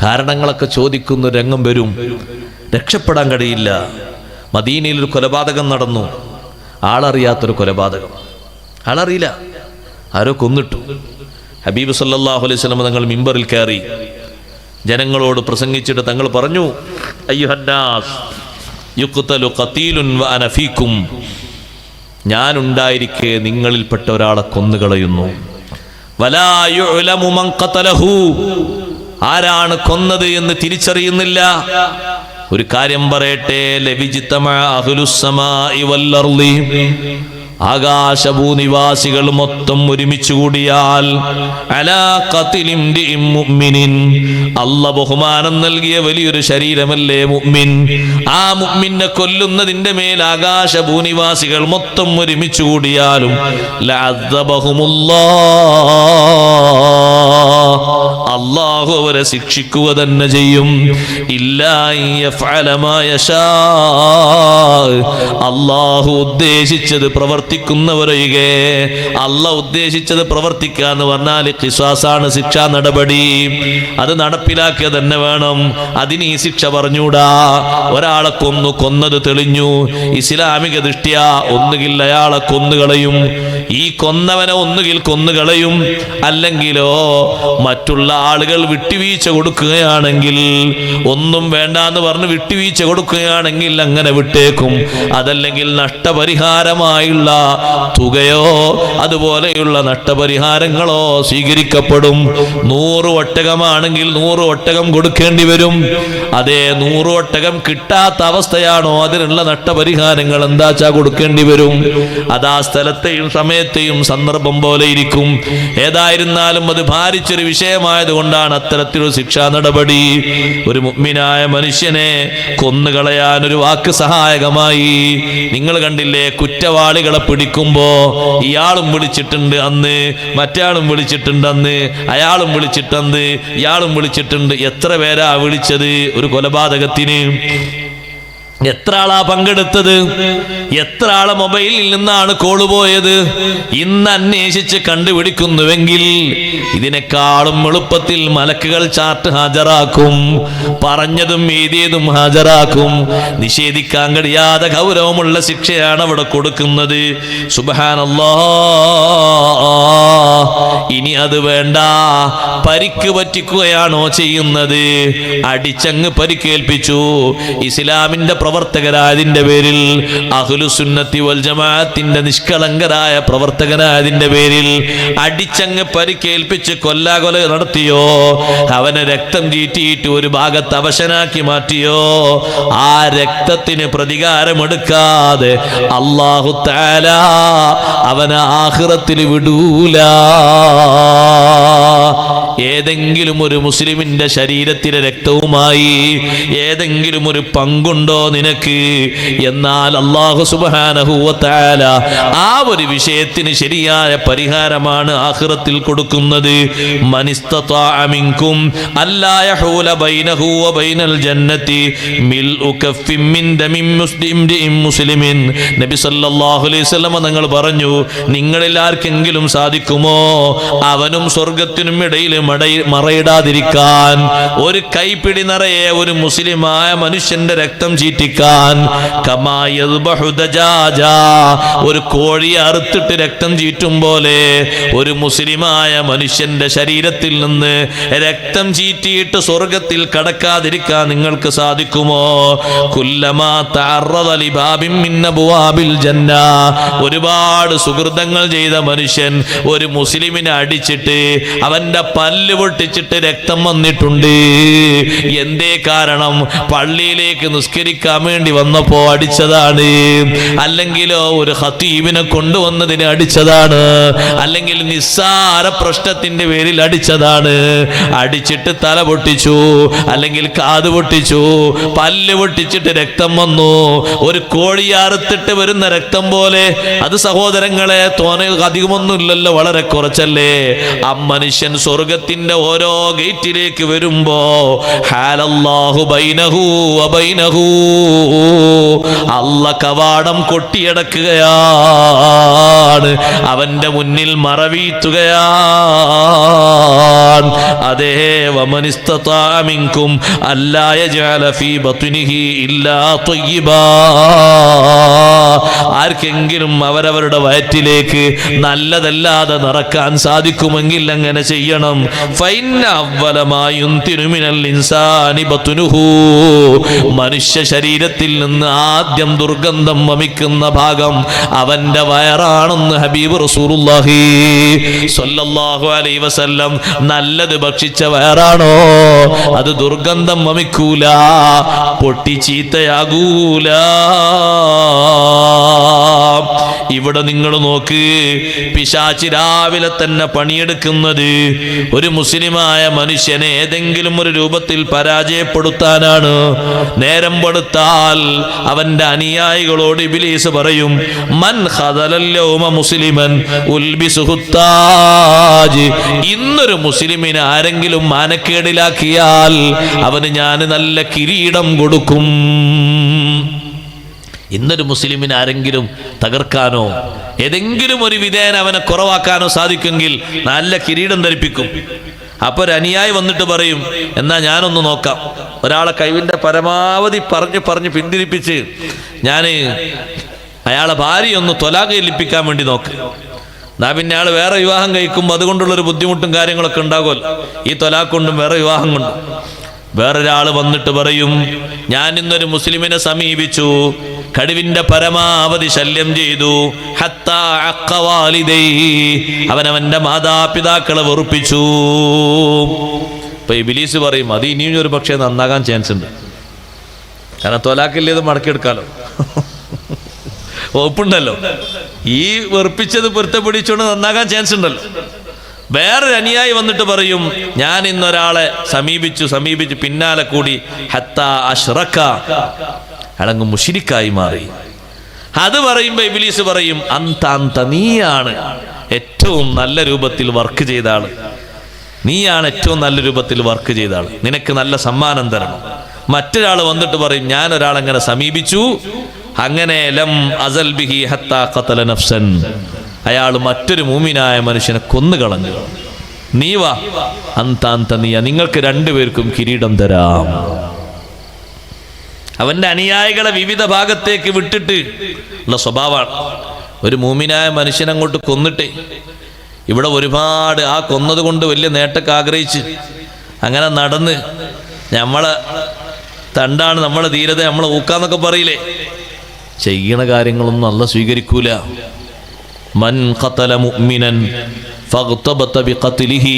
കാരണങ്ങളൊക്കെ ചോദിക്കുന്ന രംഗം വരും, രക്ഷപ്പെടാൻ കഴിയില്ല. മദീനയിൽ ഒരു കൊലപാതകം നടന്നു, ആളറിയാത്തൊരു കൊലപാതകം, ആളറിയില്ല, ആരോ കൊന്നിട്ടു. ഹബീബ് സല്ലല്ലാഹു അലൈഹി വസല്ലം തങ്ങൾ മിമ്പറിൽ കയറി ജനങ്ങളോട് പ്രസംഗിച്ചിട്ട് തങ്ങൾ പറഞ്ഞു, അയ്യുഹന്നാസ് യുഖ്തലു ഖതീലുൻ വഅന ഫീകും, ഞാൻ ഉണ്ടായിരിക്കെ നിങ്ങളിൽപ്പെട്ട ഒരാളെ കൊന്നുകളയുന്നു. വലാ യുഅലമു മൻ ഖതലഹു, ആരാണ് കൊന്നത് എന്ന് തിരിച്ചറിയുന്നില്ല. ഒരു കാര്യം പറയട്ടെ, ലവിജിതമഅ അഹ്ലുസ് സമാഇ വൽ അർളി, ആകാശഭൂനിവാസികൾ മൊത്തം ഒരുമിച്ച് കൂടിയാൽ അലാ ഖത്ലിൻ മുഅ്മിനിൻ, അല്ലാഹു ബഹുമാനം നൽകിയ വലിയൊരു ശരീരമല്ലേ മുഅ്മിൻ, ആ മുഅ്മിനെ കൊല്ലുന്നതിന്റെ മേൽ ആകാശഭൂനിവാസികൾ മൊത്തം ഒരുമിച്ച് കൂടിയാലും അല്ലാഹു അവരെ ശിക്ഷിക്കുക തന്നെ ചെയ്യും. ഇല്ലാ യഫഅല മാ യശാ, അല്ലാഹു ഉദ്ദേശിച്ചത് പ്രവർത്തിക്കുന്നവരൊഴികെ. അല്ലാഹു ഉദ്ദേശിച്ചത് പ്രവർത്തിക്കുക എന്ന് പറഞ്ഞാൽ ഖിസാസാണ്, ശിക്ഷാ നടപടി. അത് നടപ്പിലാക്കിയ തന്നെ വേണം. അതിന് ഈ ശിക്ഷ പറഞ്ഞൂടാ. ഒരാളെ കൊന്നത് തെളിഞ്ഞു, ഇസ്ലാമിക ദൃഷ്ട്യാ ഒന്നുകിൽ അയാളെ കൊന്നുകളയും, ഈ കൊന്നവനെ ഒന്നുകിൽ കൊന്നുകളയും, അല്ലെങ്കിലോ മറ്റുള്ള ആളുകൾ വിട്ടുവീഴ്ച കൊടുക്കുകയാണെങ്കിൽ, ഒന്നും വേണ്ടാന്ന് പറഞ്ഞ് വിട്ടുവീഴ്ച കൊടുക്കുകയാണെങ്കിൽ അങ്ങനെ വിട്ടേക്കും. അതല്ലെങ്കിൽ നഷ്ടപരിഹാരമായുള്ള തുകയോ അതുപോലെയുള്ള നഷ്ടപരിഹാരങ്ങളോ സ്വീകരിക്കപ്പെടും. 100 ഒട്ടകമാണെങ്കിൽ 100 ഒട്ടകം കൊടുക്കേണ്ടി വരും. അതേ 100 ഒട്ടകം കിട്ടാത്ത അവസ്ഥയാണോ, അതിനുള്ള നഷ്ടപരിഹാരങ്ങൾ എന്താച്ചാ കൊടുക്കേണ്ടി വരും. അതാ സ്ഥലത്തെയും സമയത്തെയും സന്ദർഭം പോലെ ഇരിക്കും. ഏതായിരുന്നാലും അത് ഭാരിച്ചൊരു വിഷയമായതുകൊണ്ടാണ് അത്തരത്തിലൊരു ശിക്ഷാ നടപടി. ഒരു മുഅ്മിനായ മനുഷ്യനെ കൊന്നുകളയാൻ ഒരു വാക്ക് സഹായകമായി. നിങ്ങൾ കണ്ടില്ലേ, കുറ്റവാളികളെ പിടിക്കുമ്പോ ഇയാളും വിളിച്ചിട്ടുണ്ട് അന്ന്, മറ്റയാളും വിളിച്ചിട്ടുണ്ട് അന്ന്, അയാളും വിളിച്ചിട്ടുണ്ട്, ഇയാളും വിളിച്ചിട്ടുണ്ട്. എത്ര പേരാ വിളിച്ചത് ഒരു കൊലപാതകത്തിന്? എത്ര ആളാ പങ്കെടുത്തത്? എത്ര ആളെ മൊബൈലിൽ നിന്നാണ് കോള് പോയത്? ഇന്ന് അന്വേഷിച്ച് കണ്ടുപിടിക്കുന്നുവെങ്കിൽ ഇതിനേക്കാളും എളുപ്പത്തിൽ മലക്കുകൾ ചാർട്ട് ഹാജരാക്കും, പറഞ്ഞതും എഴുതിയതും ഹാജരാക്കും. നിഷേധിക്കാൻ കഴിയാതെ ഗൗരവമുള്ള ശിക്ഷയാണ് അവിടെ കൊടുക്കുന്നത്. സുബ്ഹാനല്ലാഹ്. ഇനി അത് വേണ്ട, പരിക്ക് പറ്റിക്കുകയാണോ ചെയ്യുന്നത്? അടിച്ചങ്ങ് പരിക്കേൽപ്പിച്ചു. ഇസ്ലാമിന്റെ പ്രവർത്തകരായതിന്റെ പേരിൽ, അഹ്ലുസുന്നത്തി വൽ ജമാഅത്തിന്റെ നിഷ്കളങ്കരായ പ്രവർത്തകരായതിന്റെ പേരിൽ അടിച്ചങ്ങ് പരിക്കേൽപ്പിച്ച് കൊല്ലാകൊല നടത്തിയോ, അവനെ രക്തം ചീറ്റിയിട്ട് ഒരു ഭാഗത്ത് അവശനാക്കി മാറ്റിയോ, ആ രക്തത്തിന് പ്രതികാരമെടുക്കാതെ അല്ലാഹു തആല അവനെ ആഖിറത്തിൽ വിടൂല. ഏതെങ്കിലും ഒരു മുസ്ലിമിന്റെ ശരീരത്തിലെ രക്തവുമായി ഏതെങ്കിലും ഒരു പങ്കുണ്ടോ നിനക്ക്? എന്നാൽ അല്ലാഹു സുബ്ഹാനഹു വ തആല ആ ഒരു വിഷയത്തിന് ശരിയായ പരിഹാരമാണ് ആഖിറത്തിൽ കൊടുക്കുന്നത്. മനിസ്തതാഅ മിൻകും അല്ലാ യഹൂല ബൈനഹു വ ബൈനൽ ജന്നതി മിൽഉ കഫ്ഫിൻ മിൻ ദമിൻ മുസ്ലിമിൻ. നബി സല്ലല്ലാഹു അലൈഹി വസല്ലം തങ്ങൾ പറഞ്ഞു, നിങ്ങളിൽ ആർക്കെങ്കിലും സാധിക്കുമോ അവനും സ്വർഗത്തിനും ഇടയിൽ മറയിടാതിരിക്കാൻ, ഒരു കൈപ്പിടി നിറയെ ഒരു മുസ്ലിമായ മനുഷ്യന്റെ രക്തം ചീറ്റിക്കാൻ? കമാ യദ്ബഹു ദജാജ, ഒരു കോഴിയെ അറുത്തിട്ട് രക്തം ചീറ്റും പോലെ ഒരു മുസ്ലിമായ മനുഷ്യന്റെ ശരീരത്തിൽ നിന്ന് രക്തം ചീറ്റിയിട്ട് സ്വർഗത്തിൽ കടക്കാതിരിക്കാൻ നിങ്ങൾക്ക് സാധിക്കുമോ? കുല്ലമാ തഅറദ ലിബാബിൻ മിൻ അബ്വാബിൽ ജന്ന, ഒരുപാട് സുഹൃതങ്ങൾ ചെയ്ത മനുഷ്യൻ ഒരു മുസ്ലിമിനെ അടിച്ചിട്ട് അവന്റെ പല്ല് പൊട്ടിച്ചിട്ട് രക്തം വന്നിട്ടുണ്ട്. എന്തേ കാരണം? പള്ളിയിലേക്ക് നിസ്കരിക്കാൻ വേണ്ടി വന്നപ്പോ അടിച്ചതാണ്, അല്ലെങ്കിലോ ഒരു ഖതീബിനെ കൊണ്ടുവന്നതിന് അടിച്ചതാണ്, അല്ലെങ്കിൽ നിസ്സാര പ്രശ്നത്തിന്റെ പേരിൽ അടിച്ചതാണ്. അടിച്ചിട്ട് തല പൊട്ടിച്ചു, അല്ലെങ്കിൽ കാത് പൊട്ടിച്ചു, പല്ല് പൊട്ടിച്ചിട്ട് രക്തം വന്നു. ഒരു കോഴി അറുത്തിട്ട് വരുന്ന രക്തം പോലെ അത് സഹോദരങ്ങളെ തോനെ അധികമൊന്നുമില്ലല്ലോ, വളരെ കുറച്ചല്ലേ. ആ മനുഷ്യൻ സ്വർഗത്തിന്റെ ഓരോ ഗേറ്റിലേക്ക് വരുമ്പോ ഹാലല്ലാഹു ബൈനഹു വ ബൈനഹു, അല്ലാഹ് കവാടം കൊട്ടിയടക്കുകയാണ്, അവന്റെ മുന്നിൽ മറവീത്തുകയാണ്. അതേ, വമനിസ്തതാഅ മിൻകും അല്ലാ യജഅല ഫീ ബത്നിഹി ഇല്ലാ ത്വയ്യിബാ, ആർക്കെങ്കിലും അവരവരുടെ വയറ്റിലേക്ക് നല്ലതല്ലാതെ നിറക്കാൻ സാധിക്കുമെങ്കിൽ അങ്ങനെ ചെയ്യണം. ഫൈന്ന അവ്വല മാ യുൻതിനു മിനൽ ഇൻസാനി ബത്നുഹു, മനുഷ്യ ശരീരത്തിൽ നിന്ന് ആദ്യം ദുർഗന്ധം വമിക്കുന്ന ഭാഗം അവന്റെ വയറാണെന്ന് ഹബീബ് റസൂലുള്ളാഹി സ്വല്ലല്ലാഹു അലൈഹി വസല്ലം. നല്ലത് ഭക്ഷിച്ച വയറാണോ അത് ദുർഗന്ധം വമിക്കൂല, പൊട്ടി ചീത്തയാകൂല. ഇവിടെ നിങ്ങൾ നോക്ക്, പിശാചി രാവിലെ തന്നെ പണിയെടുക്കുന്നത് ഒരു മുസ്ലിമായ മനുഷ്യനെ ഏതെങ്കിലും ഒരു രൂപത്തിൽ പരാജയപ്പെടുത്താനാണ്. നേരം പെടുത്താൽ അവന്റെ അനുയായികളോട് ഇബ്ലീസ് പറയും, മൻ ഖദലൽ യൗമ മുസ്ലിമൻ ഉൽബിസുഹു താജ്, ഇന്നൊരു മുസ്ലിമിനെ ആരെങ്കിലും മാനക്കേടിലാക്കിയാൽ അവന് ഞാൻ നല്ല കിരീടം കൊടുക്കും. ഇന്നൊരു മുസ്ലിമിനെ ആരെങ്കിലും തകർക്കാനോ ഏതെങ്കിലും ഒരു വിധേന അവനെ കുറവാക്കാനോ സാധിക്കുമെങ്കിൽ നല്ല കിരീടം ധരിപ്പിക്കും. അപ്പൊ ഒരു അനുയായി വന്നിട്ട് പറയും, എന്നാ ഞാനൊന്ന് നോക്കാം. ഒരാളെ കഴിവിന്റെ പരമാവധി പറഞ്ഞ് പിന്തിരിപ്പിച്ച് ഞാൻ അയാളെ ഭാര്യയൊന്ന് ത്വലാഖ് ഏൽപ്പിക്കാൻ വേണ്ടി നോക്ക്. എന്നാ പിന്നെ അയാൾ വേറെ വിവാഹം കഴിക്കുമ്പോൾ അതുകൊണ്ടുള്ളൊരു ബുദ്ധിമുട്ടും കാര്യങ്ങളൊക്കെ ഉണ്ടാകുമല്ലോ, ഈ ത്വലാഖ് കൊണ്ടും വേറെ വിവാഹം കൊണ്ടും. വേറൊരാൾ വന്നിട്ട് പറയും, ഞാൻ ഇന്നൊരു മുസ്ലിമിനെ സമീപിച്ചു, കഴിവിന്റെ പരമാവധി ശല്യം ചെയ്തു, ഹത്താ അഖ്ഖ വാലിദൈഹി, അവനവന്റെ മാതാപിതാക്കളെ വെറുപ്പിച്ചു. ഇപ്പൊ ഇബ്ലീസ് പറയും, അത് ഇനിയും ഒരു പക്ഷേ നന്നാകാൻ ചാൻസ് ഉണ്ട്, കാരണം ത്വലാഖില്ലേത് മടക്കിയെടുക്കാലോ, ഒപ്പുണ്ടല്ലോ. ഈ വെറുപ്പിച്ചത് പൊരുത്തപ്പിടിച്ചുകൊണ്ട് നന്നാകാൻ ചാൻസ് ഉണ്ടല്ലോ. വേറൊരു അനുയായി വന്നിട്ട് പറയും, ഞാൻ ഇന്നൊരാളെ സമീപിച്ചു പിന്നാലെ കൂടി ഹത്താ അശ്റക, അടങ്ങ് മുശ്രിക്കായി മാറി. അത് പറയുമ്പോ ഇബ്ലീസ് പറയും, അന്ത നീയാണ് ഏറ്റവും നല്ല രൂപത്തിൽ വർക്ക് ചെയ്ത ആള്, നീയാണ് ഏറ്റവും നല്ല രൂപത്തിൽ വർക്ക് ചെയ്ത ആള്, നിനക്ക് നല്ല സമ്മാനം തരണം. മറ്റൊരാൾ വന്നിട്ട് പറയും, ഞാൻ ഒരാളെങ്ങനെ സമീപിച്ചു, അങ്ങനെ ലം അസൽ ബിഹി ഹത്താ ഖതല നഫ്സൻ, അയാൾ മറ്റൊരു മൂമിനായ മനുഷ്യനെ കൊന്നുകളഞ്ഞു. നീ വാ, അന്ത നീയ, നിങ്ങൾക്ക് രണ്ടുപേർക്കും കിരീടം തരാം. അവന്റെ അനുയായികളെ വിവിധ ഭാഗത്തേക്ക് വിട്ടിട്ട് ഉള്ള സ്വഭാവമാണ്. ഒരു മൂമിനായ മനുഷ്യനെ അങ്ങോട്ട് കൊന്നിട്ട് ഇവിടെ ഒരുപാട് ആ കൊന്നത് കൊണ്ട് വലിയ നേട്ടമൊക്കെ ആഗ്രഹിച്ച് അങ്ങനെ നടന്ന് നമ്മളെ തണ്ടാണ്, നമ്മളെ ധീരത, നമ്മളെ ഊക്കാന്നൊക്കെ പറയില്ലേ, ചെയ്യണ കാര്യങ്ങളൊന്നും അല്ലാഹു സ്വീകരിക്കൂല. മൻ ഖതല മുഅ്മിനൻ ഫഗ്തബത ബിഖത്ലിഹി,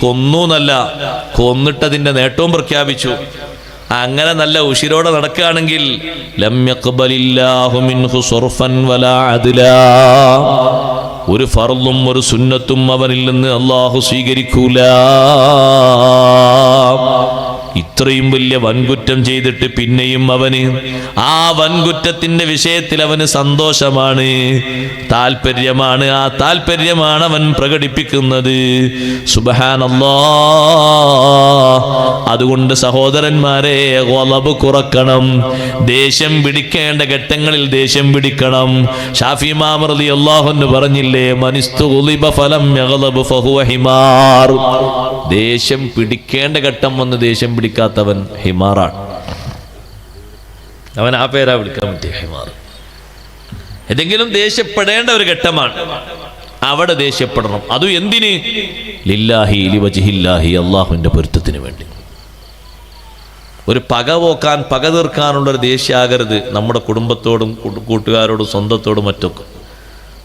കൊന്നൂന്നല്ല, കൊന്നിട്ടതിന്റെ നേട്ടവും പ്രഖ്യാപിച്ചു. അങ്ങനെ നല്ല ഉശിരോടെ നടക്കുകയാണെങ്കിൽ ലം യഖ്ബലില്ലാഹു മിൻഹു സർഫൻ വലാ അദ്ലാ, ഒരു ഫർളും ഒരു സുന്നത്തും അവനിൽ നിന്ന് അല്ലാഹു സ്വീകരിക്കൂല. ഇത്രയും വലിയ വൻകുറ്റം ചെയ്തിട്ട് പിന്നെയും അവന് ആ വൻകുറ്റത്തിന്റെ വിഷയത്തിൽ അവന് സന്തോഷമാണ്, താല്പര്യമാണ്. ആ താല്പര്യമാണ് അവൻ പ്രകടിപ്പിക്കുന്നത്. സുബ്ഹാനല്ലാഹ്. അതുകൊണ്ട് സഹോദരന്മാരെ, ഗളബ് കുറക്കണം. ദേഷ്യം പിടിക്കേണ്ട ഘട്ടങ്ങളിൽ ദേഷ്യം പിടിക്കണം. ഷാഫി ഇമാം റളിയല്ലാഹു അൻഹു പറഞ്ഞില്ലേ, മനിസ്തുഗ്ളിബ ഫലം യഗ്ളബ് ഫഹുവ ഹിമാർ. ദേഷ്യം പിടിക്കേണ്ട ഘട്ടം വന്ന് ദേഷ്യം പിടിക്കാത്തവൻ ഹിമാറാണ്. അവൻ ആ പേരാ വിളിക്കാൻ പറ്റിയ ഹിമാർ. ഏതെങ്കിലും ദേഷ്യപ്പെടേണ്ട ഒരു ഘട്ടമാണ്, അവിടെ ദേഷ്യപ്പെടണം. അതും എന്തിന്? ലില്ലാഹി ലിവജ്ഹില്ലാഹി, അള്ളാഹുവിന്റെ പൊരുത്തത്തിന് വേണ്ടി. ഒരു പക പോക്കാൻ, പക തീർക്കാനുള്ളൊരു ദേഷ്യാകരുത് നമ്മുടെ കുടുംബത്തോടും കൂട്ടുകാരോടും സ്വന്തത്തോടും മറ്റൊക്കെ.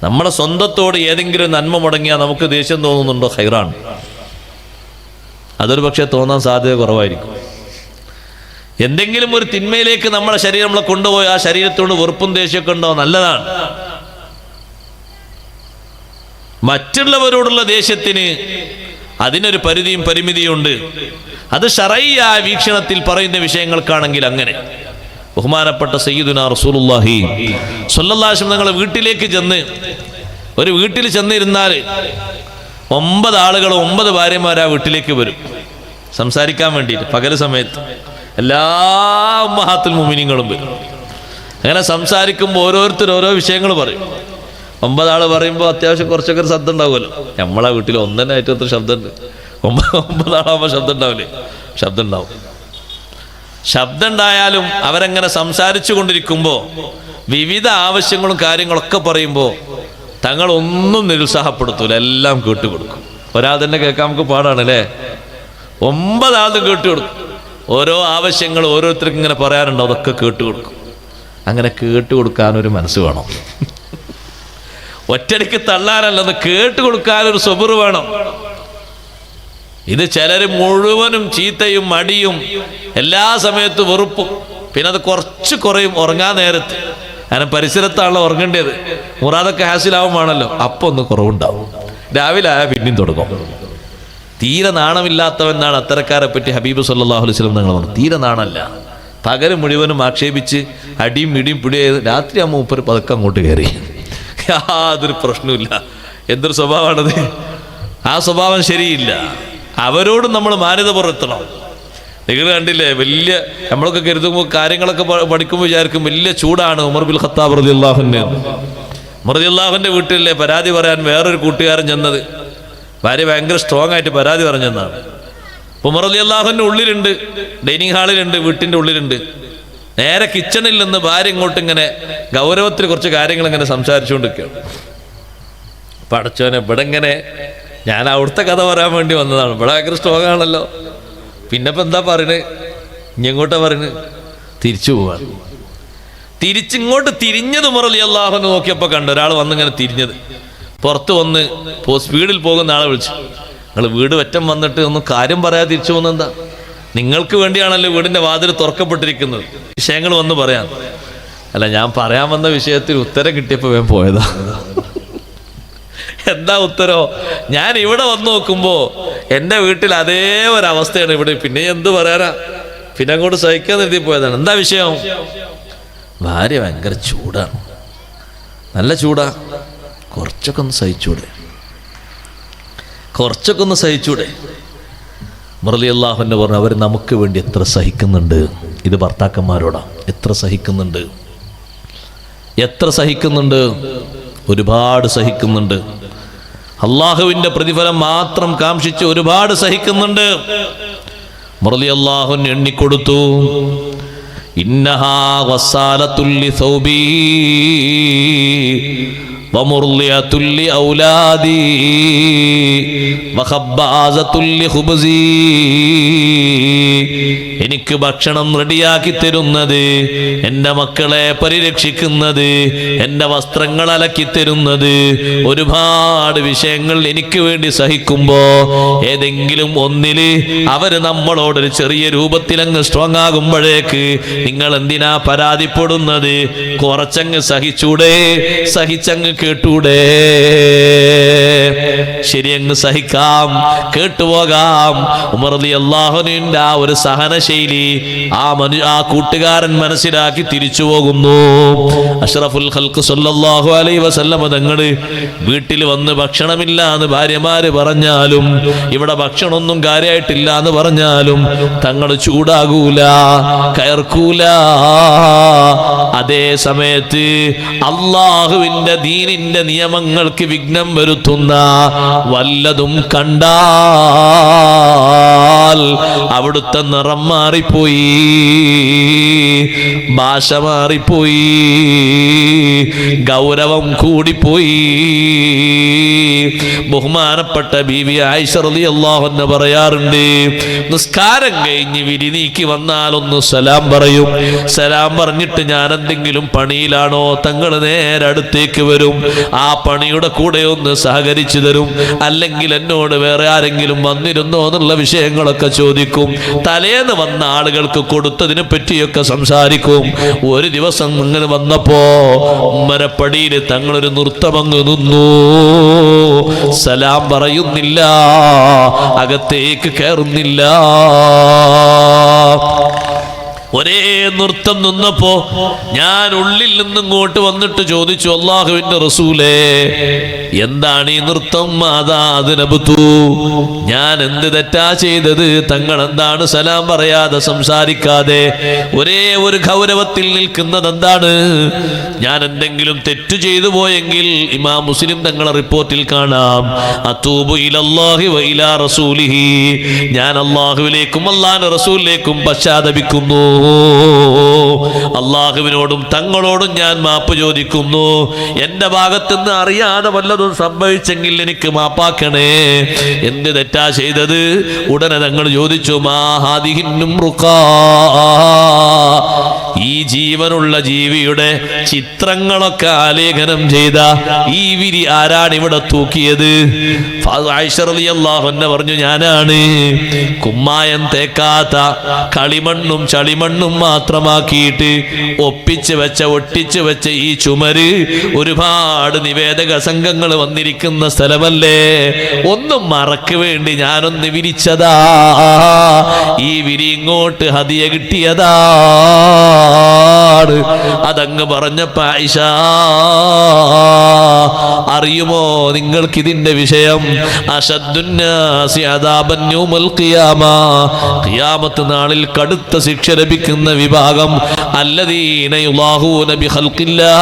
നമ്മുടെ സ്വന്തത്തോട് ഏതെങ്കിലും നന്മ മുടങ്ങിയാൽ നമുക്ക് ദേഷ്യം തോന്നുന്നുണ്ടോ? ഖൈറാണ്. അതൊരു പക്ഷേ തോന്നാൻ സാധ്യത കുറവായിരിക്കും. എന്തെങ്കിലും ഒരു തിന്മയിലേക്ക് നമ്മുടെ ശരീരം നമ്മളെ കൊണ്ടുപോയി ആ ശരീരത്തോട് വെറുപ്പും ദേഷ്യമൊക്കെ ഉണ്ടോ? നല്ലതാണ്. മറ്റുള്ളവരോടുള്ള ദേഷ്യത്തിന് അതിനൊരു പരിധിയും പരിമിതിയും ഉണ്ട്. അത് ശറഈയായ വീക്ഷണത്തിൽ പറയുന്ന വിഷയങ്ങൾക്കാണെങ്കിൽ അങ്ങനെ. ബഹുമാനപ്പെട്ട സയ്യിദുനാ റസൂലുള്ളാഹി സ്വല്ലല്ലാഹു അലൈഹി വസല്ലം തങ്ങളുടെ വീട്ടിലേക്ക് ചെന്ന്, ഒരു വീട്ടിൽ ചെന്നിരുന്നാൽ 9 ആളുകൾ 9 ഭാര്യമാരാ വീട്ടിലേക്ക് വരും സംസാരിക്കാൻ വേണ്ടിയിട്ട്. പകൽ സമയത്ത് എല്ലാ ഉമ്മഹാത്തുൽ മുഅ്മിനീങ്ങളും വരും. അങ്ങനെ സംസാരിക്കുമ്പോൾ ഓരോരുത്തർ ഓരോ വിഷയങ്ങൾ പറയും. 9 ആൾ പറയുമ്പോൾ അത്യാവശ്യം കുറച്ചൊക്കെ ഒരു ശബ്ദം ഉണ്ടാവുമല്ലോ. നമ്മളെ വീട്ടിൽ ഒന്നനായിട്ട് എത്ര ശബ്ദമുണ്ട്? 9 ആളാകുമ്പോൾ ശബ്ദം ഉണ്ടാവില്ലേ? ശബ്ദം ഉണ്ടാവും. ശബ്ദം ഉണ്ടായാലും അവരങ്ങനെ സംസാരിച്ചു കൊണ്ടിരിക്കുമ്പോൾ വിവിധ ആവശ്യങ്ങളും കാര്യങ്ങളൊക്കെ പറയുമ്പോൾ തങ്ങളൊന്നും നിരുത്സാഹപ്പെടുത്തൂല, എല്ലാം കേട്ടുകൊടുക്കും. ഒരാൾ തന്നെ കേൾക്കാൻ നമുക്ക് പാടാണ് അല്ലേ? 9 ആളും കേട്ടുകൊടുക്കും. ഓരോ ആവശ്യങ്ങൾ ഓരോരുത്തർക്കും ഇങ്ങനെ പറയാറുണ്ടോ, അതൊക്കെ കേട്ടുകൊടുക്കും. അങ്ങനെ കേട്ടുകൊടുക്കാനൊരു മനസ്സ് വേണം. ഒറ്റടിക്ക് തള്ളാനല്ലെന്ന്, കേട്ടുകൊടുക്കാനൊരു സ്വബറ് വേണം. ഇത് ചിലർ മുഴുവനും ചീത്തയും മടിയും എല്ലാ സമയത്തും വെറുപ്പും. പിന്നെ അത് കുറച്ച് കുറയും ഉറങ്ങാൻ നേരത്ത്. അങ്ങനെ പരിസരത്താണല്ലോ ഉറങ്ങേണ്ടത്. മുറാദൊക്കെ ഹാസിലാവുമാണല്ലോ, അപ്പം ഒന്ന് കുറവുണ്ടാവും. രാവിലെ ആയാൽ പിന്നെയും തുടങ്ങും. തീരെ നാണമില്ലാത്തവനാണ് അത്തരക്കാരെ പറ്റി ഹബീബ് സല്ലല്ലാഹു അലൈഹി വസല്ലം തങ്ങൾ പറഞ്ഞു. തീരെ നാണല്ല. പകൽ മുഴുവനും ആക്ഷേപിച്ച് അടിയും ഇടിയും പിടിയായത്, രാത്രി ആകുമ്പോൾ മൂപ്പര് പതുക്കെ അങ്ങോട്ട് കയറി. യാതൊരു പ്രശ്നമില്ല. എന്തൊരു സ്വഭാവമാണത്! ആ സ്വഭാവം ശരിയില്ല. അവരോടും നമ്മൾ മാന്യത പുലർത്തണം. നിങ്ങൾ കണ്ടില്ലേ, വലിയ നമ്മളൊക്കെ കരുതുമ്പോൾ കാര്യങ്ങളൊക്കെ പഠിക്കുമ്പോൾ വിചാരിക്കും വലിയ ചൂടാണ്. ഉമർ ബിൻ ഖത്താബ് റളിയല്ലാഹു അൻഹു, ഉമർ റളിയല്ലാഹുവിന്റെ വീട്ടിലെ പരാതി പറയാൻ വേറൊരു കൂട്ടുകാരൻ ചെന്നത്. ഭാര്യ ഭയങ്കര സ്ട്രോങ് ആയിട്ട് പരാതി പറഞ്ഞെന്നാണ്. ഉമർ റളിയല്ലാഹുവിന്റെ ഉള്ളിലുണ്ട്, ഡൈനിങ് ഹാളിലുണ്ട്, വീട്ടിന്റെ ഉള്ളിലുണ്ട്. നേരെ കിച്ചണിൽ നിന്ന് ഭാര്യ ഇങ്ങോട്ട് ഇങ്ങനെ ഗൗരവത്തിൽ കുറച്ച് കാര്യങ്ങൾ ഇങ്ങനെ സംസാരിച്ചുകൊണ്ടിരിക്കുകയാണ്. പടച്ചോനെ, ഇവിടെ ഇങ്ങനെ ഞാൻ അവിടുത്തെ കഥ പറയാൻ വേണ്ടി വന്നതാണ്. ഇവിടെ ഭയങ്കര സ്ട്രോങ് ആണല്ലോ. പിന്നെ ഇപ്പം എന്താ പറയുന്നത്? ഇനി എങ്ങോട്ടാ പറയുന്നത്? തിരിച്ചു പോവാൻ. തിരിച്ചിങ്ങോട്ട് തിരിഞ്ഞത് ഉമർ റളിയല്ലാഹു അൻഹു നോക്കിയപ്പോൾ കണ്ടു ഒരാൾ വന്നിങ്ങനെ തിരിഞ്ഞത്. പുറത്ത് വന്ന് സ്പീഡിൽ പോകുന്ന ആളെ വിളിച്ചു, നിങ്ങൾ വീട് വെറ്റം വന്നിട്ട് ഒന്നും കാര്യം പറയാതെ തിരിച്ചു പോകുന്നെന്താ? നിങ്ങൾക്ക് വേണ്ടിയാണല്ലോ വീടിന്റെ വാതിൽ തുറക്കപ്പെട്ടിരിക്കുന്നത്, വിഷയങ്ങൾ വന്ന് പറയാൻ. അല്ല, ഞാൻ പറയാൻ വന്ന വിഷയത്തിൽ ഉത്തരം കിട്ടിയപ്പോൾ വേഗം പോയതാ. എന്താ ഉത്തരോ? ഞാൻ ഇവിടെ വന്ന് നോക്കുമ്പോ എൻ്റെ വീട്ടിൽ അതേ ഒരവസ്ഥയാണ് ഇവിടെ. പിന്നെ എന്ത് പറയാനാ? പിന്നെ അങ്ങോട്ട് സഹിക്കാൻ നിർത്തി പോയതാണ്. എന്താ വിഷയം? ഭാര്യ ഭയങ്കര ചൂടാണ്, നല്ല ചൂടാ. കുറച്ചൊക്കെ ഒന്ന് സഹിച്ചൂടെ? കുറച്ചൊക്കെ ഒന്ന് സഹിച്ചൂടെ? ഉമർ റളിയല്ലാഹു അൻഹു പറഞ്ഞു, അവർ നമുക്ക് വേണ്ടി എത്ര സഹിക്കുന്നുണ്ട്. ഇത് ഭർത്താക്കന്മാരോടാ. എത്ര സഹിക്കുന്നുണ്ട്, എത്ര സഹിക്കുന്നുണ്ട്, ഒരുപാട് സഹിക്കുന്നുണ്ട്. അള്ളാഹുവിന്റെ പ്രതിഫലം മാത്രം കാംക്ഷിച്ച് ഒരുപാട് സഹിക്കുന്നുണ്ട്. ഉമർ റളിയല്ലാഹു അൻഹു എണ്ണിക്കൊടുത്തു. ഇന്നഹാ വസാലത്തുൽ ലിസൗബി വമുർളിയത്തുൽ ലിഔലാദി വഖബ്ബാസത്തുൽ ലിഖുബ്സി. എനിക്ക് ഭക്ഷണം റെഡിയാക്കി തരുന്നത്, എൻ്റെ മക്കളെ പരിരക്ഷിക്കുന്നത്, എൻ്റെ വസ്ത്രങ്ങൾ അലക്കി തരുന്നത്, ഒരുപാട് വിഷയങ്ങൾ എനിക്ക് വേണ്ടി സഹിക്കുമ്പോ ഏതെങ്കിലും ഒന്നില് അവര് നമ്മളോടൊരു ചെറിയ രൂപത്തിലങ്ങ് സ്ട്രോങ് ആകുമ്പോഴേക്ക് നിങ്ങൾ എന്തിനാ പരാതിപ്പെടുന്നത്? കുറച്ചങ്ങ് സഹിച്ചൂടെ? സഹിച്ചങ്ങ് കേട്ടൂടെ? ശരി, അങ്ങ് സഹിക്കാം, കേട്ടുപോകാം. ഉമർ റളിയല്ലാഹു അൻഹുവിന്റെ ആ ഒരു സഹനശൈലി ആ കൂട്ടുകാരൻ മനസ്സിലാക്കി തിരിച്ചു പോകുന്നു. അഷ്റഫുൽ ഖൽഖ് സല്ലല്ലാഹു അലൈഹി വസല്ലം തങ്ങൾ വീട്ടിൽ വന്ന് ഭക്ഷണമില്ല എന്ന് ഭാര്യമാര് പറഞ്ഞാലും, ഇവിടെ ഭക്ഷണമൊന്നും കാര്യമായിട്ടില്ല എന്ന് പറഞ്ഞാലും തങ്ങൾ ചൂടാകൂല, കയർക്കൂല. അതേ സമയത്ത് അള്ളാഹുവിന്റെ ദീനിന്റെ നിയമങ്ങൾക്ക് വിഘ്നം വരുത്തുന്ന വല്ലതും കണ്ടാൽ അവിടുത്തെ നിറം മാറിപ്പോയി, ഭാഷ മാറിപ്പോയി, ഗൗരവം കൂടിപ്പോയി. ബഹുമാനപ്പെട്ട ബീവി ആയിഷ റളിയല്ലാഹു അൻഹ പറയാറുണ്ട്, നിസ്കാരം കഴിഞ്ഞ് വിരി നീക്കി വന്നാൽ ഒന്ന് സലാം പറയും. സലാം പറഞ്ഞിട്ട് ഞാൻ എന്തെങ്കിലും പണിയിലാണോ തങ്ങൾ നേരെ അടുത്തേക്ക് വരും. ആ പണിയുടെ കൂടെ ഒന്ന് സഹകരിച്ചു തരും. അല്ലെങ്കിൽ എന്നോട് വേറെ ആരെങ്കിലും വന്നിരുന്നോ എന്നുള്ള വിഷയങ്ങളൊക്കെ ചോദിക്കും. തലേന്ന് വന്ന ആളുകൾക്ക് കൊടുത്തതിനെ പറ്റിയൊക്കെ സംസാരിക്കും. ഒരു ദിവസം ഇങ്ങനെ വന്നപ്പോ ഉമ്മരപ്പടിയിൽ തങ്ങളൊരു നൃത്തമങ്ങ് നിന്നു. സലാം പറയുന്നില്ല, അകത്തേക്ക് കയറുന്നില്ല. ഒരേ നൃത്തം നിന്നപ്പോ ഞാൻ ഉള്ളിൽ നിന്നും ഇങ്ങോട്ട് വന്നിട്ട് ചോദിച്ചു, അല്ലാഹുവിന്റെ റസൂലേ, എന്താണ് ഈ നൃത്തം? ഞാൻ എന്ത് തെറ്റാ ചെയ്തത്? തങ്ങൾ എന്താണ് സലാം പറയാതെ സംസാരിക്കാതെ ഒരേ ഒരു ഗൗരവത്തിൽ നിൽക്കുന്നത് എന്താണ്? ഞാൻ എന്തെങ്കിലും തെറ്റു ചെയ്തു പോയെങ്കിൽ ഇമാം മുസ്ലിം തങ്ങളെ റിപ്പോർട്ടിൽ കാണാം, അതൂബു ഇലല്ലാഹി വ ഇലാ റസൂലിഹി, ഞാൻ അല്ലാഹുവിലേക്കും അല്ലാഹുവിന്റെ റസൂലിലേക്കും പശ്ചാത്തപിക്കുന്നു. അള്ളാഹുവിനോടും തങ്ങളോടും ഞാൻ മാപ്പ് ചോദിക്കുന്നു. എന്റെ ഭാഗത്തുനിന്ന് അറിയാതെ വല്ലതും സംഭവിച്ചെങ്കിൽ എനിക്ക് മാപ്പാക്കണേ. എന്ത് തെറ്റാ ചെയ്തത്? ഉടനെ തങ്ങൾ ചോദിച്ചു, ഈ ജീവനുള്ള ജീവിയുടെ ചിത്രങ്ങളൊക്കെ ആലേഖനം ചെയ്ത ഈ വിരി ആരാണ് ഇവിടെ തൂക്കിയത്? ആയിഷ റളിയല്ലാഹു അൻഹ പറഞ്ഞു, ഞാനാണ്. കുമ്മായം തേക്കാത്ത കളിമണ്ണും ചളിമണ്ണും മാത്രമാക്കിയിട്ട് ഒട്ടിച്ചു വെച്ച ഈ ചുമര് ഒരുപാട് നിവേദക സംഘങ്ങൾ വന്നിരിക്കുന്ന സ്ഥലമല്ലേ, ഒന്നും മറക്ക് വേണ്ടി ഞാനൊന്ന് വിരിച്ചതാ. ഈ വിരി ഇങ്ങോട്ട് ഹദിയ കിട്ടിയതാ. അതങ്ങ് പറഞ്ഞപ്പോ ആയിഷ, അറിയുമോ നിങ്ങൾക്കിതിന്റെ വിഷയം? അശദ്ദുന്നാസി അദാബൻ യൗമൽ ഖിയാമ, ഖിയാമത്ത് നാളിൽ കടുത്ത ശിക്ഷ ലഭിക്കുന്ന വിഭാഗം അല്ലദീന യുളാഹൂന ബിഖൽഖില്ലാഹ്,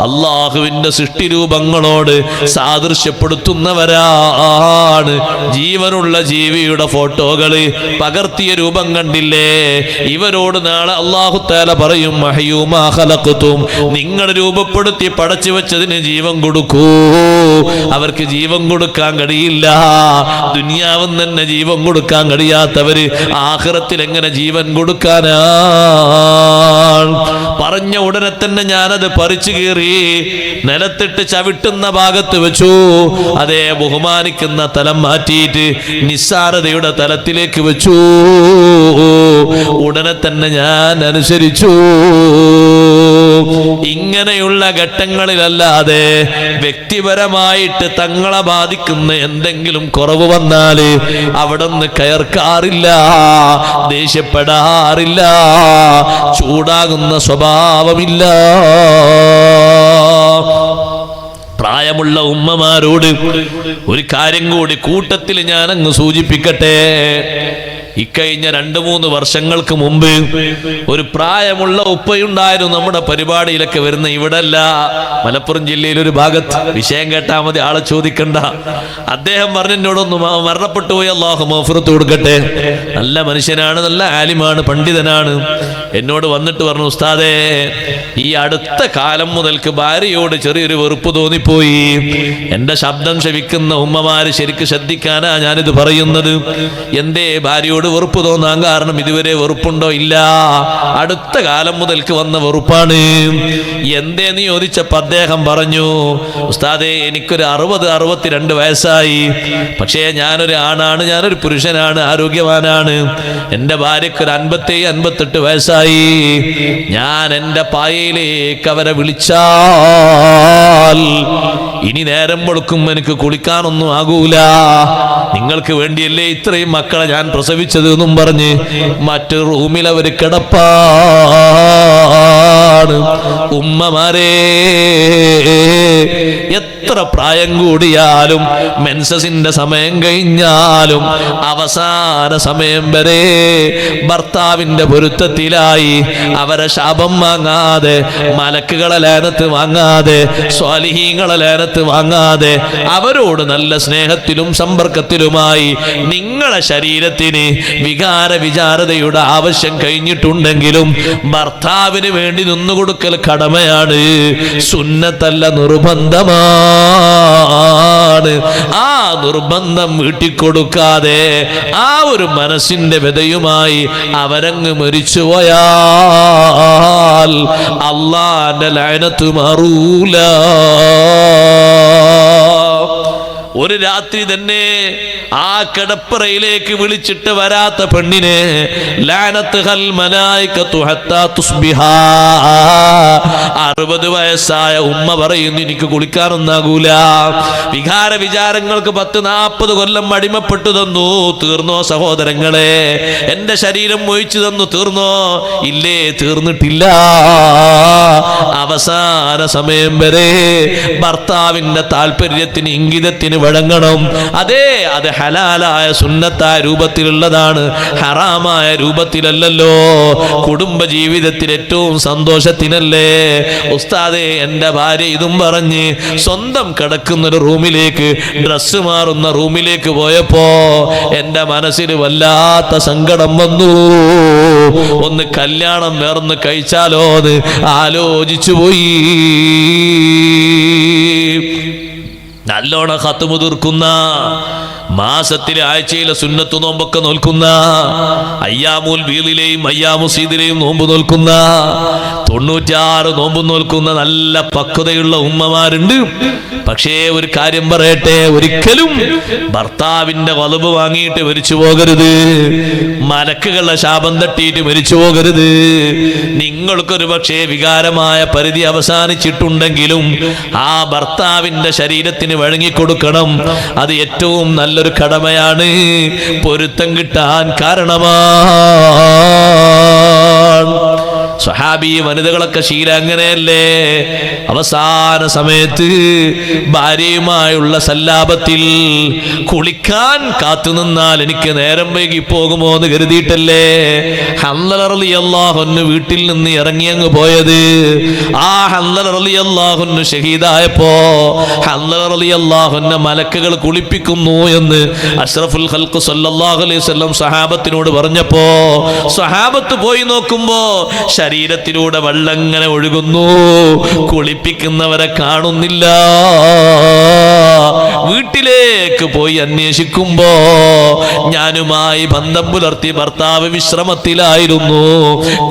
അല്ലാഹുവിന്റെ സൃഷ്ടിരൂപങ്ങളോട് സാദൃശ്യപ്പെടുത്തുന്നവരാണ്. ജീവനുള്ള ജീവിയുടെ ഫോട്ടോകള് പകർത്തിയ രൂപം കണ്ടില്ലേ? ഇവരോട് നാളെ അല്ലാഹു തആല പറയും, മഹ്യൂ മാ ഖലഖ്തും, നിങ്ങൾ രൂപപ്പെടുത്തി പടച്ചു വെച്ചതിന് ജീവൻ കൊടുക്കൂ. അവർക്ക് ജീവൻ കൊടുക്കാൻ കഴിയില്ല. ദുനിയാവും തന്നെ ജീവൻ കൊടുക്കാൻ കഴിയാത്തവര് ആഖിറത്തിൽ എങ്ങനെ ജീവൻ കൊടുക്കാനാ? പറഞ്ഞ ഉടനെ തന്നെ ഞാനത് പറിച്ചു കീറി നിലത്തിട്ട് ചവിട്ടുന്ന ഭാഗത്ത് വെച്ചു. അതേ ബഹുമാനിക്കുന്ന തലം മാറ്റിയിട്ട് നിസ്സാരതയുടെ തലത്തിലേക്ക് വെച്ചു. ഉടനെ തന്നെ ഞാൻ അനുസരിച്ചു. ഇങ്ങനെയുള്ള ഘട്ടങ്ങളിലല്ലാതെ വ്യക്തിപരമായിട്ട് തങ്ങളെ ബാധിക്കുന്ന എന്തെങ്കിലും കുറവ് വന്നാല് അവിടുന്ന് കയർക്കാറില്ല, ദേഷ്യപ്പെടാറില്ല, ചൂടാകുന്ന സ്വഭാവമില്ല. പ്രായമുള്ള ഉമ്മമാരോട് ഒരു കാര്യം കൂടി കൂട്ടത്തിൽ ഞാൻ അങ്ങ് സൂചിപ്പിക്കട്ടെ. ഇക്കഴിഞ്ഞ 2-3 വർഷങ്ങൾക്ക് മുമ്പ് ഒരു പ്രായമുള്ള ഉപ്പയുണ്ടായിരുന്നു നമ്മുടെ പരിപാടിയിലൊക്കെ വരുന്ന. ഇവിടല്ല, മലപ്പുറം ജില്ലയിൽ ഒരു ഭാഗത്ത്. വിഷയം കേട്ടാൽ മതി, ആളെ ചോദിക്കണ്ട. അദ്ദേഹം പറഞ്ഞു, എന്നോടൊന്ന് മരണപ്പെട്ടു പോയി, അല്ലാഹു മഗ്ഫിറത്ത് കൊടുക്കട്ടെ. നല്ല മനുഷ്യനാണ്, നല്ല ആലിമാണ്, പണ്ഡിതനാണ്. എന്നോട് വന്നിട്ട് പറഞ്ഞു, ഉസ്താദേ, ഈ അടുത്ത കാലം മുതൽക്ക് ഭാര്യയോട് ചെറിയൊരു വെറുപ്പ് തോന്നിപ്പോയി. എന്റെ ശബ്ദം ശ്രവിക്കുന്ന ഉമ്മമാര് ശരിക്ക് ശ്രദ്ധിക്കാനാ ഞാനിത് പറയുന്നത്. എന്തേ ഭാര്യയോട് ഭാര്യയോട് വെറുപ്പ് തോന്നാൻ കാരണം ഇതുവരെ വെറുപ്പുണ്ടോ? ഇല്ല, അടുത്ത കാലം മുതൽക്ക് വന്ന വെറുപ്പാണ്. എന്തേന്ന് ചോദിച്ചപ്പോൾ അദ്ദേഹം പറഞ്ഞു, ഉസ്താദേ, എനിക്കൊരു 62 വയസ്സായി, പക്ഷേ ഞാനൊരു ആണാണ്, ഞാനൊരു പുരുഷനാണ്, ആരോഗ്യവാനാണ്. എൻ്റെ ഭാര്യക്കൊരു 57-58 വയസ്സായി. ഞാൻ എൻ്റെ പായയിലേക്ക് അവരെ വിളിച്ചാൽ ഇനി നേരം വെളുക്കും എനിക്ക് കുളിക്കാനൊന്നും ആകൂല. നിങ്ങൾക്ക് വേണ്ടിയല്ലേ ഇത്രയും മക്കളെ ഞാൻ പ്രസവിച്ചത് എന്നും പറഞ്ഞ് മറ്റൊരു റൂമിൽ അവർ കിടപ്പാണ്. ഉമ്മമാരെ, എത്ര പ്രായം കൂടിയാലും മെൻസസിന്റെ സമയം കഴിഞ്ഞാലും അവസാന സമയം വരെ ഭർത്താവിന്റെ പൊരുത്തത്തിലായി അവരെ ശാപം വാങ്ങാതെ, മലക്കുകളെ ലാനത്ത് വാങ്ങാതെ, സ്വാലിഹീങ്ങളെ ലാനത്ത് വാങ്ങാതെ അവരോട് നല്ല സ്നേഹത്തിലും സമ്പർക്കത്തിലുമായി നിങ്ങളെ ശരീരത്തിന് വികാര വിചാരതയുടെ ആവശ്യം കഴിഞ്ഞിട്ടുണ്ടെങ്കിലും ഭർത്താവിന് വേണ്ടി നിന്നുകൊടുക്കൽ കടമയാണ്, സുന്നത്തല്ല, നിർബന്ധമാണ്. ആ നിർബന്ധം വീട്ടിക്കൊടുക്കാതെ ആ ഒരു മനസ്സിന്റെ വ്യതയുമായി അവരങ്ങ് മരിച്ചുപോയാൽ അല്ലാഹുവിന്റെ ലഅനത്ത് മാറൂല. ഒരു രാത്രി തന്നെ ആ കിടപ്പറയിലേക്ക് വിളിച്ചിട്ട് വരാത്ത പെണ്ണിനെ ലഅനത്തുൽ മലായികത്തു ഹത്താ തുസ്ബിഹാ. 60 വയസ്സായ ഉമ്മ പറയുന്നു, എനിക്ക് കുളിക്കാനൊന്നാകൂല. വികാര വിചാരങ്ങൾക്ക് 10-40 കൊല്ലം അടിമപ്പെട്ടു തന്നു. തീർന്നോ സഹോദരങ്ങളെ? എന്റെ ശരീരം മൊയിച്ചു തന്നു. തീർന്നോ? ഇല്ലേ, തീർന്നിട്ടില്ല. അവസാന സമയം വരെ ഭർത്താവിന്റെ താല്പര്യത്തിന്, ഇംഗിതത്തിന് വഴങ്ങണം. അതെ, അത് ഹലാലായ സുന്നത്തായ രൂപത്തിലുള്ളതാണ്, ഹറാമായ രൂപത്തിലല്ലല്ലോ. കുടുംബ ജീവിതത്തിൽ ഏറ്റവും സന്തോഷത്തിനല്ലേ ഉസ്താദേ എൻ്റെ ഭാര്യ ഇതും പറഞ്ഞ് സ്വന്തം കിടക്കുന്നൊരു റൂമിലേക്ക്, ഡ്രസ്സ് മാറുന്ന റൂമിലേക്ക് പോയപ്പോ എൻ്റെ മനസ്സിൽ വല്ലാത്ത സങ്കടം വന്നു. ഒന്ന് കല്യാണം വേർന്ന് കഴിച്ചാലോ എന്ന് ആലോചിച്ചു പോയി. നല്ലോണം ഖത്മ് തീർക്കുന്ന, മാസത്തിലെ ആഴ്ചയിലെ സുന്നത്ത് നോമ്പൊക്കെ നോൽക്കുന്ന, അയ്യാമുൽ ബീളിലെയും അയ്യാമുസീദിലെയും നോമ്പ് നോൽക്കുന്ന, 96 നോമ്പ് നോൽക്കുന്ന നല്ല പക്വതയുള്ള ഉമ്മമാരുണ്ട്. പക്ഷേ ഒരു കാര്യം പറയട്ടെ, ഒരിക്കലും ഭർത്താവിന്റെ വലബ് വാങ്ങിയിട്ട് മരിച്ചു പോകരുത്, മലക്കുകളുടെ ശാപം തട്ടിയിട്ട് മരിച്ചു പോകരുത്. നിങ്ങൾക്കൊരു പക്ഷേ വികാരമായ പരിധി അവസാനിച്ചിട്ടുണ്ടെങ്കിലും ആ ഭർത്താവിന്റെ ശരീരത്തിന് വഴങ്ങിക്കൊടുക്കണം. അത് ഏറ്റവും നല്ലൊരു കടമയാണ്, പൊരുത്തം കിട്ടാൻ കാരണമാണ്. സ്വഹാബി വനിതകളൊക്കെ ശീലം അങ്ങനെയല്ലേ? അവസാന സമയത്ത് ഭാര്യയുമായുള്ള സല്ലാപത്തിൽ കുളിക്കാൻ കാത്തുനിന്നാൽ എനിക്ക് നേരം വൈകി പോകുമോ എന്ന് കരുതിയിട്ടല്ലേ ഹൻദല റളിയല്ലാഹു അൻഹു വീട്ടിൽ നിന്ന് ഇറങ്ങി അങ്ങ് പോയത്. ആ ഹൻദല റളിയല്ലാഹു അൻഹു ഷഹീദായപ്പോ ഹൻദല റളിയല്ലാഹു അൻഹു മലക്കുകൾ കുളിപ്പിക്കുന്നു എന്ന് അഷ്റഫുൽ ഖൽഖ് സല്ലല്ലാഹു അലൈഹി വസല്ലം സഹാബത്തിനോട് പറഞ്ഞപ്പോ സഹാബത്ത് പോയി നോക്കുമ്പോ ശരീരത്തിലൂടെ വെള്ളം ഇങ്ങനെ ഒഴുകുന്നു, കുളിപ്പിക്കുന്നവരെ കാണുന്നില്ല. വീട്ടിലേക്ക് പോയി അന്വേഷിക്കുമ്പോ ഞാനുമായി ബന്ധം പുലർത്തി ഭർത്താവ് വിശ്രമത്തിലായിരുന്നു.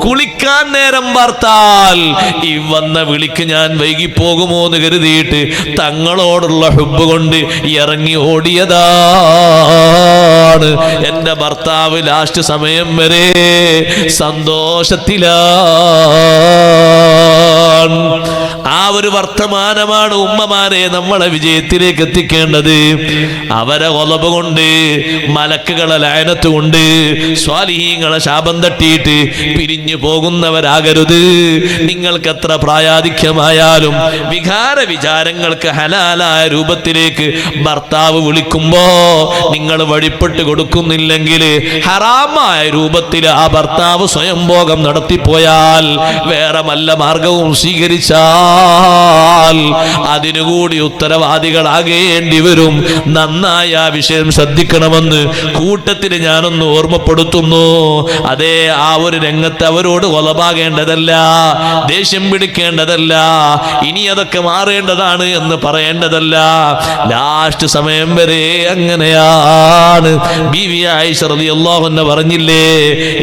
കുളിക്കാൻ നേരം വാർത്താൽ ഈ വന്ന വിളിക്ക് ഞാൻ വൈകിപ്പോകുമോ എന്ന് കരുതിയിട്ട് തങ്ങളോടുള്ള ഹുബ്ബ് കൊണ്ട് ഇറങ്ങി ഓടിയതാണ്. എന്റെ ഭർത്താവ് ലാസ്റ്റ് സമയം വരെ സന്തോഷത്തിലാണ്. ആ ഒരു വർത്തമാനമാണ് ഉമ്മമാരെ നമ്മളെ വിജയത്തിലേക്ക് എത്തിക്കേണ്ടത്. അവരെ ഒലബ് കൊണ്ട്, മലക്കുകളെ ലഅനത്ത് കൊണ്ട്, സ്വാലിഹീങ്ങളെ ശാപം തട്ടിയിട്ട് പിരിഞ്ഞു പോകുന്നവരാകരുത്. നിങ്ങൾക്ക് എത്ര പ്രായാധിക്യമായാലും വികാര വിചാരങ്ങൾക്ക് ഹലാലായ രൂപത്തിലേക്ക് ഭർത്താവ് വിളിക്കുമ്പോ നിങ്ങൾ വഴിപ്പെട്ട് കൊടുക്കുന്നില്ലെങ്കിൽ ഹറാമായ രൂപത്തിൽ ആ ഭർത്താവ് സ്വയംഭോഗം നടത്തിപ്പോയാൽ, വേറെ വല്ല മാർഗവും സ്വീകരിച്ചാൽ അതിനുകൂടി ഉത്തരവാദികളാകേണ്ടി വരും. നന്നായി ആ വിഷയം ശ്രദ്ധിക്കണമെന്ന് കൂട്ടത്തിൽ ഞാനൊന്ന് ഓർമ്മപ്പെടുത്തുന്നു. അതേ, ആ ഒരു രംഗത്ത് അവരോട് കൊലപാകേണ്ടതല്ല, ദേഷ്യം പിടിക്കേണ്ടതല്ല, ഇനി അതൊക്കെ മാറേണ്ടതാണ് എന്ന് പറയേണ്ടതല്ല. ലാസ്റ്റ് സമയം വരെ അങ്ങനെയാണ്. ബീവി ആയിഷ റളിയല്ലാഹു അൻഹ പറഞ്ഞില്ലേ,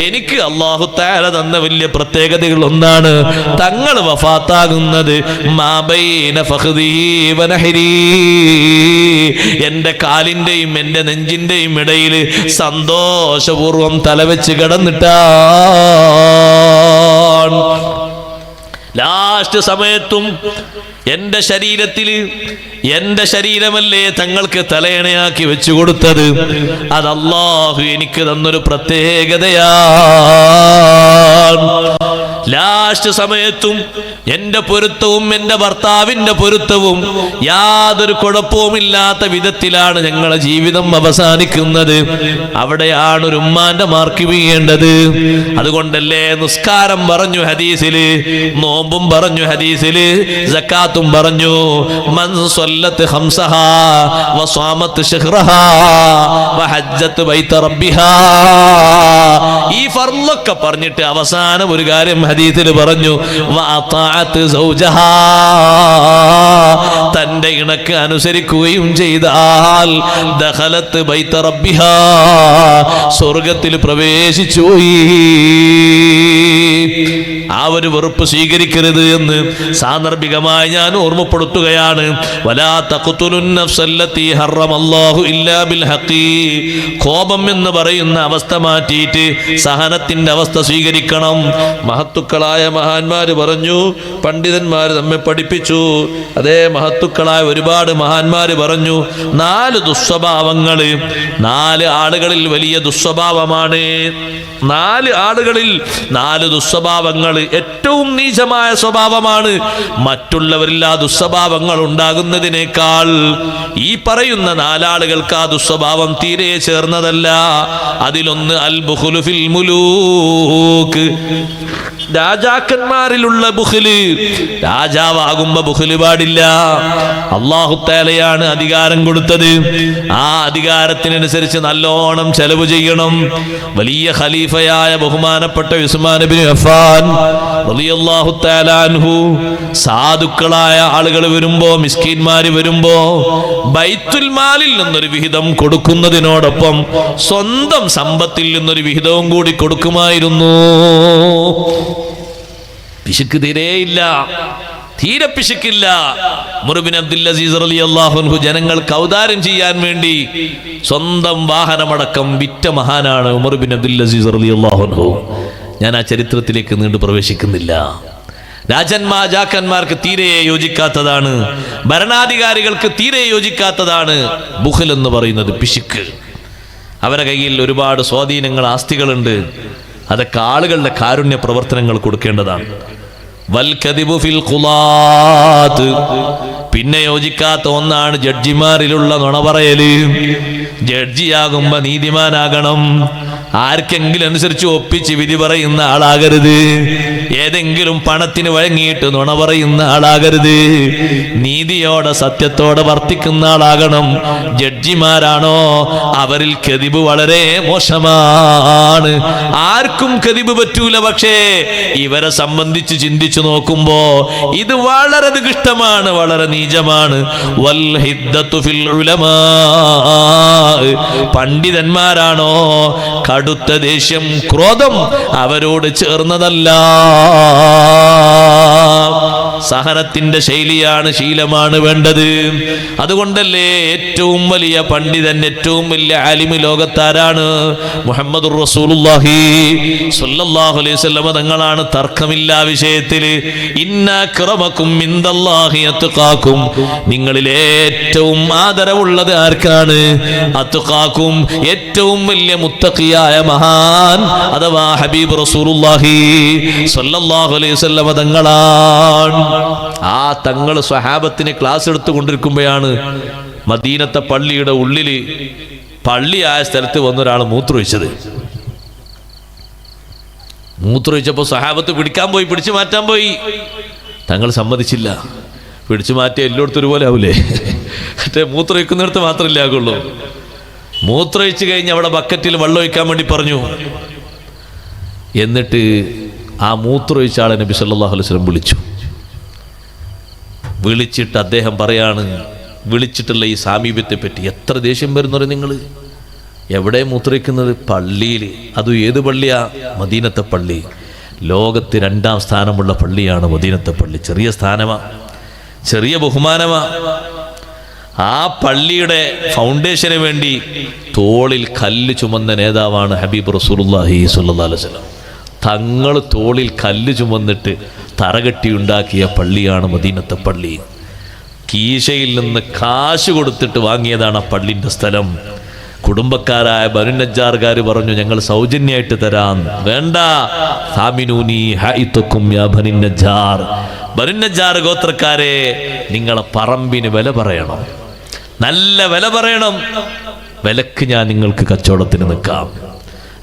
എനിക്ക് അല്ലാഹു തആല തന്ന വലിയ പ്രത്യേകതകൾ ഒന്നാണ്, തങ്ങൾ വഫാത്താകുന്നത് മാ ബൈന ഫഖദി വ നഹരി, എന്റെ കാലിന്റെയും എന്റെ നെഞ്ചിന്റെയും ഇടയിൽ സന്തോഷപൂർവം തലവെച്ച് കിടന്നിട്ടാണ്. ലാസ്റ്റ് സമയത്തും എന്റെ ശരീരത്തില്, എന്റെ ശരീരമല്ലേ തങ്ങൾക്ക് തലയണയാക്കി വെച്ചു കൊടുത്തത്, അത് അല്ലാഹു എനിക്ക് തന്നൊരു പ്രത്യേകതയാണ്. ലാസ്റ്റ് സമയത്തും എന്റെ പൊരുത്തവും എന്റെ ഭർത്താവിന്റെ പൊരുത്തവും യാതൊരു കുഴപ്പവുമില്ലാത്ത വിധത്തിലാണ് ഞങ്ങളെ ജീവിതം അവസാനിക്കുന്നത്. അവിടെയാണ് ഒരു ഉമ്മാന്റെ മാർക്ക് വീഴേണ്ടത്. അതുകൊണ്ടല്ലേ നിസ്കാരം പറഞ്ഞു ഹദീസില്, നോമ്പും പറഞ്ഞു ഹദീസില്, സക്കാത്തും പറഞ്ഞു. മൻ സ്വല്ലത്ത് ഖംസഹാ വസ്വാമത്ത് ശഹ്റഹാ വഹജ്ജത്ത് ബൈത റബ്ബിഹാ, ഈ ഫർളൊക്കെ പറഞ്ഞിട്ട് അവസാനം ഒരു കാര്യം ഹദീസിൽ പറഞ്ഞു, വഅതാഅത്ത് സൗജഹാ, തന്റെ ഇണക്ക് അനുസരിക്കുകയും ചെയ്താൽ ദഖലത്ത് ബൈത റബ്ബിഹാ, സ്വർഗ്ഗത്തിൽ പ്രവേശിച്ചു പോയി. ആ ഒരു വെറുപ്പ് സ്വീകരിക്കരുത് എന്ന് സാന്ദർഭികമായി ഞാൻ ഓർമ്മപ്പെടുത്തുകയാണ്. വലാ തഖ്തുലുൻ നഫ്സല്ലതി ഹറമല്ലാഹു ഇല്ലാ ബിൽ ഹഖി, കോപം എന്ന് പറയുന്ന അവസ്ഥ മാറ്റിയിട്ട് സഹനത്തിന്റെ അവസ്ഥ സ്വീകരിക്കണം. മഹത്തുക്കളായ മഹാന്മാര് പറഞ്ഞു, പണ്ഡിതന്മാര് നമ്മെ പഠിപ്പിച്ചു. അതേ, മഹത്തുക്കളായ ഒരുപാട് മഹാന്മാര് പറഞ്ഞു, 4 ദുസ്വഭാവങ്ങള് 4 ആളുകളിൽ വലിയ ദുസ്വഭാവമാണ്. 4 ആളുകളിൽ 4 ദുസ്വഭാവങ്ങൾ ഏറ്റവും നീചമായ സ്വഭാവമാണ്. മറ്റുള്ളവരിൽ ആ ദുസ്വഭാവങ്ങൾ ഉണ്ടാകുന്നതിനേക്കാൾ ഈ പറയുന്ന 4 ആളുകൾക്ക് ആ ദുസ്വഭാവം തീരെ ചേർന്നതല്ല. അതിലൊന്ന് അൽ ബുഖ്ലു ഫിൽ മുലൂക്ക്, രാജാക്കന്മാരിലുള്ള ബുഖ്ല്. രാജാവാകുമ്പോ ബുഖ്ല് പാടില്ല. അല്ലാഹു തആലയാണ് അധികാരം കൊടുത്തത്. ആ അധികാരത്തിനനുസരിച്ച് നല്ലോണം ചെലവ് ചെയ്യണം. വലിയ ഖലീഫയായ ബഹുമാനപ്പെട്ട ഉസ്മാൻ ഇബ്നു അഫ്ഫാൻ റളിയല്ലാഹു തആല അൻഹു, സാധുക്കളായ ആളുകൾ വരുമ്പോ, മിസ്കീന്മാര് വരുമ്പോ ബൈത്തുൽ മാലിൽ നിന്നൊരു വിഹിതം കൊടുക്കുന്നതിനോടൊപ്പം സ്വന്തം സമ്പത്തിൽ നിന്നൊരു വിഹിതവും കൂടി കൊടുക്കുമായിരുന്നു. പിശുക്ക് തീരെയില്ല, തീരെ പിശുക്കില്ല. ഉമർ ബിൻ അബ്ദുൽ അസീസ് റളിയല്ലാഹു അൻഹു ജനങ്ങൾക്ക് ഔദാര്യം ചെയ്യാൻ വേണ്ടി സ്വന്തം വാഹനമടക്കം വിറ്റ മഹാനാണ് ഉമർ ബിൻ അബ്ദുൽ അസീസ് റളിയല്ലാഹു അൻഹു. ഞാൻ ആ ചരിത്രത്തിലേക്ക് നീണ്ടു പ്രവേശിക്കുന്നില്ല. രാജാക്കന്മാർക്ക് തീരെ യോജിക്കാത്തതാണ്, ഭരണാധികാരികൾക്ക് തീരെ യോജിക്കാത്തതാണ് ബുഖൽ എന്ന് പറയുന്നത്, പിശുക്ക്. അവരുടെ കയ്യിൽ ഒരുപാട് സ്വാധീനങ്ങൾ, ആസ്തികളുണ്ട്. അതൊക്കെ ആളുകളുടെ കാരുണ്യ പ്രവർത്തനങ്ങൾ കൊടുക്കേണ്ടതാണ്. വൽ കദിബു ഫിൽ ഖുലാത്ത്, പിന്നെ യോജിക്കാത്ത ഒന്നാണ് ജഡ്ജിമാരിലുള്ള നുണ പറയല്. ജഡ്ജിയാകുമ്പോ നീതിമാനാകണം. ആർക്കെങ്കിലും അനുസരിച്ച് ഒപ്പിച്ച് വിധി പറയുന്ന ആളാകരുത്. ഏതെങ്കിലും പണത്തിന് വഴങ്ങിയിട്ട് നുണ പറയുന്ന ആളാകരുത്. നീതിയോടെ സത്യത്തോടെ വർത്തിക്കുന്ന ആളാകണം. ജഡ്ജിമാരാണോ, അവരിൽ കദിബ് വളരെ മോശമാണ്. ആർക്കും കദിബ് പറ്റൂല. പക്ഷേ ഇവരെ സംബന്ധിച്ച് ചിന്തിച്ചു നോക്കുമ്പോ ഇത് വളരെ നികൃഷ്ടമാണ്, വളരെ നീചമാണ്. വൽ ഹിദ്ദത്തു ഫിൽ ഉലമാ, പണ്ഡിതന്മാരാണോ, കടുത്ത ദേഷ്യം, ക്രോധം അവരോട് ചേർന്നതല്ല. സഹനത്തിന്റെ ശൈലിയാണ്, ശീലമാണ് വേണ്ടത്. അതുകൊണ്ടല്ലേ ഏറ്റവും വലിയ പണ്ഡിതൻ, ഏറ്റവും വലിയ ആലിമ് ലോകത്താരാണ്? മുഹമ്മദുർ റസൂലുള്ളാഹി സ്വല്ലല്ലാഹു അലൈഹി വസല്ലം തങ്ങളാണ്. തർക്കമില്ല വിഷയത്തിൽ. ഇന്ന അക്രമക്കും ഇൻദല്ലാഹി അത്ഖാക്കും, നിങ്ങളിൽ ഏറ്റവും ആദരവുള്ളത് ആർക്കാണ്? അത്ഖാക്കും, ഏറ്റവും വലിയ മുത്തഖിയായ മഹാൻ അഥവാ ഹബീബ് റസൂലുള്ളാഹി സ്വല്ലല്ലാഹു അലൈഹി വസല്ലം തങ്ങളാണ്. ആ തങ്ങൾ സ്വഹാബത്തിന് ക്ലാസ് എടുത്തുകൊണ്ടിരിക്കുമ്പോഴാണ് മദീനത്തെ പള്ളിയുടെ ഉള്ളില്, പള്ളിയായ സ്ഥലത്ത് വന്നൊരാൾ മൂത്രമൊഴിച്ചത്. മൂത്രമൊഴിച്ചപ്പോൾ സ്വഹാബത്ത് പിടിക്കാൻ പോയി, പിടിച്ചു മാറ്റാൻ പോയി. തങ്ങൾ സമ്മതിച്ചില്ല. പിടിച്ചു മാറ്റി എല്ലായിടത്തും ഒരുപോലെ ആവൂലേ? മറ്റേ മൂത്രമൊഴിക്കുന്നിടത്ത് മാത്രമല്ലേ ആകുള്ളൂ. മൂത്രമൊഴിച്ച് കഴിഞ്ഞ് അവിടെ ബക്കറ്റിൽ വെള്ളം ഒഴിക്കാൻ വേണ്ടി പറഞ്ഞു. എന്നിട്ട് ആ മൂത്രമൊഴിച്ച ആളെ നബി സല്ലല്ലാഹു അലൈഹി വസല്ലം വിളിച്ചിട്ട് അദ്ദേഹം പറയാണ്, വിളിച്ചിട്ടുള്ള ഈ സാമീപ്യത്തെ പറ്റി എത്ര ദേഷ്യം വരുന്നവരെ നിങ്ങൾ. എവിടെ മൂത്രയിക്കുന്നത്? പള്ളിയിൽ. അതും ഏത് പള്ളിയാ? മദീനത്തെ പള്ളി. ലോകത്ത് 2ാം സ്ഥാനമുള്ള പള്ളിയാണ് മദീനത്തെ പള്ളി. ചെറിയ സ്ഥാനമാ, ചെറിയ ബഹുമാനമാ. ആ പള്ളിയുടെ ഫൗണ്ടേഷന് വേണ്ടി തോളിൽ കല്ല് ചുമന്ന നേതാവാണ് ഹബീബ് റസൂലുള്ളാഹി സ്വല്ലല്ലാഹു അലൈഹി വസല്ലം. തങ്ങൾ തോളിൽ കല്ല് ചുമന്നിട്ട് തറകെട്ടി ഉണ്ടാക്കിയ പള്ളിയാണ് മദീനത്തെ പള്ളി. കീശയിൽ നിന്ന് കാശ് കൊടുത്തിട്ട് വാങ്ങിയതാണ് ആ പള്ളിൻ്റെ സ്ഥലം. കുടുംബക്കാരായ ബനു നജ്ജാർകാർ പറഞ്ഞു, ഞങ്ങൾ സൗജന്യമായിട്ട് തരാം. വേണ്ട, സാമിനൂനി ഹൈതുക്കും യാ ബനു നജ്ജാർ. ബനു നജ്ജാർ ഗോത്രക്കാരെ, നിങ്ങളെ പറമ്പിന് വില പറയണം, നല്ല വില പറയണം. വിലക്ക് ഞാൻ നിങ്ങൾക്ക് കച്ചവടത്തിന് നിൽക്കാം.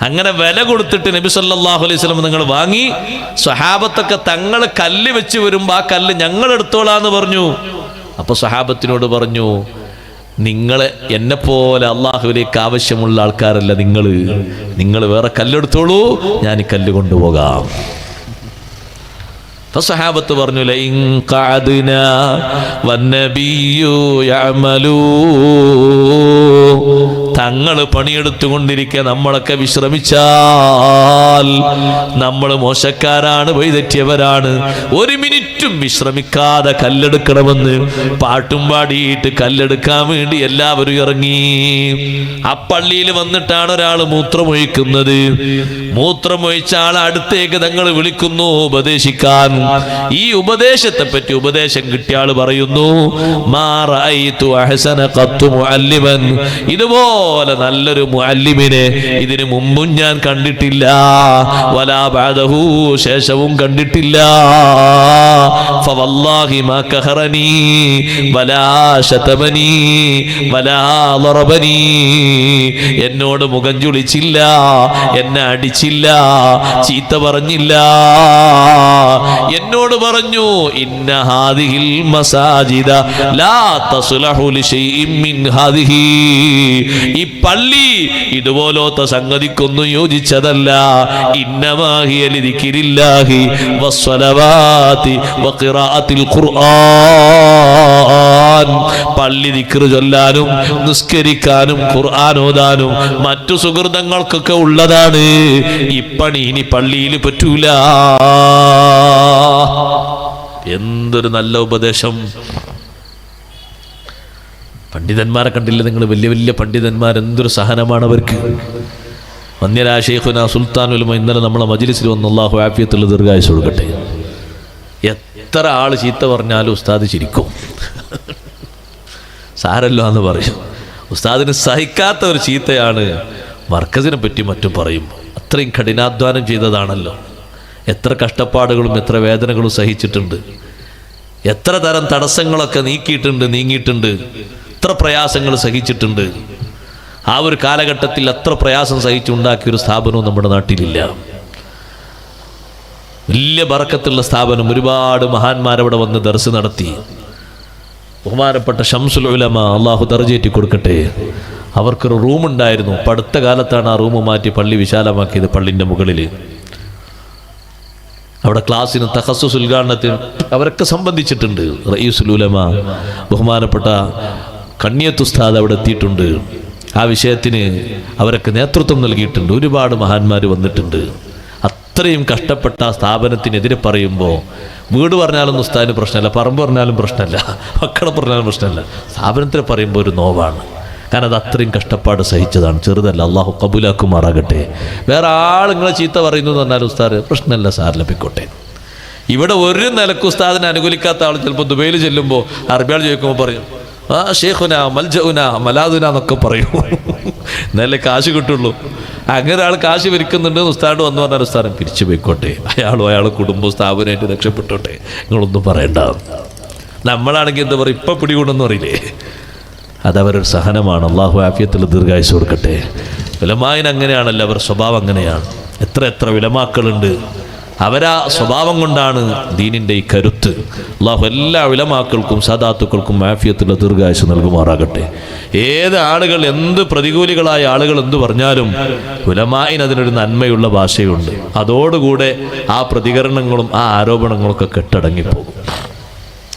അങ്ങനെ വില കൊടുത്തിട്ട് നബി സല്ലല്ലാഹു അലൈഹി വസല്ലം നിങ്ങൾ വാങ്ങി. സ്വഹാബത്തൊക്കെ തങ്ങൾ കല്ല് വെച്ച് വരുമ്പോൾ ആ കല്ല് ഞങ്ങൾ എടുത്തോളാന്ന് പറഞ്ഞു. അപ്പൊ സ്വഹാബത്തിനോട് പറഞ്ഞു, നിങ്ങൾ എന്നെപ്പോലെ അള്ളാഹുവിലേക്ക് ആവശ്യമുള്ള ആൾക്കാരല്ല, നിങ്ങൾ വേറെ കല്ലെടുത്തോളൂ, ഞാൻ ഈ കല്ല് കൊണ്ടുപോകാം. സഹാബത്ത് പറഞ്ഞു, ലഇൻ ഖഅദ്നാ വന്നബിയ്യു യഅമലൂ. തങ്ങൾ പണിയെടുത്തുകൊണ്ടിരിക്കെ നമ്മളൊക്കെ വിശ്രമിച്ചാൽ നമ്മൾ മോശക്കാരാണ്, വഴിതെറ്റിയവരാണ്. 1 മിനിറ്റും വിശ്രമിക്കാതെ കല്ലെടുക്കണമെന്ന് പാട്ടും പാടിയിട്ട് കല്ലെടുക്കാൻ വേണ്ടി എല്ലാവരും ഇറങ്ങി. ആ പള്ളിയിൽ വന്നിട്ടാണ് ഒരാൾ മൂത്രമൊഴിക്കുന്നത്. മൂത്രമൊഴിച്ച ആൾ അടുത്തേക്ക് തങ്ങൾ വിളിക്കുന്നു ഉപദേശിക്കാൻ. ഈ ഉപദേശത്തെ പറ്റി ഉപദേശം കിട്ടിയ ആൾ പറയുന്നു, മാ റഅയ്തു അഹ്സന ഖത്തു മുഅല്ലിമൻ. ഇതുപോലെ നല്ലൊരു മുഅല്ലിമിനെ ഇതിനു മുമ്പും ഞാൻ കണ്ടിട്ടില്ല, വലാ ബഅദഹു, ശേഷവും കണ്ടിട്ടില്ല. ഫവല്ലാഹി മാ കഹറനി വലാ ശതമനി വലാ ളറബനി. എന്നോട് മുഖം ചുളിച്ചില്ല, എന്നെ അടിച്ചില്ല, ചീത്ത പറഞ്ഞില്ല. എന്നോട് പറഞ്ഞു, ഇന്ന ഹാദിഹിൽ മസാജിദ ലാ തസ്ലഹു ലിശൈഇൻ മിൻ ഹാദിഹി. ഈ പള്ളി ഇതുപോലത്തെ സംഗതിക്കൊന്നും യോജിച്ചതല്ല. ഇന്നമാ ഹിയ ലിദിക്രില്ലാഹി വസ്സലവാതി വഖിറാഅത്തിൽ ഖുർആൻ. പള്ളി ദിക്ർ ചൊല്ലാനും നിസ്കരിക്കാനും ഖുർആൻ ഓതാനും മറ്റു സുഹൃതങ്ങൾക്കൊക്കെ ഉള്ളതാണ്. ഈ പണി ഇനി പള്ളിയിൽ പറ്റൂല. എന്തൊരു നല്ല ഉപദേശം! പണ്ഡിതന്മാരെ കണ്ടില്ല നിങ്ങൾ? വലിയ വലിയ പണ്ഡിതന്മാർ, എന്തൊരു സഹനമാണ് അവർക്ക്. വന്യരായ ശൈഖുന സുൽത്താനുൽ ഉലമ ഇന്നലെ നമ്മളെ മജ്ലിസിൽ വന്ന്, അല്ലാഹു ആഫിയത്തുള്ള ദീർഘായുസ്സ് കൊടുക്കട്ടെ. എത്ര ആൾ ചീത്ത പറഞ്ഞാലും ഉസ്താദ് ചിരിക്കും. സാരല്ലോ എന്ന് പറയും. ഉസ്താദിന് സഹിക്കാത്ത ഒരു ചീത്തയാണ് മർക്കസിനെ പറ്റി മറ്റും പറയും. അത്രയും കഠിനാധ്വാനം ചെയ്തതാണല്ലോ. എത്ര കഷ്ടപ്പാടുകളും എത്ര വേദനകളും സഹിച്ചിട്ടുണ്ട്, എത്ര തരം തടസ്സങ്ങളൊക്കെ നീങ്ങിയിട്ടുണ്ട്, എത്ര പ്രയാസങ്ങൾ സഹിച്ചിട്ടുണ്ട്. ആ ഒരു കാലഘട്ടത്തിൽ എത്ര പ്രയാസം സഹിച്ചുണ്ടാക്കിയൊരു സ്ഥാപനവും നമ്മുടെ നാട്ടിലില്ല. വലിയ ബറക്കത്തുള്ള സ്ഥാപനം. ഒരുപാട് മഹാന്മാരവിടെ വന്ന് ദർസ് നടത്തി. ബഹുമാനപ്പെട്ട ശംസുൽ ഉലമ, അള്ളാഹു ദർജയേറ്റി കൊടുക്കട്ടെ, അവർക്കൊരു റൂമുണ്ടായിരുന്നു. ഇപ്പം അടുത്ത കാലത്താണ് ആ റൂം മാറ്റി പള്ളി വിശാലമാക്കിയത്. പള്ളിൻ്റെ മുകളിൽ അവിടെ ക്ലാസ്സിന് തഖസ്സുസ് ഉദ്ഘാടനത്തിന് അവരൊക്കെ സംബന്ധിച്ചിട്ടുണ്ട്. റഈസുൽ ഉലമ ബഹുമാനപ്പെട്ട കണ്ണിയത്ത് ഉസ്താദ് അവിടെ എത്തിയിട്ടുണ്ട്. ആ വിഷയത്തിന് അവരൊക്കെ നേതൃത്വം നൽകിയിട്ടുണ്ട്. ഒരുപാട് മഹാന്മാർ വന്നിട്ടുണ്ട്. അത്രയും കഷ്ടപ്പെട്ട സ്ഥാപനത്തിനെതിരെ പറയുമ്പോൾ വീട് പറഞ്ഞാലൊന്നും ഉസ്താദിന് പ്രശ്നമല്ല, പറമ്പ് പറഞ്ഞാലും പ്രശ്നമല്ല, മക്കളെ പറഞ്ഞാലും പ്രശ്നമല്ല. സ്ഥാപനത്തിന് പറയുമ്പോൾ ഒരു നോവാണ്. കാരണം അത് അത്രയും കഷ്ടപ്പാട് സഹിച്ചതാണ്, ചെറുതല്ല. അള്ളാഹു കബൂലാക്കുമാറാകട്ടെ. വേറെ ആൾ നിങ്ങളെ ചീത്ത പറയുന്നു എന്ന് പറഞ്ഞാൽ ഉസ്താദ് പ്രശ്നമല്ല, സാർ ലഭിക്കോട്ടെ. ഇവിടെ ഒരു നിലക്ക് ഉസ്താദിനെ അനുകൂലിക്കാത്ത ആൾ ചിലപ്പോൾ ദുബൈയിൽ ചെല്ലുമ്പോൾ അറബിയാൾ ചോദിക്കുമ്പോൾ പറയും, ആ ഷേഖുന മൽജഉന മലാദുന എന്നൊക്കെ പറയും. നല്ല കാശ് കിട്ടുള്ളൂ. അങ്ങനെ ആൾ കാശ് വിരിക്കുന്നുണ്ട്. ഉസ്താദ് വന്ന് പറഞ്ഞാൽ ഉസ്താദം പിരിച്ചു പോയിക്കോട്ടെ, അയാൾ കുടുംബ സ്ഥാപനമായിട്ട് രക്ഷപ്പെട്ടോട്ടെ, നിങ്ങളൊന്നും പറയണ്ട. നമ്മളാണെങ്കിൽ എന്താ പറയുക, ഇപ്പം പിടികൂടെന്ന് പറയില്ലേ? അതവരൊരു സഹനമാണ്. അള്ളാഹു ആഫിയത്തുള്ള ദീർഘായുസ്സ് കൊടുക്കട്ടെ. ഉലമായിന് അങ്ങനെയാണല്ലോ, അവർ സ്വഭാവം അങ്ങനെയാണ്. എത്ര ഉലമാക്കളുണ്ട്. അവരാ സ്വഭാവം കൊണ്ടാണ് ദീനിൻ്റെ ഈ കരുത്ത്. അള്ളാഹു എല്ലാ ഉലമാക്കൾക്കും സാദാത്തുക്കൾക്കും ആഫിയത്തുള്ള ദീർഘായുസ്സ് നൽകുമാറാകട്ടെ. ഏത് ആളുകൾ, എന്ത് പ്രതികൂലികളായ ആളുകൾ എന്ത് പറഞ്ഞാലും ഉലമായിന് അതിനൊരു നന്മയുള്ള ഭാഷയുണ്ട്. അതോടുകൂടെ ആ പ്രതികരണങ്ങളും ആ ആരോപണങ്ങളൊക്കെ കെട്ടടങ്ങിപ്പോകും.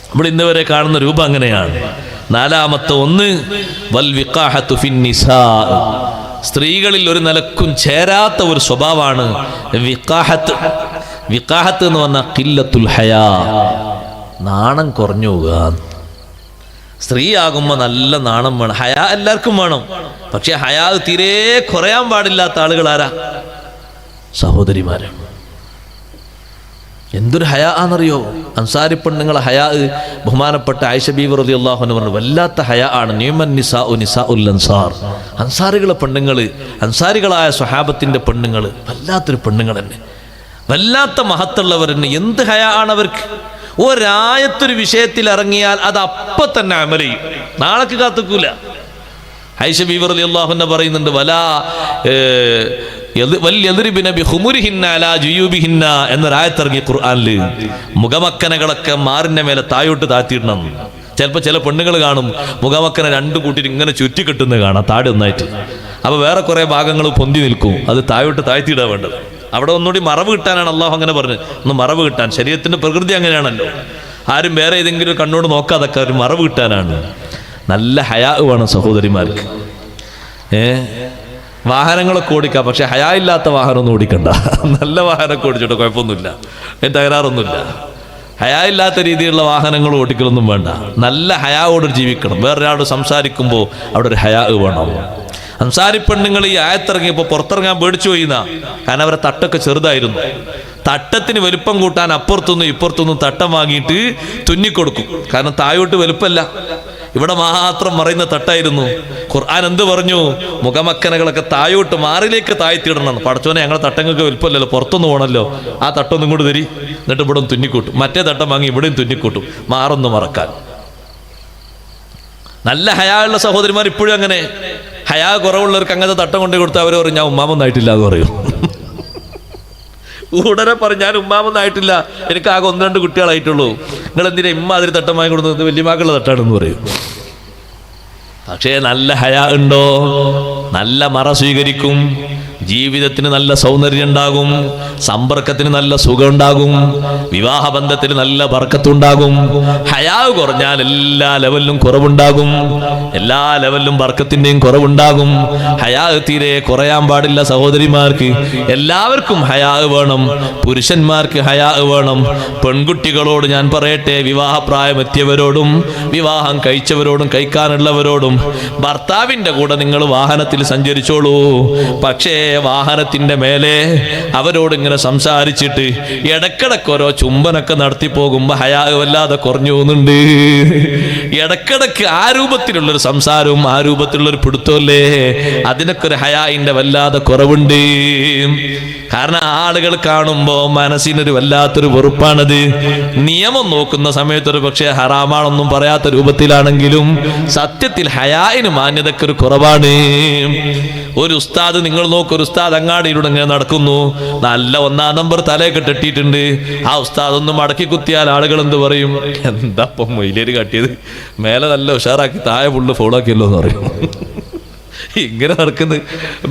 നമ്മൾ ഇന്ന് വരെ കാണുന്ന രൂപം അങ്ങനെയാണ്. നാലാമത്തെ ഒന്ന്, വൽ വിഖാഹത്തു ഫിന്നിസാ, സ്ത്രീകളിൽ ഒരു നിലക്കും ചേരാത്ത ഒരു സ്വഭാവമാണ് വിഖാഹത്ത്. വിഖാഹത്ത് എന്ന് പറഞ്ഞാൽ ഖില്ലത്തുൽ ഹയാ, നാണം കുറഞ്ഞു പോകുക. സ്ത്രീ ആകുമ്പോൾ നല്ല നാണം വേണം, ഹയാ എല്ലാവർക്കും വേണം. പക്ഷെ ഹയാ തീരെ കുറയാൻ പാടില്ലാത്ത ആളുകൾ ആരാ? സഹോദരിമാരാണ്. എന്തൊരു ഹയാ ആണെന്നറിയോ? അൻസാരി പെണ്ണുങ്ങളെ ഹയാ ബഹുമാനപ്പെട്ട ആയിഷ ബീവി റളിയല്ലാഹു അൻഹ പറഞ്ഞു, വല്ലാത്ത ഹയാ ആണ്. നിഅമൻ നിസാഉ നിസാഉൽ അൻസാർ, അൻസാരികളെ പെണ്ണുങ്ങൾ, അൻസാരികളായ സ്വഹാബത്തിന്റെ പെണ്ണുങ്ങൾ വല്ലാത്തൊരു പെണ്ണുങ്ങൾ തന്നെ, വല്ലാത്ത മഹത്തുള്ളവർ തന്നെ. എന്ത് ഹയാ ആണ് അവർക്ക്! ഒരായത്തൊരു വിഷയത്തിൽ ഇറങ്ങിയാൽ അത് അപ്പം തന്നെ അമൽ ചെയ്യും, നാളേക്ക് കാത്തുക്കൂല. ആയിഷ ബീവി റളിയല്ലാഹു അൻഹ പറയുന്നുണ്ട്, എന്നൊരായത്തിറങ്ങി ഖുർആനിൽ. മുഖമക്കനകളൊക്കെ മാറിന്റെ മേലെ തായോട്ട് താഴ്ത്തിയിടണം. ചിലപ്പോൾ ചില പെണ്ണുങ്ങൾ കാണും മുഖമക്കനെ രണ്ടു കൂട്ടിട്ട് ഇങ്ങനെ ചുറ്റിക്കെട്ടുന്നത് കാണാം, താടി ഒന്നായിട്ട്. അപ്പൊ വേറെ കുറെ ഭാഗങ്ങൾ പൊന്തി നിൽക്കും, അത് തായോട്ട് താഴ്ത്തിയിടാൻ വേണ്ടത്. അവിടെ ഒന്നുകൂടി മറവ് കിട്ടാനാണ് അള്ളാഹു അങ്ങനെ പറഞ്ഞത്. ഒന്ന് മറവ് കിട്ടാൻ, ശരീരത്തിന്റെ പ്രകൃതി അങ്ങനെയാണല്ലോ, ആരും വേറെ ഏതെങ്കിലും കണ്ണോട് നോക്കാതൊക്കെ ഒരു മറവ് കിട്ടാനാണ്. നല്ല ഹയാ വേണം സഹോദരിമാർക്ക്. വാഹനങ്ങളൊക്കെ ഓടിക്കാം, പക്ഷെ ഹയാ ഇല്ലാത്ത വാഹനമൊന്നും ഓടിക്കണ്ട. നല്ല വാഹനമൊക്കെ ഓടിച്ചോട്ടെ, കുഴപ്പമൊന്നുമില്ല, തകരാറൊന്നുമില്ല. ഹയാ ഇല്ലാത്ത രീതിയിലുള്ള വാഹനങ്ങൾ ഓടിക്കലൊന്നും വേണ്ട. നല്ല ഹയാവോട് ജീവിക്കണം. വേറൊരാളോട് സംസാരിക്കുമ്പോൾ അവിടെ ഒരു ഹയാ വേണം. അൻസാരി പെണ്ണുങ്ങൾ ഈ ആയത്തിറങ്ങിയപ്പോൾ പുറത്തിറങ്ങാൻ പേടിച്ചു പോയിന്നാ. കാരണം അവരെ തട്ടൊക്കെ ചെറുതായിരുന്നു. തട്ടത്തിന് വലുപ്പം കൂട്ടാൻ അപ്പുറത്തുനിന്നും ഇപ്പുറത്തുനിന്നും തട്ടം വാങ്ങിയിട്ട് തുന്നിക്കൊടുക്കും. കാരണം തായോട്ട് വലുപ്പമല്ല, ഇവിടെ മാത്രം മറയുന്ന തട്ടായിരുന്നു. ഖുർആൻ എന്ത് പറഞ്ഞു? മുഖമക്കനകളൊക്കെ തായോട്ട് മാറിലേക്ക് താഴ്ത്തിയിടണം. പടച്ചോനെ, ഞങ്ങളെ തട്ടങ്ങൾക്ക് വലുപ്പമല്ലല്ലോ, പുറത്തൊന്നും പോകണമല്ലോ, ആ തട്ടൊന്നും കൂടി തരി. എന്നിട്ട് ഇവിടെ തുന്നിക്കൂട്ടും, മറ്റേ തട്ടം വാങ്ങി ഇവിടെയും തുന്നിക്കൂട്ടും, മാറൊന്നും മറക്കാൻ. നല്ല ഹയാ ഉള്ള സഹോദരിമാർ ഇപ്പോഴും അങ്ങനെ. ഹയാ കുറവുള്ളവർക്ക് അങ്ങനത്തെ തട്ടം കൊണ്ടു കൊടുത്താൽ അവർ പറയും, ഞാൻ ഉമ്മാമൊന്നായിട്ടില്ല എന്ന് പറയും. ഉടനെ പറയും, ഞാൻ ഉമ്മാമൊന്നായിട്ടില്ല, എനിക്ക് ആകെ 1-2 കുട്ടികളായിട്ടുള്ളൂ, നിങ്ങൾ എന്തിനാ ഇമ്മ അതിൽ തട്ടം വാങ്ങി കൊടുക്കുന്നത്, വലിയമാക്കുള്ള തട്ടാണെന്ന് പറയും. പക്ഷേ നല്ല ഹയാ ഉണ്ടോ? നല്ല മറ സ്വീകരിക്കും, ജീവിതത്തിന് നല്ല സൗന്ദര്യം ഉണ്ടാകും, സമ്പർക്കത്തിന് നല്ല സുഖം ഉണ്ടാകും, വിവാഹബന്ധത്തിന് നല്ല ബർക്കത്തുണ്ടാകും. ഹയാ കുറഞ്ഞാൽ എല്ലാ ലെവലിലും കുറവുണ്ടാകും, എല്ലാ ലെവലിലും ബർക്കത്തിന്റെയും കുറവുണ്ടാകും. ഹയാ തീരെ കുറയാൻ പാടില്ല സഹോദരിമാർക്ക്. എല്ലാവർക്കും ഹയാ വേണം. പുരുഷന്മാർക്ക് ഹയാ വേണം. പെൺകുട്ടികളോട് ഞാൻ പറയട്ടെ, വിവാഹപ്രായമെത്തിയവരോടും വിവാഹം കഴിച്ചവരോടും കഴിക്കാനുള്ളവരോടും, ഭർത്താവിന്റെ കൂടെ നിങ്ങൾ വാഹനത്തിൽ സഞ്ചരിച്ചോളൂ, പക്ഷേ വാഹനത്തിന്റെ മേലെ അവരോട് ഇങ്ങനെ സംസാരിച്ചിട്ട് ഇടക്കിടക്ക് ഓരോ ചുംബനൊക്കെ നടത്തി പോകുമ്പോ ഹയാ വല്ലാതെ കുറഞ്ഞു പോകുന്നുണ്ട്. ഇടക്കിടക്ക് ആ രൂപത്തിലുള്ളൊരു സംസാരവും ആ രൂപത്തിലുള്ളൊരു പിടുത്തമല്ലേ, അതിനൊക്കെ ഒരു ഹയായിന്റെ വല്ലാതെ കുറവുണ്ട്. കാരണം ആളുകൾ കാണുമ്പോ മനസ്സിനൊരു വല്ലാത്തൊരു വെറുപ്പാണത്. നിയമം നോക്കുന്ന സമയത്തൊരു പക്ഷേ ഹറാമാണെന്നും പറയാത്ത രൂപത്തിലാണെങ്കിലും സത്യത്തിൽ ഹയായിന് മാന്യതക്കൊരു കുറവാണ്. ഒരു ഉസ്താദ്, നിങ്ങൾ നോക്ക്, ഒരു ഉസ്താദ് അങ്ങാടിയിലൂടെ ഇങ്ങനെ നടക്കുന്നു, നല്ല 1-ാം നമ്പർ തലയൊക്കെ കെട്ടിയിട്ടുണ്ട്. ആ ഉസ്താദ് ഒന്ന് മടക്കി കുത്തിയാൽ ആളുകൾ എന്ത് പറയും? എന്താ ഇപ്പം മൊയിലേര് കാട്ടിയത്, മേലെ നല്ല ഉഷാറാക്കി താഴെ ഫുള്ള് ഫോളാക്കിയല്ലോ എന്ന് പറയും. ഇങ്ങനെ നടക്കുന്നത്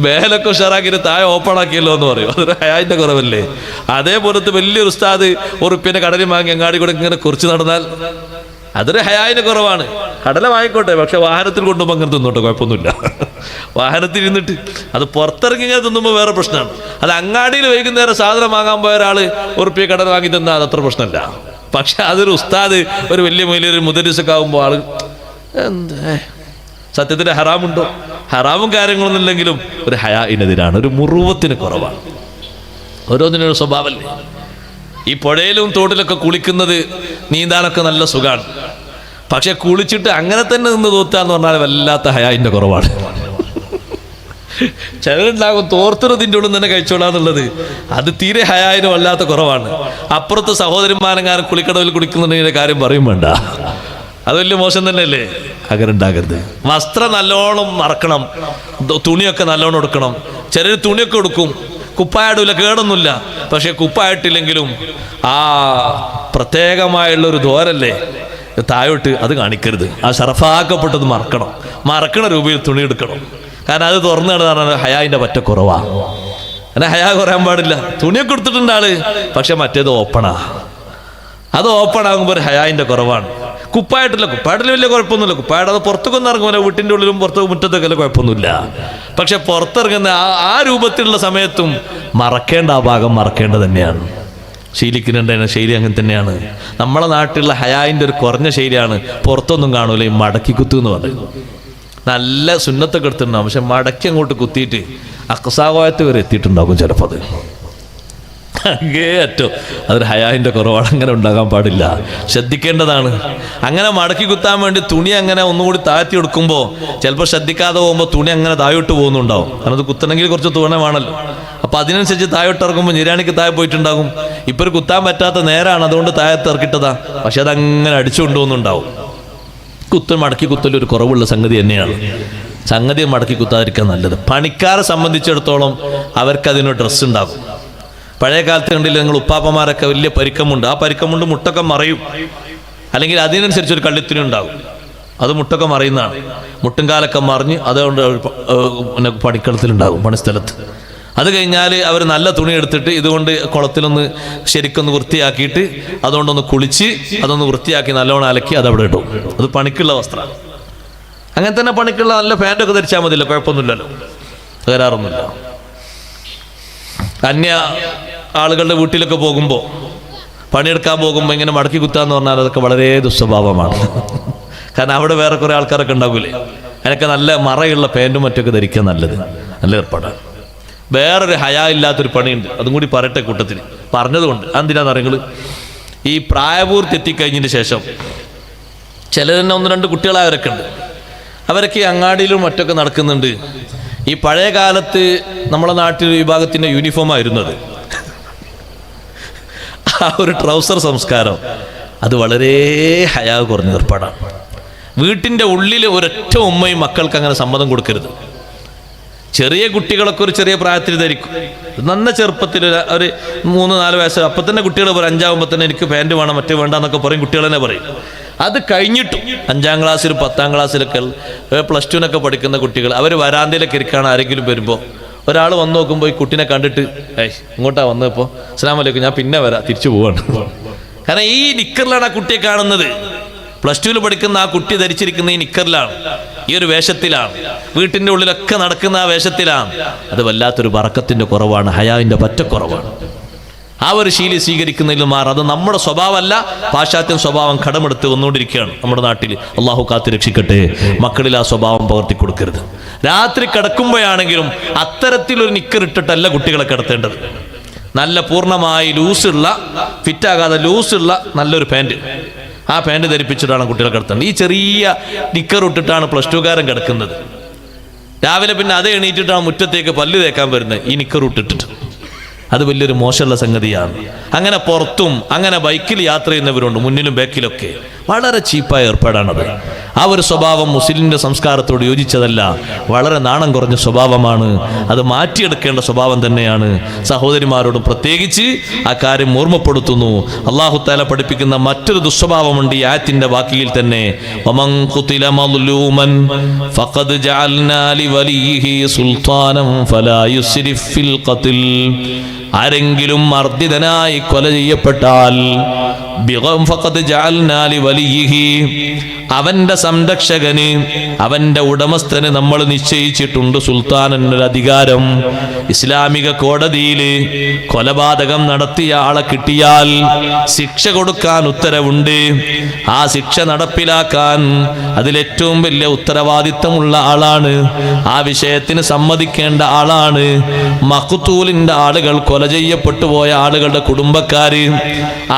മേലൊക്കെ ഉഷാറാക്കിയിട്ട് താഴെ ഓപ്പൺ ആക്കിയല്ലോ എന്ന് പറയും. അതൊരു ഹയായിന്റെ കുറവല്ലേ? അതേപോലത്തെ വലിയൊരു ഉസ്താദ് ഉറുപ്പിന്റെ കടലിൽ വാങ്ങി അങ്ങാടി കൂടെ ഇങ്ങനെ കുറിച്ച് നടന്നാൽ അതൊരു ഹയായിന് കുറവാണ്. കടല വാങ്ങിക്കോട്ടെ, പക്ഷെ വാഹനത്തിൽ കൊണ്ടുപോകുമ്പോൾ അങ്ങനെ തിന്നോട്ടെ, കുഴപ്പമൊന്നുമില്ല. വാഹനത്തിൽ ഇരുന്നിട്ട് അത് പുറത്തിറങ്ങി ഇങ്ങനെ തിന്നുമ്പോൾ വേറെ പ്രശ്നമാണ്. അത് അങ്ങാടിയിൽ വൈകുന്നേരം സാധനം വാങ്ങാൻ പോയ ഒരാള് ഉറുപ്പിയ കടൽ വാങ്ങി തിന്നാൽ അതത്ര പ്രശ്നമല്ല. പക്ഷെ അതൊരു ഉസ്താദ്, ഒരു വലിയ വലിയൊരു മുദരിസൊക്കെ ആകുമ്പോൾ ആള് എന്താ സത്യത്തിൽ ഹറാമുണ്ടോ? ഹറാമും കാര്യങ്ങളൊന്നും ഇല്ലെങ്കിലും ഒരു ഹയാഇനെതിരാണ്, ഒരു മുറുവത്തിന് കുറവാണ്. ഓരോന്നിനൊരു സ്വഭാവമല്ലേ. ഈ പുഴയിലും തോട്ടിലൊക്കെ കുളിക്കുന്നത്, നീന്താനൊക്കെ നല്ല സുഖമാണ്. പക്ഷെ കുളിച്ചിട്ട് അങ്ങനെ തന്നെ നിന്ന് തോത്താന്ന് പറഞ്ഞാൽ വല്ലാത്ത ഹയായിന്റെ കുറവാണ്. ചിലരുണ്ടാകും തോർത്തുന്നതിൻ്റെ ഉള്ളിൽ തന്നെ കഴിച്ചോളാന്നുള്ളത്, അത് തീരെ ഹയായിന് വല്ലാത്ത കുറവാണ്. അപ്പുറത്ത് സഹോദരന്മാരെങ്ങാനും കുളിക്കടവിൽ കുളിക്കുന്നതിന്റെ കാര്യം പറയും വേണ്ട, അത് വലിയ മോശം തന്നെയല്ലേ. അങ്ങനെ ഉണ്ടാകരുത്. വസ്ത്രം നല്ലോണം മറക്കണം, തുണിയൊക്കെ നല്ലോണം എടുക്കണം. ചിലർ തുണിയൊക്കെ എടുക്കും, കുപ്പായിടൂല, കേടൊന്നുമില്ല. പക്ഷെ കുപ്പായിട്ടില്ലെങ്കിലും ആ പ്രത്യേകമായുള്ളൊരു ദ്വാരല്ലേ താഴോട്ട്, അത് കാണിക്കരുത്. ആ ഷറഫാക്കപ്പെട്ടത് മറക്കണ രൂപയിൽ തുണി എടുക്കണം. കാരണം അത് തുറന്നിടുന്ന പറഞ്ഞാൽ ഹയായിൻ്റെ പറ്റ കുറവാണ്. അങ്ങനെ ഹയാ കുറയാൻ പാടില്ല. തുണിയൊക്കെ കൊടുത്തിട്ടുണ്ട് ആള്, പക്ഷെ മറ്റേത് ഓപ്പണാ. അത് ഓപ്പൺ ആകുമ്പോൾ ഒരു ഹയായിൻ്റെ കുറവാണ്. കുപ്പായിട്ടിൽ വലിയ കുഴപ്പമൊന്നുമില്ല. കുപ്പായിട്ട് അത് പുറത്തൊക്കെ ഇറങ്ങുമല്ലോ, വീട്ടിൻ്റെ ഉള്ളിലും പുറത്തൊക്കെ മുറ്റത്തൊക്കെ അല്ല, കുഴപ്പമൊന്നുമില്ല. പക്ഷെ പുറത്തിറങ്ങുന്ന ആ രൂപത്തിലുള്ള സമയത്തും മറക്കേണ്ട ആ ഭാഗം മറക്കേണ്ടത് തന്നെയാണ്. ശീലിക്കുന്നുണ്ടായിരുന്ന ശൈലി അങ്ങനെ തന്നെയാണ്. നമ്മളെ നാട്ടിലുള്ള ഹയായിൻ്റെ ഒരു കുറഞ്ഞ ശൈലിയാണ്. പുറത്തൊന്നും കാണൂല ഈ മടക്കി കുത്തു എന്ന് പറയുന്നത്. നല്ല സുന്നത്തൊക്കെ എടുത്തിട്ടുണ്ടാവും, പക്ഷെ മടക്കി അങ്ങോട്ട് കുത്തിയിട്ട് അക്സാവായത്ത് വരെ എത്തിയിട്ടുണ്ടാകും ചിലപ്പോൾ. അത് അങ്ങേയറ്റം അതൊരു ഹയായിൻ്റെ കുറവാണ്. അങ്ങനെ ഉണ്ടാകാൻ പാടില്ല, ശ്രദ്ധിക്കേണ്ടതാണ്. അങ്ങനെ മടക്കി കുത്താൻ വേണ്ടി തുണി അങ്ങനെ ഒന്നുകൂടി താഴ്ത്തി എടുക്കുമ്പോൾ ചിലപ്പോൾ ശ്രദ്ധിക്കാതെ പോകുമ്പോൾ തുണി അങ്ങനെ താഴോട്ട് പോകുന്നുണ്ടാവും. കാരണം അത് കുത്തണമെങ്കിൽ കുറച്ച് തുണ വേണമല്ലോ. അപ്പം അതിനനുസരിച്ച് താഴോട്ട് ഇറക്കുമ്പോൾ നിരാണിക്ക് താഴെ പോയിട്ടുണ്ടാകും. ഇപ്പം ഒരു കുത്താൻ പറ്റാത്ത നേരാണ്, അതുകൊണ്ട് താഴത്ത് ഇറക്കിട്ടതാ. പക്ഷെ അതങ്ങനെ അടിച്ചു കൊണ്ടുപോകുന്നുണ്ടാവും. മടക്കി കുത്തലൊരു കുറവുള്ള സംഗതി തന്നെയാണ്. സംഗതി മടക്കി കുത്താതിരിക്കാൻ നല്ലത്. പണിക്കാരെ സംബന്ധിച്ചിടത്തോളം അവർക്കതിനൊരു ഡ്രസ്സ് ഉണ്ടാകും. പഴയ കാലത്ത് കണ്ടില്ല നിങ്ങൾ, ഉപ്പാപ്പന്മാരൊക്കെ വലിയ പരിക്കമുണ്ട്. ആ പരിക്കമുണ്ട് മുട്ടൊക്കെ മറയും, അല്ലെങ്കിൽ അതിനനുസരിച്ചൊരു കള്ളിത്തുണി ഉണ്ടാകും. അത് മുട്ടൊക്കെ മറയുന്നതാണ്. മുട്ടുംകാലൊക്കെ മറിഞ്ഞ് അതുകൊണ്ട് പണിക്കളത്തിലുണ്ടാകും, പണിസ്ഥലത്ത്. അത് കഴിഞ്ഞാൽ അവർ നല്ല തുണി എടുത്തിട്ട് ഇതുകൊണ്ട് കുളത്തിലൊന്ന് ശരിക്കൊന്ന് വൃത്തിയാക്കിയിട്ട് അതുകൊണ്ടൊന്ന് കുളിച്ച് അതൊന്ന് വൃത്തിയാക്കി നല്ലോണം അലക്കി അതവിടെ ഇടും. അത് പണിക്കുള്ള വസ്ത്രമാണ്. അങ്ങനെ തന്നെ പണിക്കുള്ള നല്ല പാൻറ്റൊക്കെ ധരിച്ചാൽ മതിയല്ലോ, കുഴപ്പമൊന്നുമില്ലല്ലോ, തകരാറൊന്നുമില്ല. അന്യ ആളുകളുടെ വീട്ടിലൊക്കെ പോകുമ്പോൾ, പണിയെടുക്കാൻ പോകുമ്പോൾ ഇങ്ങനെ മടക്കി കുത്താന്ന് പറഞ്ഞാൽ അതൊക്കെ വളരെ ദുസ്വഭാവമാണ്. കാരണം അവിടെ വേറെ കുറേ ആൾക്കാരൊക്കെ ഉണ്ടാകൂലേ, അതിനൊക്കെ നല്ല മറയുള്ള പാൻറ്റും മറ്റൊക്കെ ധരിക്കാൻ നല്ലത്, നല്ല ഏർപ്പാടാണ്. വേറൊരു ഹയാ ഇല്ലാത്തൊരു പണിയുണ്ട്, അതും കൂടി പറയട്ടെ കൂട്ടത്തിന്, പറഞ്ഞതുകൊണ്ട്. എന്തിനാന്ന് അറിയുന്നത്, ഈ പ്രായപൂർത്തി എത്തിക്കഴിഞ്ഞതിന് ശേഷം ചിലതന്നെ 1-2 കുട്ടികളായവരൊക്കെ ഉണ്ട്. അവരൊക്കെ ഈ അങ്ങാടിയിലും മറ്റൊക്കെ നടക്കുന്നുണ്ട്. ഈ പഴയ കാലത്ത് നമ്മളെ നാട്ടിൽ വിഭാഗത്തിൻ്റെ യൂണിഫോമായിരുന്നത്. ആ ഒരു ട്രൗസർ സംസ്കാരം അത് വളരെ ഹയാ കുറഞ്ഞ ഏർപ്പാടാണ്. വീട്ടിൻ്റെ ഉള്ളിൽ ഒരൊറ്റ ഉമ്മയും മക്കൾക്ക് അങ്ങനെ സമ്മതം കൊടുക്കരുത്. ചെറിയ കുട്ടികളൊക്കെ ഒരു ചെറിയ പ്രായത്തിൽ ധരിക്കും. നന്ന ചെറുപ്പത്തിൽ ഒരു 3-4 വയസ്സ് അപ്പം തന്നെ കുട്ടികൾ പറയും, 5ആവുമ്പോൾ തന്നെ എനിക്ക് പാൻറ്റ് വേണം, മറ്റേ വേണ്ട എന്നൊക്കെ പറയും, കുട്ടികൾ തന്നെ പറയും. അത് കഴിഞ്ഞിട്ടും 5ാം ക്ലാസ്സിലും 10ാം ക്ലാസ്സിലൊക്കെ +2 പഠിക്കുന്ന കുട്ടികൾ അവർ വരാന്തയിലൊക്കെ ഇരിക്കുകയാണ്. ആരെങ്കിലും വരുമ്പോൾ ഒരാൾ വന്ന് നോക്കുമ്പോൾ ഈ കുട്ടീനെ കണ്ടിട്ട് ഇങ്ങോട്ടാ വന്നപ്പോൾ അസ്സലാമു അലൈക്കും, ഞാൻ പിന്നെ വരാം, തിരിച്ചു പോവാണ്. കാരണം ഈ നിക്കറിലാണ് ആ കുട്ടിയെ കാണുന്നത്. +2 പഠിക്കുന്ന ആ കുട്ടി ധരിച്ചിരിക്കുന്ന ഈ നിക്കറിലാണ്, ഈ ഒരു വേഷത്തിലാണ്, വീട്ടിൻ്റെ ഉള്ളിലൊക്കെ നടക്കുന്ന ആ വേഷത്തിലാണ്. അത് വല്ലാത്തൊരു ബറക്കത്തിൻ്റെ കുറവാണ്, ഹയാവിൻ്റെ പറ്റക്കുറവാണ്. ആ ഒരു ശീലി സ്വീകരിക്കുന്നതിൽ മാറും. അത് നമ്മുടെ സ്വഭാവമല്ല, പാശ്ചാത്യ സ്വഭാവം കടമെടുത്ത് വന്നുകൊണ്ടിരിക്കുകയാണ് നമ്മുടെ നാട്ടിൽ. അള്ളാഹു കാത്തു രക്ഷിക്കട്ടെ. മക്കളിൽ ആ സ്വഭാവം പകർത്തി കൊടുക്കരുത്. രാത്രി കിടക്കുമ്പോഴാണെങ്കിലും അത്തരത്തിലൊരു നിക്കറിട്ടിട്ടല്ല കുട്ടികളെ കിടത്തേണ്ടത്. നല്ല പൂർണ്ണമായി ലൂസുള്ള, ഫിറ്റാകാതെ ലൂസുള്ള നല്ലൊരു പാൻറ്റ്, ആ പാൻറ്റ് ധരിപ്പിച്ചിട്ടാണ് കുട്ടികളെ കിടത്തേണ്ടത്. ഈ ചെറിയ നിക്കർ ഇട്ടിട്ടാണ് +2കാരൻ കിടക്കുന്നത്. രാവിലെ പിന്നെ അത് എണീറ്റിട്ടാണ് മുറ്റത്തേക്ക് പല്ല് തേക്കാൻ വരുന്നത് ഈ നിക്കർ ഇട്ടിട്ട്. അത് വലിയൊരു മോശമുള്ള സംഗതിയാണ്. അങ്ങനെ പുറത്തും അങ്ങനെ ബൈക്കിൽ യാത്ര ചെയ്യുന്നവരുണ്ട്, മുന്നിലും ബാക്കിലൊക്കെ. വളരെ ചീപ്പായ ഏർപ്പാടാണത്. ആ ഒരു സ്വഭാവം മുസ്ലിമിൻ്റെ സംസ്കാരത്തോട് യോജിച്ചതല്ല, വളരെ നാണം കുറഞ്ഞ സ്വഭാവമാണ്. അത് മാറ്റിയെടുക്കേണ്ട സ്വഭാവം തന്നെയാണ്. സഹോദരിമാരോടും പ്രത്യേകിച്ച് ആ കാര്യം ഓർമ്മപ്പെടുത്തുന്നു. അല്ലാഹു തആല പഠിപ്പിക്കുന്ന മറ്റൊരു ദുസ്വഭാവമുണ്ട് ഈ ആയത്തിന്റെ വാക്കിയിൽ തന്നെ. വമൻ ഖുതില മദ്ലൂമൻ ഫഖദ് ജഅൽനാ ലിവലിയിഹി സുൽത്താനൻ ഫലാ യുസ്രിഫ് ഫിൽ ഖത്ൽ. ആരെങ്കിലും മർദ്ദിതനായി കൊല ചെയ്യപ്പെട്ടാൽ ഫഖദ് ജഅൽനാ ലിവലിയിഹി, അവന്റെ സംരക്ഷകന്, അവന്റെ ഉടമസ്ഥന് നമ്മൾ നിശ്ചയിച്ചിട്ടുണ്ട് സുൽത്താനൊരു അധികാരം. ഇസ്ലാമിക കോടതിയിൽ കൊലപാതകം നടത്തിയ ആളെ കിട്ടിയാൽ ശിക്ഷ കൊടുക്കാൻ ഉത്തരവുണ്ട്. ആ ശിക്ഷ നടപ്പിലാക്കാൻ അതിലേറ്റവും വലിയ ഉത്തരവാദിത്തമുള്ള ആളാണ്, ആ വിഷയത്തിന് സമ്മതിക്കേണ്ട ആളാണ് മഖ്തൂലിന്റെ ആളുകൾ, കൊല ചെയ്യപ്പെട്ടു പോയ ആളുകളുടെ കുടുംബക്കാര്.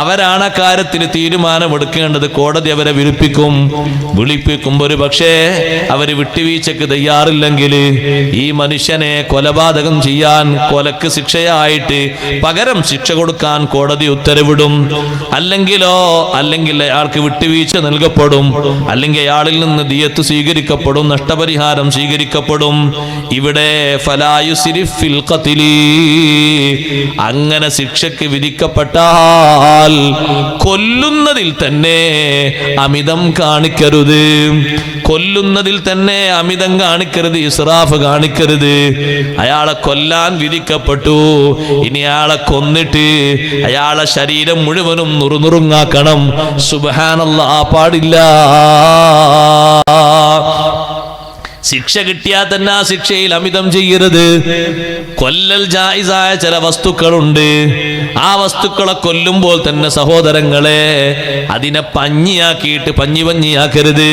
അവരാണ് കാര്യത്തിൽ തീരുമാനമെടുക്കേണ്ടത്. കോടതി അവരെ വിളിപ്പിക്കും. വിളിപ്പിക്കുമ്പോൾ ഒരു പക്ഷേ അവര് വിട്ടുവീഴ്ചക്ക് തയ്യാറില്ലെങ്കിൽ ഈ മനുഷ്യനെ കൊലപാതകം ചെയ്യാൻ, കൊലക്ക് ശിക്ഷയായിട്ട് പകരം ശിക്ഷ കൊടുക്കാൻ കോടതി ഉത്തരവിടും. അല്ലെങ്കിൽ അയാൾക്ക് വിട്ടുവീഴ്ച നൽകപ്പെടും, അല്ലെങ്കിൽ അയാളിൽ നിന്ന് ദിയത്ത് സ്വീകരിക്കപ്പെടും, നഷ്ടപരിഹാരം സ്വീകരിക്കപ്പെടും. ഇവിടെ ഫലാ യുസ്രിഫ് ഫിൽ ഖത്ലി, അങ്ങനെ ശിക്ഷയ്ക്ക് വിധിക്കപ്പെട്ടാൽ കൊല്ലുന്നതിൽ തന്നെ അമിതം കാണിക്കരുത്. കൊല്ലുന്നതിൽ തന്നെ അമിതം കാണിക്കരുത്, ഇസ്രാഫ് കാണിക്കരുത്. അയാളെ കൊല്ലാൻ വിധിക്കപ്പെട്ടു, ഇനി അയാളെ കൊന്നിട്ട് അയാളെ ശരീരം മുഴുവനും നുറുനുറുങ്ങാക്കണം. സുബ്ഹാനല്ലാഹ്, പാടില്ല. ശിക്ഷ കിട്ടിയാൽ തന്നെ ആ ശിക്ഷയിൽ അമിതം ചെയ്യരുത്. കൊല്ലൽ ജായിസായ ചില വസ്തുക്കളുണ്ട്. ആ വസ്തുക്കളെ കൊല്ലുമ്പോൾ തന്നെ സഹോദരങ്ങളെ അതിനെ പഞ്ഞിയാക്കിയിട്ട് പഞ്ഞിയാക്കരുത്.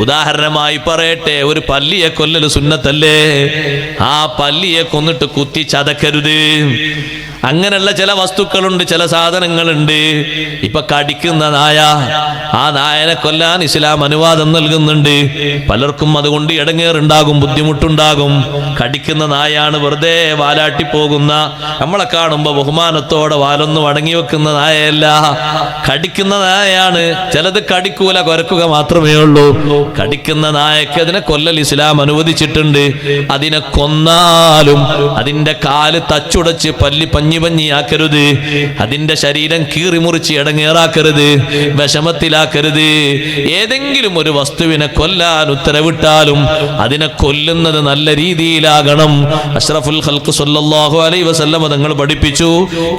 ഉദാഹരണമായി പറയട്ടെ, ഒരു പല്ലിയെ കൊല്ലൽ സുന്നത്തല്ലേ? ആ പല്ലിയെ കൊന്നിട്ട് കുത്തി ചതക്കരുത്. അങ്ങനെയുള്ള ചില വസ്തുക്കളുണ്ട്, ചില സാധനങ്ങളുണ്ട്. ഇപ്പൊ കടിക്കുന്ന നായ, ആ നായനെ കൊല്ലാൻ ഇസ്ലാം അനുവാദം നൽകുന്നുണ്ട്. പലർക്കും അതുകൊണ്ട് ഇടങ്ങേറുണ്ടാകും, ബുദ്ധിമുട്ടുണ്ടാകും. കടിക്കുന്ന നായാണ്, വെറുതെ വാലാട്ടി പോകുന്ന, നമ്മളെ കാണുമ്പോ ബഹുമാനത്തോടെ വാലൊന്നും അടങ്ങി വെക്കുന്ന നായയല്ല, കടിക്കുന്ന നായയാണ്. ചിലത് കടിക്കൂല, കൊരക്കുക മാത്രമേ ഉള്ളൂ. കടിക്കുന്ന നായക്ക് അതിനെ കൊല്ലൽ ഇസ്ലാം അനുവദിച്ചിട്ടുണ്ട്. അതിനെ കൊന്നാലും അതിന്റെ കാല് തച്ചുടച്ച് പഞ്ഞിയാക്കരുത്. അതിന്റെ ശരീരം കീറിമുറിച്ച് ഇടങ്ങേറാക്കരുത്, വിഷമത്തിലാക്കരുത്. ഏതെങ്കിലും ഒരു വസ്തുവിനെ കൊല്ലാൻ ഉത്തരവിട്ടാലും അതിനെ കൊല്ലുന്നത് നല്ല രീതിയിലാകണം. അഷ്റഫുൽ ഖൽഖ് സ്വല്ലല്ലാഹു അലൈഹി വസല്ലം തങ്ങൾ പഠിപ്പിച്ചു,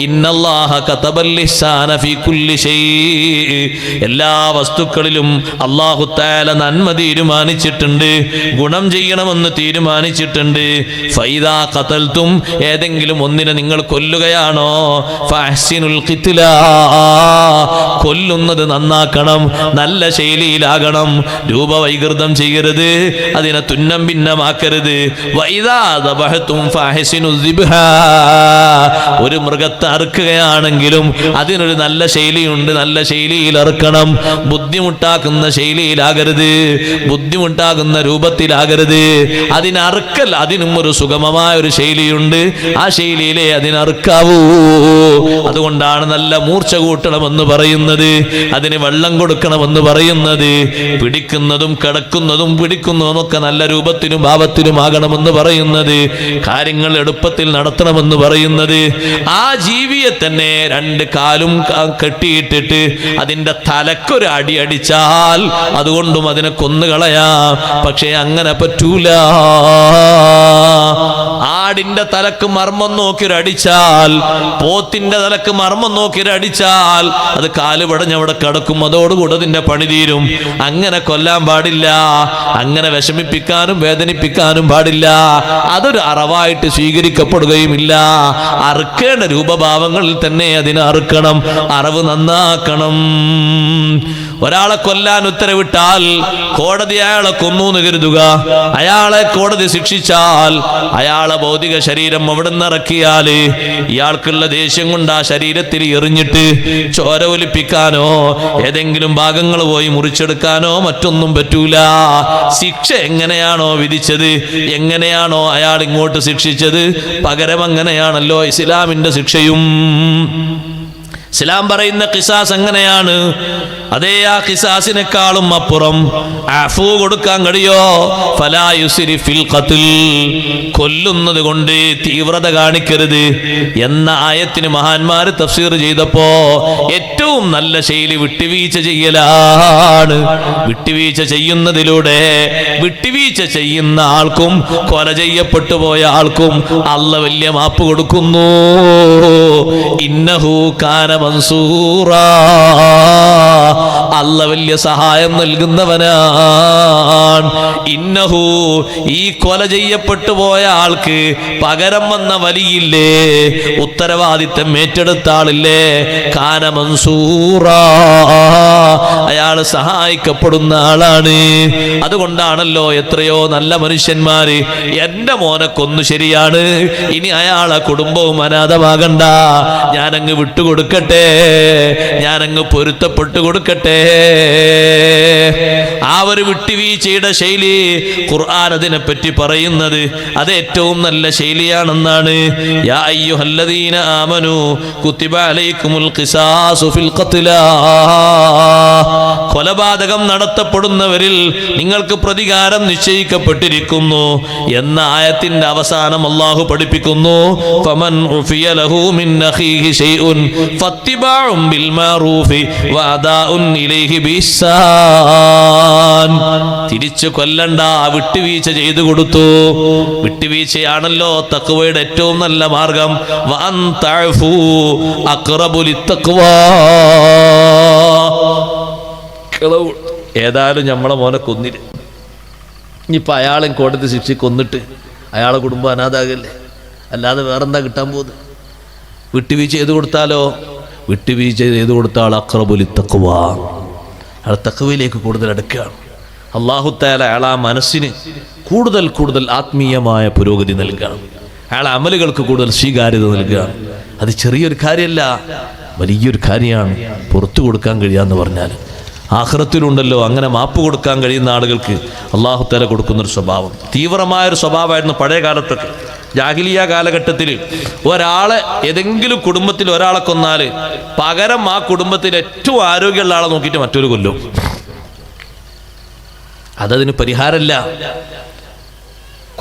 ഇന്നല്ലാഹ കതബൽ ഇഹ്സാന ഫീ കുല്ലി ശൈഇ, എല്ലാ വസ്തുക്കളിലും അല്ലാഹു തആല നന്മ തീരുമാനിച്ചിട്ടുണ്ട്, ഗുണം ചെയ്യണമെന്ന് തീരുമാനിച്ചിട്ടുണ്ട്. ഫൈദാ ഖതൽതും, ഏതെങ്കിലും ഒന്നിനെ നിങ്ങൾ കൊല്ലുകയാണോ, ഫഅഹ്സിനുൽ ഖിത്ല, കൊല്ലുന്നത് നന്നാക്കണം, നല്ല ശൈലിയിലാകണം, രൂപവൈകൃതം ചെയ്യരുത്, അതിനെ തുന്നം ഭിന്നമാക്കരുത്. വഇദാ ദബഹതും ഫഅഹ്സിനുൽ ദിബ്ഹ, ഒരു മൃഗത്തെ അറുക്കുകയാണെങ്കിലും അതിനൊരു നല്ല ശൈലിയുണ്ട്, നല്ല ശൈലിയിൽ അറുക്കണം. ബുദ്ധിമുട്ടാക്കുന്ന ശൈലിയിലാകരുത്, ബുദ്ധിമുട്ടാകുന്ന രൂപത്തിലാകരുത്. അതിനറുക്കൽ, അതിനും ഒരു സുഗമമായ ഒരു ശൈലിയുണ്ട്, ആ ശൈലിയിലെ അതിനറുക്കാവൂ. അതുകൊണ്ടാണ് നല്ല മൂർച്ച കൂട്ടണമെന്ന് പറയുന്നത്, അതിന് വെള്ളം കൊടുക്കണമെന്ന് പറയുന്നത്. പിടിക്കുന്നതും കിടക്കുന്നതും പിടിക്കുന്നതും ഒക്കെ നല്ല രൂപത്തിലും ഭാവത്തിലും ആകണമെന്ന് പറയുന്നത്, കാര്യങ്ങൾ എളുപ്പത്തിൽ നടത്തണമെന്ന് പറയുന്നത്. ആ ജീവിയെ തന്നെ രണ്ട് കാലും കെട്ടിയിട്ടിട്ട് അതിന്റെ തലക്കൊരു അടി അടിച്ചാൽ അതുകൊണ്ടും അതിനെ കൊന്നുകളയാം. പക്ഷേ അങ്ങനെ പറ്റൂല. ആടിന്റെ തലക്ക് മർമ്മം നോക്കിയൊരടിച്ചാൽ, പോത്തിന്റെ തലക്ക് മർമ്മം നോക്കിയൊരടിച്ചാൽ അത് കാല് പടഞ്ഞവിടെ കിടക്കും, അതോടുകൂടെ അതിന്റെ പണി തീരും. അങ്ങനെ കൊല്ലാൻ പാടില്ല, അങ്ങനെ വിഷമിപ്പിക്കാനും വേദനിപ്പിക്കാനും പാടില്ല. അതൊരു അറവായിട്ട് സ്വീകരിക്കപ്പെടുകയുമില്ല. അറുക്കേണ്ട രൂപഭാവങ്ങളിൽ തന്നെ അതിനെ അറുക്കണം, അറവ് നന്നാക്കണം. ഒരാളെ കൊല്ലാൻ ഉത്തരവിട്ടാൽ കോടതി അയാളെ കൊന്നു എന്ന് കരുതുക. അയാളെ കോടതി ശിക്ഷിച്ചാൽ അയാളെ ഭൗതിക ശരീരം അവിടെ നിന്ന് ഇറക്കിയാല് ഇയാൾക്കുള്ള ദേഷ്യം കൊണ്ട് ആ ശരീരത്തിൽ എറിഞ്ഞിട്ട് ചോര ഒലിപ്പിക്കാനോ ഏതെങ്കിലും ഭാഗങ്ങൾ പോയി മുറിച്ചെടുക്കാനോ മറ്റൊന്നും പറ്റൂല. ശിക്ഷ എങ്ങനെയാണോ വിധിച്ചത്, എങ്ങനെയാണോ അയാൾ ഇങ്ങോട്ട് ശിക്ഷിച്ചത്, പകരം അങ്ങനെയാണല്ലോ ഇസ്ലാമിന്റെ ശിക്ഷയും. ഇസ്ലാം പറയുന്ന ഖിസാസ് എങ്ങനെയാണ്? അതേ ആ ഖിസാസിനെക്കാളും അപ്പുറം അഫൂ കൊടുക്കാൻ കഴിയോ? ഫലാ യുസ്രിഫ് ഫിൽ ഖത്ൽ, കൊല്ലുന്നത് കൊണ്ട് തീവ്രത കാണിക്കരുത് എന്ന ആയത്തിന് മഹാന്മാര് തഫ്സീർ ചെയ്തപ്പോ ഏറ്റവും നല്ല ശൈലി വിട്ടുവീഴ്ച ചെയ്യലാണ്. വിട്ടുവീഴ്ച ചെയ്യുന്നതിലൂടെ വിട്ടുവീഴ്ച ചെയ്യുന്ന ആൾക്കും കൊല ചെയ്യപ്പെട്ടു പോയ ആൾക്കും അല്ലാഹ് വലിയ മാപ്പ് കൊടുക്കുന്നു. ഇന്നഹു കാന മൻസൂറാ, അല്ലാഹ് വലിയ സഹായം നൽകുന്നവനാണ്. ഇന്നഹു, ഈ കൊല ചെയ്യപ്പെട്ടു പോയ ആൾക്ക് പകരം വന്ന വലിയില്ലേ, ഉത്തരവാദിത്തം ഏറ്റെടുത്ത ആളില്ലേ, കാന മൻസൂറാ, മൻസൂറാ, അയാൾ സഹായിക്കപ്പെടുന്ന ആളാണ്. അതുകൊണ്ടാണല്ലോ എത്രയോ നല്ല മനുഷ്യന്മാര് എന്റെ മോനെ കൊന്നു ശരിയാണ്, ഇനി അയാളെ കുടുംബവും അനാഥമാകണ്ട, ഞാനങ്ങ് വിട്ടുകൊടുക്കട്ടെ, ഞാനങ്ങ് പൊരുത്തപ്പെട്ടു കൊടുക്കട്ടെ. ആ ഒരു വിട്ടുവീഴ്ചയുടെ ശൈലി ഖുർആൻ അതിനെ പറ്റി പറയുന്നത് അത് ഏറ്റവും നല്ല ശൈലിയാണെന്നാണ്. യാ അയ്യുഹല്ലദീന ആമനൂ കുതിബ അലൈക്കുമുൽ ഖിസാസു ഫിൽ ഖത്ലാ, കൊലപാതകം നടത്തപ്പെടുന്നവരിൽ നിങ്ങൾക്ക് പ്രതികാരം നിശ്ചയിക്കപ്പെട്ടിരിക്കുന്നു എന്ന ആയത്തിന്റെ അവസാനം അല്ലാഹു പഠിപ്പിക്കുന്നു, ഫമൻ ഉഫിയ ലഹു മിൻ അഖീഹി ശൈഉൻ ഫത്തിബഉൻ ബിൽ മഅറൂഫി വഅദാഉൻ ഇലൈഹി ബിഇഹ്സാൻ. തിരിച്ചു കൊല്ലണ്ട, വിട്ടുവീഴ്ച ചെയ്തു കൊടുത്തു. വിട്ടുവീഴ്ചയാണല്ലോ തഖ്വയുടെ ഏറ്റവും നല്ല മാർഗം. വഅൻ തഅഫു അഖ്റബു ലിത്തഖ്വാ. ഏതായാലും നമ്മളെ മോനെ കൊന്നില്ല, ഇനിയിപ്പോൾ അയാളെ കോടതി ശിക്ഷ കൊന്നിട്ട് അയാളെ കുടുംബം അനാഥാകല്ലേ, അല്ലാതെ വേറെന്താ കിട്ടാൻ പോകുന്നത്? വിട്ടുവീഴ്ച ചെയ്തു കൊടുത്താലോ? വിട്ടുവീഴ്ച ചെയ്തു കൊടുത്താൽ അഖ്റബുൽ തഖ്വാ, അയാൾ തഖ്വയിലേക്ക് കൂടുതൽ അടുക്കുകയാണ്. അല്ലാഹു തആല അയാൾ ആ മനസ്സിന് കൂടുതൽ കൂടുതൽ ആത്മീയമായ പുരോഗതി നൽകുകയാണ്, അയാളെ അമലുകൾക്ക് കൂടുതൽ സ്വീകാര്യത നൽകുകയാണ്. അത് ചെറിയൊരു കാര്യമല്ല, വലിയൊരു കാര്യമാണ്. പുറത്തു കൊടുക്കാൻ കഴിയാന്ന് പറഞ്ഞാൽ ആഖിറത്തിലുണ്ടല്ലോ അങ്ങനെ മാപ്പ് കൊടുക്കാൻ കഴിയുന്ന ആളുകൾക്ക് അല്ലാഹു തആല കൊടുക്കുന്നൊരു സ്വഭാവം, തീവ്രമായൊരു സ്വഭാവമായിരുന്നു പഴയ കാലത്തൊക്കെ. ജാഹിലിയ കാലഘട്ടത്തിൽ ഒരാളെ ഏതെങ്കിലും കുടുംബത്തിൽ ഒരാളെ കൊന്നാൽ പകരം ആ കുടുംബത്തിൽ ഏറ്റവും ആരോഗ്യമുള്ള ആളെ നോക്കിയിട്ട് മറ്റൊരു കൊല്ലും. അതതിന് പരിഹാരമല്ല.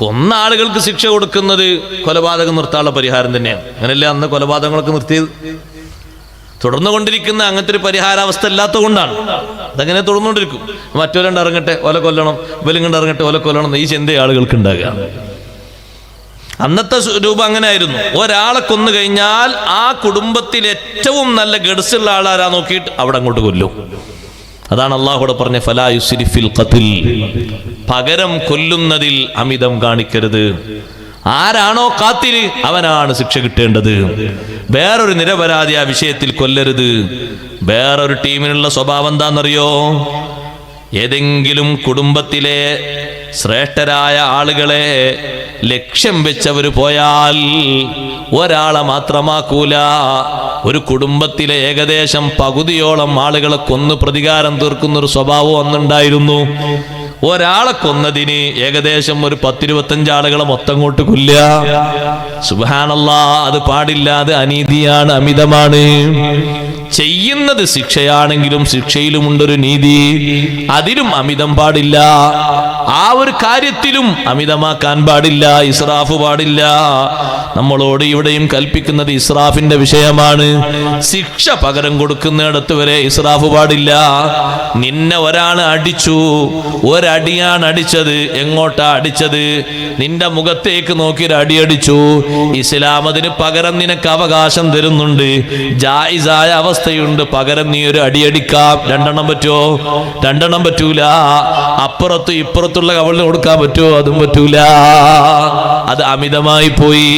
കൊന്ന ആളുകൾക്ക് ശിക്ഷ കൊടുക്കുന്നത് കൊലപാതകം നിർത്താനുള്ള പരിഹാരം തന്നെയാണ്. അങ്ങനെയല്ലേ അന്ന് കൊലപാതകങ്ങളൊക്കെ നിർത്തിയത്? തുടർന്നുകൊണ്ടിരിക്കുന്ന അങ്ങനത്തെ ഒരു പരിഹാരാവസ്ഥ ഇല്ലാത്തത് കൊണ്ടാണ്. അതങ്ങനെ തുടർന്നുകൊണ്ടിരിക്കും. മറ്റൊരണ്ട് ഇറങ്ങട്ടെ ഒല കൊല്ലണം, വെലുങ്ങണ്ട് ഇറങ്ങട്ടെ ഒല കൊല്ലണം, ഈ ചിന്ത ആളുകൾക്ക് ഉണ്ടാകുക. അന്നത്തെ രൂപം അങ്ങനെ ആയിരുന്നു. ഒരാളെ കൊന്നു കഴിഞ്ഞാൽ ആ കുടുംബത്തിൽ ഏറ്റവും നല്ല ഗഡ്സുള്ള ആളാരാ നോക്കിയിട്ട് അവിടെ അങ്ങോട്ട് കൊല്ലും. അതാണ് അല്ലാഹുവിടെ പറഞ്ഞ ഫലാ യുസ്രിഫ് ഫിൽ ഖത്ൽ, പകരം കൊല്ലുന്നതിൽ അമിതം കാണിക്കരുത്. ആരാണോ കാത്തില് അവനാണ് ശിക്ഷ കിട്ടേണ്ടത്. വേറൊരു നിരപരാധി ആ വിഷയത്തിൽ കൊല്ലരുത്. വേറൊരു ടീമിനുള്ള സ്വഭാവം എന്താണെന്നറിയോ? ഏതെങ്കിലും കുടുംബത്തിലെ ശ്രേഷ്ഠരായ ആളുകളെ ലക്ഷ്യം വെച്ചവർ പോയാൽ ഒരാളെ മാത്രമാക്കൂല, ഒരു കുടുംബത്തിലെ ഏകദേശം പകുതിയോളം ആളുകളെ കൊന്ന് പ്രതികാരം തീർക്കുന്നൊരു സ്വഭാവം അന്നുണ്ടായിരുന്നു. ഒരാളെ കൊന്നതിന് ഏകദേശം ഒരു 10-25 ആളുകളെ മൊത്തം കൊണ്ട് കൊല്ലുക. സുബ്ഹാനല്ലാഹ്, അത് പാടില്ല, അത് അനീതിയാണ്, അമിതമാണ്. ചെയ്യുന്നത് ശിക്ഷയാണെങ്കിലും ശിക്ഷയിലുമുണ്ടൊരു നീതി, അതിലും അമിതം പാടില്ല. ആ ഒരു കാര്യത്തിലും അമിതമാക്കാൻ പാടില്ല, ഇസ്രാഫ് പാടില്ല. നമ്മളോട് ഇവിടെയും കൽപ്പിക്കുന്നത് ഇസ്രാഫിന്റെ വിഷയമാണ്. ശിക്ഷ പകരം കൊടുക്കുന്നിടത്ത് വരെ ഇസ്രാഫ് പാടില്ല. നിന്നെ ഒരാൾ അടിച്ചു, ഒരടിയാണ് അടിച്ചത്. എങ്ങോട്ടാ അടിച്ചത്? നിന്റെ മുഖത്തേക്ക് നോക്കി ഒരു അടിയടിച്ചു. ഇസ്ലാം അതിന് പകരം നിനക്ക് അവകാശം തരുന്നുണ്ട്, ജായിസായ അവസ്ഥയുണ്ട്. പകരം നീ ഒരു അടിയടിക്കാം. 2 എണ്ണം പറ്റുമോ? 2 എണ്ണം പറ്റൂല. അപ്പുറത്തും ഇപ്പുറത്തുള്ള കവളിന് കൊടുക്കാൻ പറ്റുമോ? അതും പറ്റൂല. അത് അമിതമായി പോയി.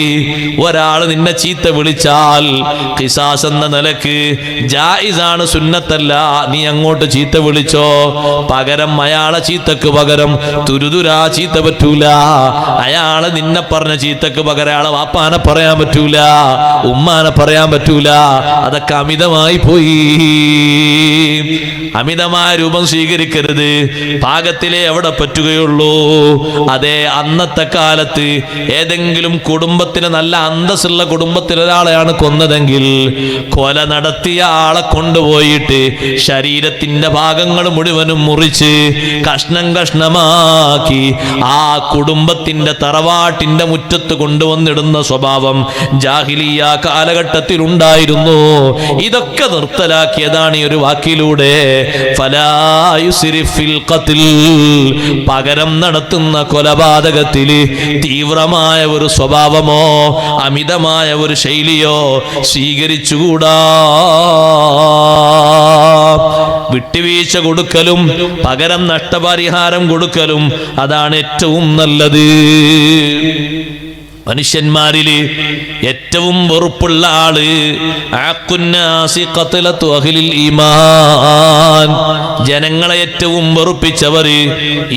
ഒരാൾ നിന്നെ ചീത്ത വിളിച്ചാൽ ഖിസാസ് എന്ന നിലക്ക് ജായിസാണ്, സുന്നത്തല്ല. നീ അങ്ങോട്ട് ചീത്ത വിളിച്ചോ, പകരം അയാളെ ചീത്തക്ക് പകരം തുരുതുരാ ചീത്ത പറ്റൂല. അയാളെ നിന്നെ പറഞ്ഞ ചീത്തക്ക് പകരം അയാളെ വാപ്പാനെ പറയാൻ പറ്റൂല, ഉമ്മാനെ പറയാൻ പറ്റൂല. അതൊക്കെ അമിതമായി പോയി. അമിതമായ രൂപം സ്വീകരിക്കരുത്. പാകത്തിലെ എവിടെ പറ്റുകയുള്ളൂ. അതെ, അന്നത്തെ കാലത്ത് ഏതെങ്കിലും കുടുംബത്തിന് നല്ല അന്തസ്സുള്ള കുടുംബത്തിൽ ഒരാളെയാണ് കൊന്നതെങ്കിൽ കൊല നടത്തിയ ആളെ കൊണ്ടുപോയിട്ട് ശരീരത്തിന്റെ ഭാഗങ്ങൾ മുഴുവനും മുറിച്ച് കഷ്ണം കഷ്ണമാക്കി ആ കുടുംബത്തിന്റെ തറവാട്ടിന്റെ മുറ്റത്ത് കൊണ്ടുവന്നിടുന്ന സ്വഭാവം ജാഹിലിയ കാലഘട്ടത്തിൽ ഉണ്ടായിരുന്നു. ഇതൊക്കെ നിർത്തലാക്കിയതാണ് ഈ ഒരു വാക്കിലൂടെ. ഫലാ യുസ്രിഫ് ഫിൽ ഖത്ൽ, പകരം നടത്തുന്ന കൊലപാതകത്തിൽ തീവ്രമായ ഒരു സ്വഭാവമോ അമിതമായ ഒരു ശൈലിയോ സ്വീകരിച്ചുകൂടാ. വിട്ടുവീഴ്ച കൊടുക്കലും പകരം നഷ്ടപരിഹാരം കൊടുക്കലും അതാണ് ഏറ്റവും നല്ലത്. മനുഷ്യന്മാരില് ഏറ്റവും വെറുപ്പുള്ള ആള് ഈമാൻ, ജനങ്ങളെ ഏറ്റവും വെറുപ്പിച്ചവര്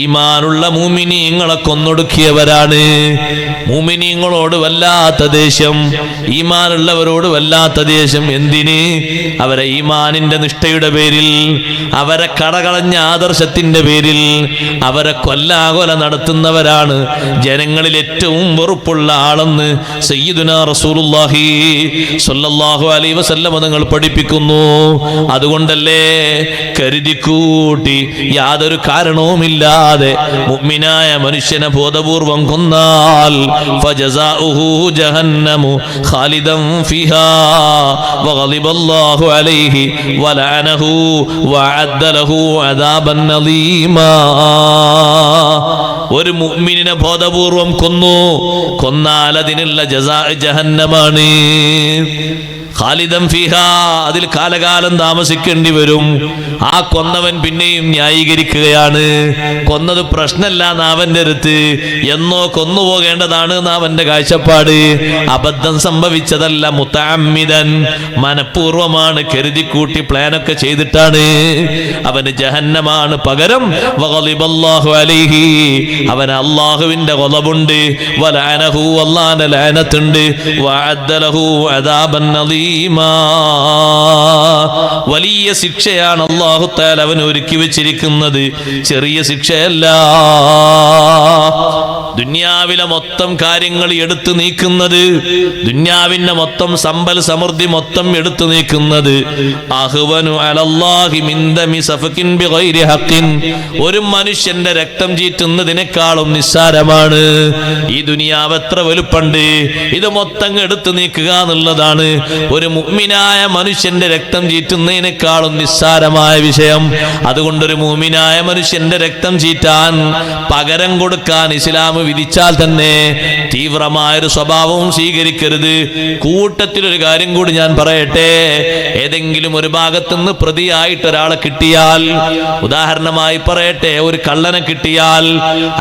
ഈമാനുള്ള മുഅ്മിനീങ്ങളെ കൊന്നൊടുക്കിയവരാണ്. മുഅ്മിനീങ്ങളോട് വല്ലാത്ത ദേഷ്യം, ഈമാനുള്ളവരോട് വല്ലാത്ത ദേഷ്യം. എന്തിന്? അവരെ ഈമാനിന്റെ നിഷ്ഠയുടെ പേരിൽ, അവരെ കടകളഞ്ഞ ആദർശത്തിന്റെ പേരിൽ അവരെ കൊല്ലാകൊല നടത്തുന്നവരാണ് ജനങ്ങളിൽ ഏറ്റവും വെറുപ്പുള്ള ആളെന്ന് സയ്യിദുനാ റസൂലുള്ളാഹി സ്വല്ലല്ലാഹു അലൈഹി വസല്ലം തങ്ങൾ പഠിപ്പിക്കുന്നു. അതുകൊണ്ടല്ലേ കരുതിക്കൂട്ടി യാതൊരു കാരണവുമില്ലാതെ മുഅ്മിനായ മനുഷ്യനെ ബോധപൂർവം കൊന്നാൽ ഫജസാഉഹു ജഹന്നമു ഖാലിദൻ ഫിഹാ വഗളിബല്ലാഹു അലൈഹി വലഅനഹു വഅദ്ദ ലഹു അദാബൻ നളീമാ. ഒരു മുഅ്മിനിനെ ബോധപൂർവം കൊന്നാൽ അതിനുള്ള ജസാ ജഹന്നമാണ്. ഖാലിദൻ ഫീഹാ, അതിൽ കാലകാലം താമസിക്കേണ്ടി വരും. ആ കൊന്നവൻ പിന്നെയും ന്യായീകരിക്കുകയാണ്. കൊന്നത് പ്രശ്നമല്ല അവന്റെ അടുത്ത്, എന്നോ കൊന്നുപോകേണ്ടതാണ് അവന്റെ കാഴ്ചപ്പാട്. അബദ്ധം സംഭവിച്ചതല്ല, മുതഅമ്മിദൻ, മനഃപൂർവമാണ്, കരുതിക്കൂട്ടി പ്ലാനൊക്കെ ചെയ്തിട്ടാണ്. അവന് ജഹന്നമാണ് പകരം. വഗളിബല്ലാഹു അലൈഹി, അവന് അല്ലാഹുവിന്റെ ഗളബുണ്ട്. വലഅനഹു, അല്ലാഹുവിന്റെ ലഅനത്തുണ്ട്. വഅദ്ദ ലഹു അദാബൻ നളീം, വലിയ ശിക്ഷയാണ് അല്ലാഹു തആല അവന് ഒരുക്കി വെച്ചിരിക്കുന്നത്, ചെറിയ ശിക്ഷയല്ല. ദുനിയാവിലെ മൊത്തം കാര്യങ്ങൾ എടുത്തു നീക്കുന്നത്, ദുനിയാവിന്റെ മൊത്തം സമ്പൽ സമൃദ്ധി മൊത്തം എടുത്തു നീക്കുന്നത് അഹ്വനു അലല്ലാഹി മിൻ ദമി സഫകിൻ ബിഗൈരി ഹഖിൻ, ഒരു മനുഷ്യന്റെ രക്തം ചീറ്റുന്നതിനേക്കാളും നിസ്സാരമാണ്. ഈ ദുനിയാവ് എത്ര വലുപ്പുണ്ട്, ഇത് മൊത്തം എടുത്തു നീക്കുക എന്നുള്ളതാണ് ഒരു മുഅ്മിനായ മനുഷ്യന്റെ രക്തം ചീറ്റുന്നതിനേക്കാളും നിസ്സാരമായ വിഷയം. അതുകൊണ്ടൊരു മുഅ്മിനായ മനുഷ്യന്റെ രക്തം ചീറ്റാൻ, പകരം കൊടുക്കാൻ ഇസ്ലാം വിധിച്ചാൽ തന്നെ തീവ്രമായൊരു സ്വഭാവവും സ്വീകരിക്കരുത്. കൂട്ടത്തിലൊരു കാര്യം കൂടി ഞാൻ പറയട്ടെ. ഏതെങ്കിലും ഒരു ഭാഗത്തുനിന്ന് പ്രതിയായിട്ട് ഒരാളെ കിട്ടിയാൽ, ഉദാഹരണമായി പറയട്ടെ, ഒരു കള്ളനെ കിട്ടിയാൽ,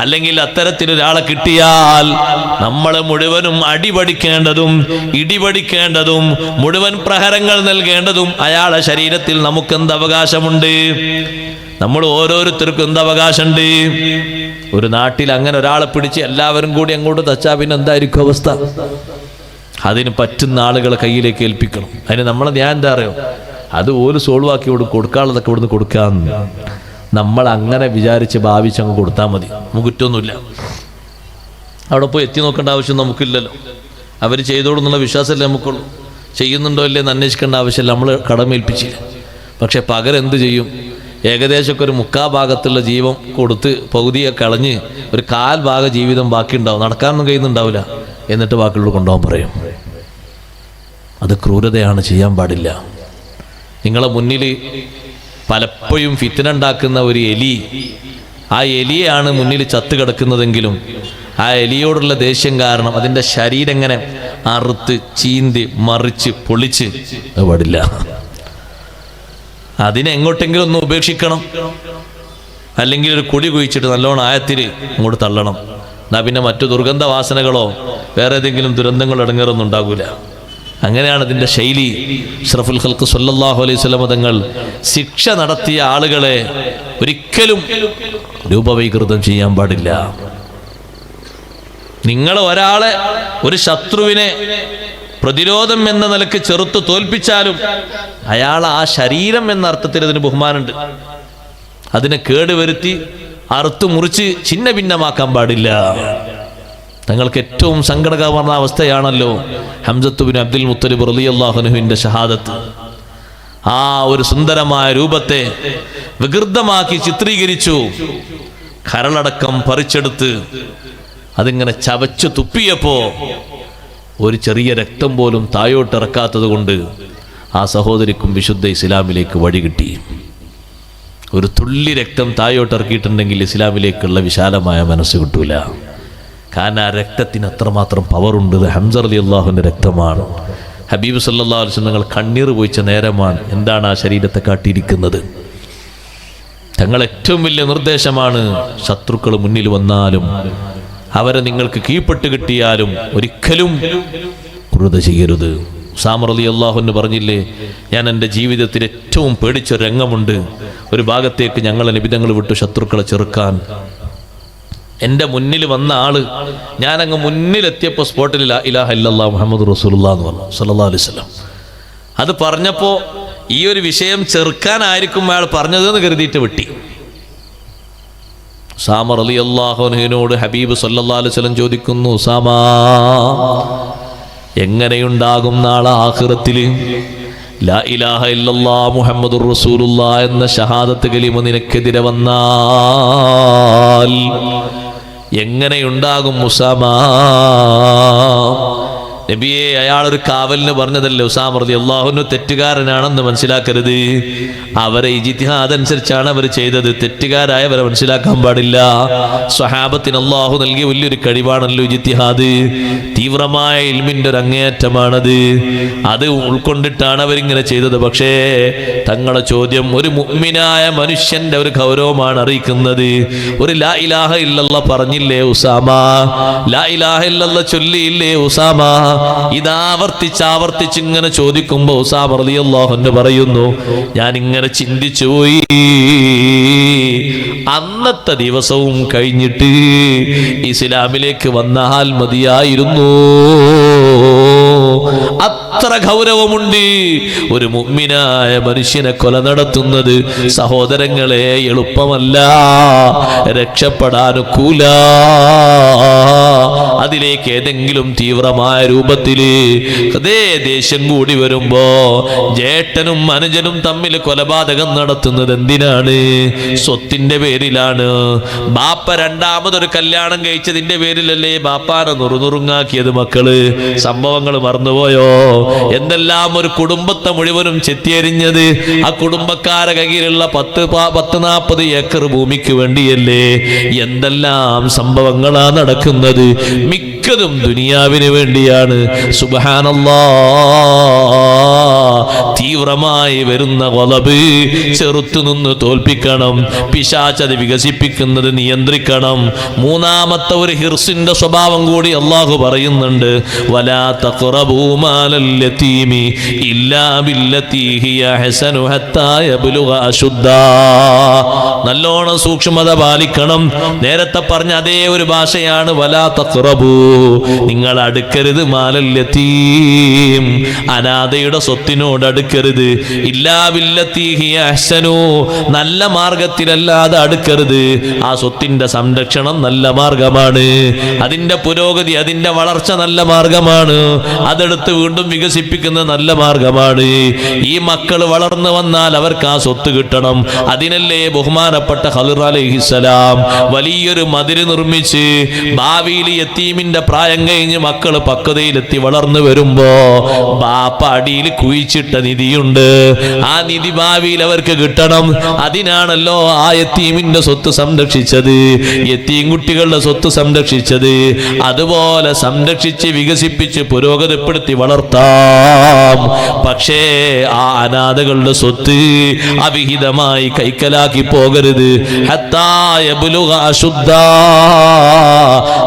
അല്ലെങ്കിൽ അത്തരത്തിലൊരാളെ കിട്ടിയാൽ, നമ്മൾ മുഴുവനും അടിപടിക്കേണ്ടതും ഇടിപടിക്കേണ്ടതും മുഴുവൻ പ്രഹരങ്ങൾ നൽകേണ്ടതും അയാളെ ശരീരത്തിൽ നമുക്ക് എന്ത് അവകാശമുണ്ട്? നമ്മൾ ഓരോരുത്തർക്കും എന്ത് അവകാശമുണ്ട്? ഒരു നാട്ടിൽ അങ്ങനെ ഒരാളെ പിടിച്ച് എല്ലാവരും കൂടി അങ്ങോട്ട് തച്ചാ പിന്നെ എന്തായിരിക്കും അവസ്ഥ? അതിന് പറ്റുന്ന ആളുകളെ കയ്യിലേക്ക് ഏൽപ്പിക്കണം. അതിന് നമ്മളെ ഞാൻ എന്താ അറിയോ, അത് ഒരു സോൾവ് ആക്കി കൊടുക്കാനുള്ളതൊക്കെ ഇവിടുന്ന് കൊടുക്കാൻ നമ്മൾ അങ്ങനെ വിചാരിച്ച് ഭാവിച്ച് അങ്ങ് കൊടുത്താൽ മതി. നമുക്ക് കുറ്റമൊന്നുമില്ല. അവിടെ പോയി എത്തി നോക്കേണ്ട ആവശ്യം നമുക്കില്ലല്ലോ. അവർ ചെയ്തോളൂന്നുള്ള വിശ്വാസമല്ലേ നമുക്കുള്ളൂ. ചെയ്യുന്നുണ്ടോ ഇല്ലേ എന്ന് അന്വേഷിക്കേണ്ട ആവശ്യമില്ല, നമ്മൾ കടമേൽപ്പിച്ചില്ല. പക്ഷെ പകരം എന്ത് ചെയ്യും? ഏകദേശമൊക്കെ ഒരു 3/4 ഭാഗത്തുള്ള ജീവൻ കൊടുത്ത് പകുതിയെ കളഞ്ഞ് ഒരു 1/4 ഭാഗ ജീവിതം ബാക്കി ഉണ്ടാവും. നടക്കാനൊന്നും കഴിയുന്നുണ്ടാവില്ല. എന്നിട്ട് ബാക്കിയുള്ള കൊണ്ടുപോകാൻ പറയും. അത് ക്രൂരതയാണ്, ചെയ്യാൻ പാടില്ല. നിങ്ങളെ മുന്നിൽ പലപ്പോഴും ഫിത്ന ഉണ്ടാക്കുന്ന ഒരു എലി, ആ എലിയാണ് മുന്നിൽ ചത്ത് കിടക്കുന്നതെങ്കിലും ആ എലിയോടുള്ള ദേഷ്യം കാരണം അതിൻ്റെ ശരീരം എങ്ങനെ അറുത്ത് ചീന്തി മറിച്ച് പൊളിച്ച് പാടില്ല. അതിനെ എങ്ങോട്ടെങ്കിലും ഒന്ന് ഉപേക്ഷിക്കണം, അല്ലെങ്കിൽ ഒരു കൊടി കുഴിച്ചിട്ട് നല്ലോണം ആയത്തിൽ അങ്ങോട്ട് തള്ളണം. എന്നാ പിന്നെ മറ്റു ദുർഗന്ധ വാസനകളോ വേറെ ഏതെങ്കിലും ദുരന്തങ്ങളോ ഇടങ്ങേറൊന്നും ഉണ്ടാകൂല. അങ്ങനെയാണ് ഇതിൻ്റെ ശൈലി. അഷ്റഫുൽ ഖൽഖ് സ്വല്ലല്ലാഹു അലൈഹി വസല്ലം തങ്ങൾ ശിക്ഷ നടത്തിയ ആളുകളെ ഒരിക്കലും രൂപവൈകൃതം ചെയ്യാൻ പാടില്ല. നിങ്ങൾ ഒരാളെ, ഒരു ശത്രുവിനെ പ്രതിരോധം എന്ന നിലക്ക് ചെറുത്ത് തോൽപ്പിച്ചാലും അയാൾ ആ ശരീരം എന്ന അർത്ഥത്തിൽ അതിന് ബഹുമാനമുണ്ട്. അതിനെ കേടുവരുത്തി അറുത്തു മുറിച്ച് ഛിന്ന ഭിന്നമാക്കാൻ പാടില്ല. തങ്ങൾക്ക് ഏറ്റവും സങ്കടകരമായ അവസ്ഥയാണല്ലോ ഹംസത്ത് ബിൻ അബ്ദുൽ മുത്തലിബ് റളിയല്ലാഹു അൻഹുവിന്റെ ഷഹാദത്ത്. ആ ഒരു സുന്ദരമായ രൂപത്തെ വികൃതമാക്കി ചിത്രീകരിച്ചു. കരളടക്കം പറിച്ചെടുത്ത് അതിങ്ങനെ ചവച്ചു തുപ്പിയപ്പോ ഒരു ചെറിയ രക്തം പോലും തായോട്ടിറക്കാത്തത് കൊണ്ട് ആ സഹോദരിക്കും വിശുദ്ധ ഇസ്ലാമിലേക്ക് വഴി കിട്ടി. ഒരു തുള്ളി രക്തം തായോട്ടിറക്കിയിട്ടുണ്ടെങ്കിൽ ഇസ്ലാമിലേക്കുള്ള വിശാലമായ മനസ്സ് കിട്ടൂല. കാരണം ആ രക്തത്തിന് അത്രമാത്രം പവറുണ്ട്. ഹംസ റളിയല്ലാഹുവിൻ്റെ രക്തമാണ്. ഹബീബ് സല്ലല്ലാഹു അലൈഹി വസല്ലം തങ്ങൾ കണ്ണീർ പൊഴിച്ച നേരമാണ്. എന്താണ് ആ ശരീരത്തെ കാട്ടിയിരിക്കുന്നത്? തങ്ങൾ ഏറ്റവും വലിയ നിർദ്ദേശമാണ്, ശത്രുക്കൾ മുന്നിൽ വന്നാലും അവരെ നിങ്ങൾക്ക് കീഴ്പ്പെട്ട് കിട്ടിയാലും ഒരിക്കലും ക്രൂരത ചെയ്യരുത്. ഉസാമ റളിയല്ലാഹു അൻഹു പറഞ്ഞില്ലേ, ഞാൻ എൻ്റെ ജീവിതത്തിൽ ഏറ്റവും പേടിച്ച രംഗമുണ്ട്. ഒരു ഭാഗത്തേക്ക് ഞങ്ങളെ നിബിധങ്ങൾ വിട്ടു ശത്രുക്കളെ ചെറുക്കാൻ. എൻ്റെ മുന്നിൽ വന്ന ആള്, ഞാനങ്ങ് മുന്നിലെത്തിയപ്പോൾ സ്പോട്ടിൽ ലാ ഇലാഹ ഇല്ലല്ലാഹ് മുഹമ്മദ് റസൂലുള്ളാഹി എന്ന് പറഞ്ഞു സല്ലല്ലാഹു അലൈഹി വസല്ലം. അത് പറഞ്ഞപ്പോൾ ഈ ഒരു വിഷയം ചെറുക്കാനായിരിക്കും അയാൾ പറഞ്ഞതെന്ന് കരുതിയിട്ട് വെട്ടി. ഉസാമ റളിയല്ലാഹു അൻഹുവിനോട് ഹബീബ് സല്ലല്ലാഹു അലൈഹി വസല്ലം ചോദിക്കുന്നു, ഉസാമ, എങ്ങനെയുണ്ടാകും നാളെ ആഖിറത്തിൽ ലാ ഇലാഹ ഇല്ലല്ലാഹ് മുഹമ്മദുർ റസൂലുള്ളാഹി എന്ന ഷഹാദത്ത് കലിമ നിനക്കെതിരെ വന്നാൽ എങ്ങനെയുണ്ടാകും ഉസാമ? നബിയെ, അയാളൊരു കാവലിന് പറഞ്ഞതല്ലേ. ഉസാമ റളിയല്ലാഹു അൻഹു തെറ്റുകാരനാണെന്ന് മനസ്സിലാക്കരുത്. അവരെ ഇജ്തിഹാദ് അനുസരിച്ചാണ് അവർ ചെയ്തത്. തെറ്റുകാരായവരെ മനസ്സിലാക്കാൻ പാടില്ല. സ്വഹാബത്തിന് അല്ലാഹു നൽകിയ വലിയൊരു കഴിവാണല്ലോ ഇജ്തിഹാദ്. തീവ്രമായ ഇൽമിന്റെ ഒരു അങ്ങേയറ്റമാണത്. അത് ഉൾക്കൊണ്ടിട്ടാണ് അവരിങ്ങനെ ചെയ്തത്. പക്ഷേ തങ്ങളുടെ ചോദ്യം ഒരു മുഅ്മിനായ മനുഷ്യന്റെ ഒരു ഗൗരവമാണ് അറിയിക്കുന്നത്. ഒരു ലാ ഇലാഹ ഇല്ലല്ലാഹ് പറഞ്ഞില്ലേ ഉസാമ? ലാ ഇലാഹ ഇല്ലല്ലാഹ് ചൊല്ലിയില്ലേ ഉസാമ? ഇതാവർത്തിച്ച് ഇങ്ങനെ ചോദിക്കുമ്പോൾ ഉസാമ റളിയല്ലാഹു അൻഹു പറയുന്നു, ഞാൻ ഇങ്ങനെ ചിന്തിച്ചു പോയി, അന്നത്തെ ദിവസവും കഴിഞ്ഞിട്ട് ഇസ്ലാമിലേക്ക് വന്നാൽ മതിയായിരുന്നു. അത്ര ഗൗരവമുണ്ട് ഒരു മുഅ്മിനായ മനുഷ്യനെ കൊല നടത്തുന്നത്. സഹോദരങ്ങളെ, എളുപ്പമല്ല, രക്ഷപ്പെടാനൊക്കൂല. അതിലേക്ക് ഏതെങ്കിലും തീവ്രമായ രൂപത്തില് അതേ ദേഷ്യം കൂടി വരുമ്പോ ജേട്ടനും അനുജനും തമ്മിൽ കൊലപാതകം നടത്തുന്നത് എന്തിനാണ്? സ്വത്തിന്റെ പേരിലാണ്. ബാപ്പ രണ്ടാമതൊരു കല്യാണം കഴിച്ചതിന്റെ പേരിലല്ലേ ബാപ്പാനെ നുറുനുറുങ്ങാക്കിയത് മക്കള്? സംഭവങ്ങൾ മറന്നുപോയോ? എന്തെല്ലാം ഒരു കുടുംബത്തെ മുഴുവനും ചെത്തിയെരിഞ്ഞത് ആ കുടുംബക്കാരെ കയ്യിലുള്ള 10-40 ഏക്കർ ഭൂമിക്ക് വേണ്ടിയല്ലേ? എന്തെല്ലാം സംഭവങ്ങളാ നടക്കുന്നത്? മിക്കതും ദുനിയാവിന് വേണ്ടിയാണ്. സുബ്ഹാനല്ലാഹ്, തീവ്രമായി വരുന്ന ഗളബ് ചെറുത്തുനിന്ന് തോൽപ്പിക്കണം. പിശാചത് വികസിപ്പിക്കുന്നത് നിയന്ത്രിക്കണം. മൂന്നാമത്തെ ഒരു ഹിർസിന്റെ സ്വഭാവം കൂടി അല്ലാഹു പറയുന്നുണ്ട്. വലാ തഖറബൂ മാലൽ യതീമി ഇല്ലാ ബില്ലതീ ഹിയ ഹസനു ഹത്താ യബ്ലുഗ അശുദ്ദാ. നല്ലോണം സൂക്ഷ്മത പാലിക്കണം. നേരത്തെ പറഞ്ഞ അതേ ഒരു ഭാഷയാണ് വലാ തഖറബൂ, നിങ്ങൾ അടുക്കരുത് മാലൽ യതീം, അനാഥയുടെ സ്വത്തിനോട് അടുക്കരുത്. ഇല്ലാ ബില്ലതീ ഹിയ അഹ്സനു, നല്ല മാർഗത്തിലല്ലാതെ അടുക്കരുത്. ആ സ്വത്തിന്റെ സംരക്ഷണം നല്ല മാർഗമാണ്. അതിന്റെ പുരോഗതി, അതിന്റെ വളർച്ച നല്ല മാർഗമാണ്. അതെടുത്ത് വീണ്ടും വികസിപ്പിക്കുന്ന നല്ല മാർഗമാണ്. ഈ മക്കൾ വളർന്നു വന്നാൽ അവർക്ക് ആ സ്വത്ത് കിട്ടണം. അതിനല്ലേ ബഹുമാനപ്പെട്ട ഖളിർ അലൈഹിസ്സലാം വലിയൊരു മതില് നിർമ്മിച്ച് ഭാവിയിൽ യതീമിന്റെ പ്രായം കഴിഞ്ഞ് മക്കൾ പക്വതയിലെത്തി വളർന്നു വരുമ്പോ ബാപ്പ അടിയിൽ കുഴിച്ചിട്ട നിധിയുണ്ട്. ആ നിധി ഭാവിയിൽ അവർക്ക് കിട്ടണം. അതിനാണല്ലോ ആ യതീമിന്റെ സ്വത്ത് സംരക്ഷിച്ചത്, യതീം കുട്ടികളുടെ സ്വത്ത് സംരക്ഷിച്ചത്. അതുപോലെ സംരക്ഷിച്ച് വികസിപ്പിച്ച് പുരോഗതിപ്പെടുത്തി വളർത്താം. പക്ഷേ ആ അനാഥകളുടെ സ്വത്ത് അവിഹിതമായി കൈക്കലാക്കി പോകരുത്. ഹത്താ യബ്ലുഗ അശുദ്ദാ,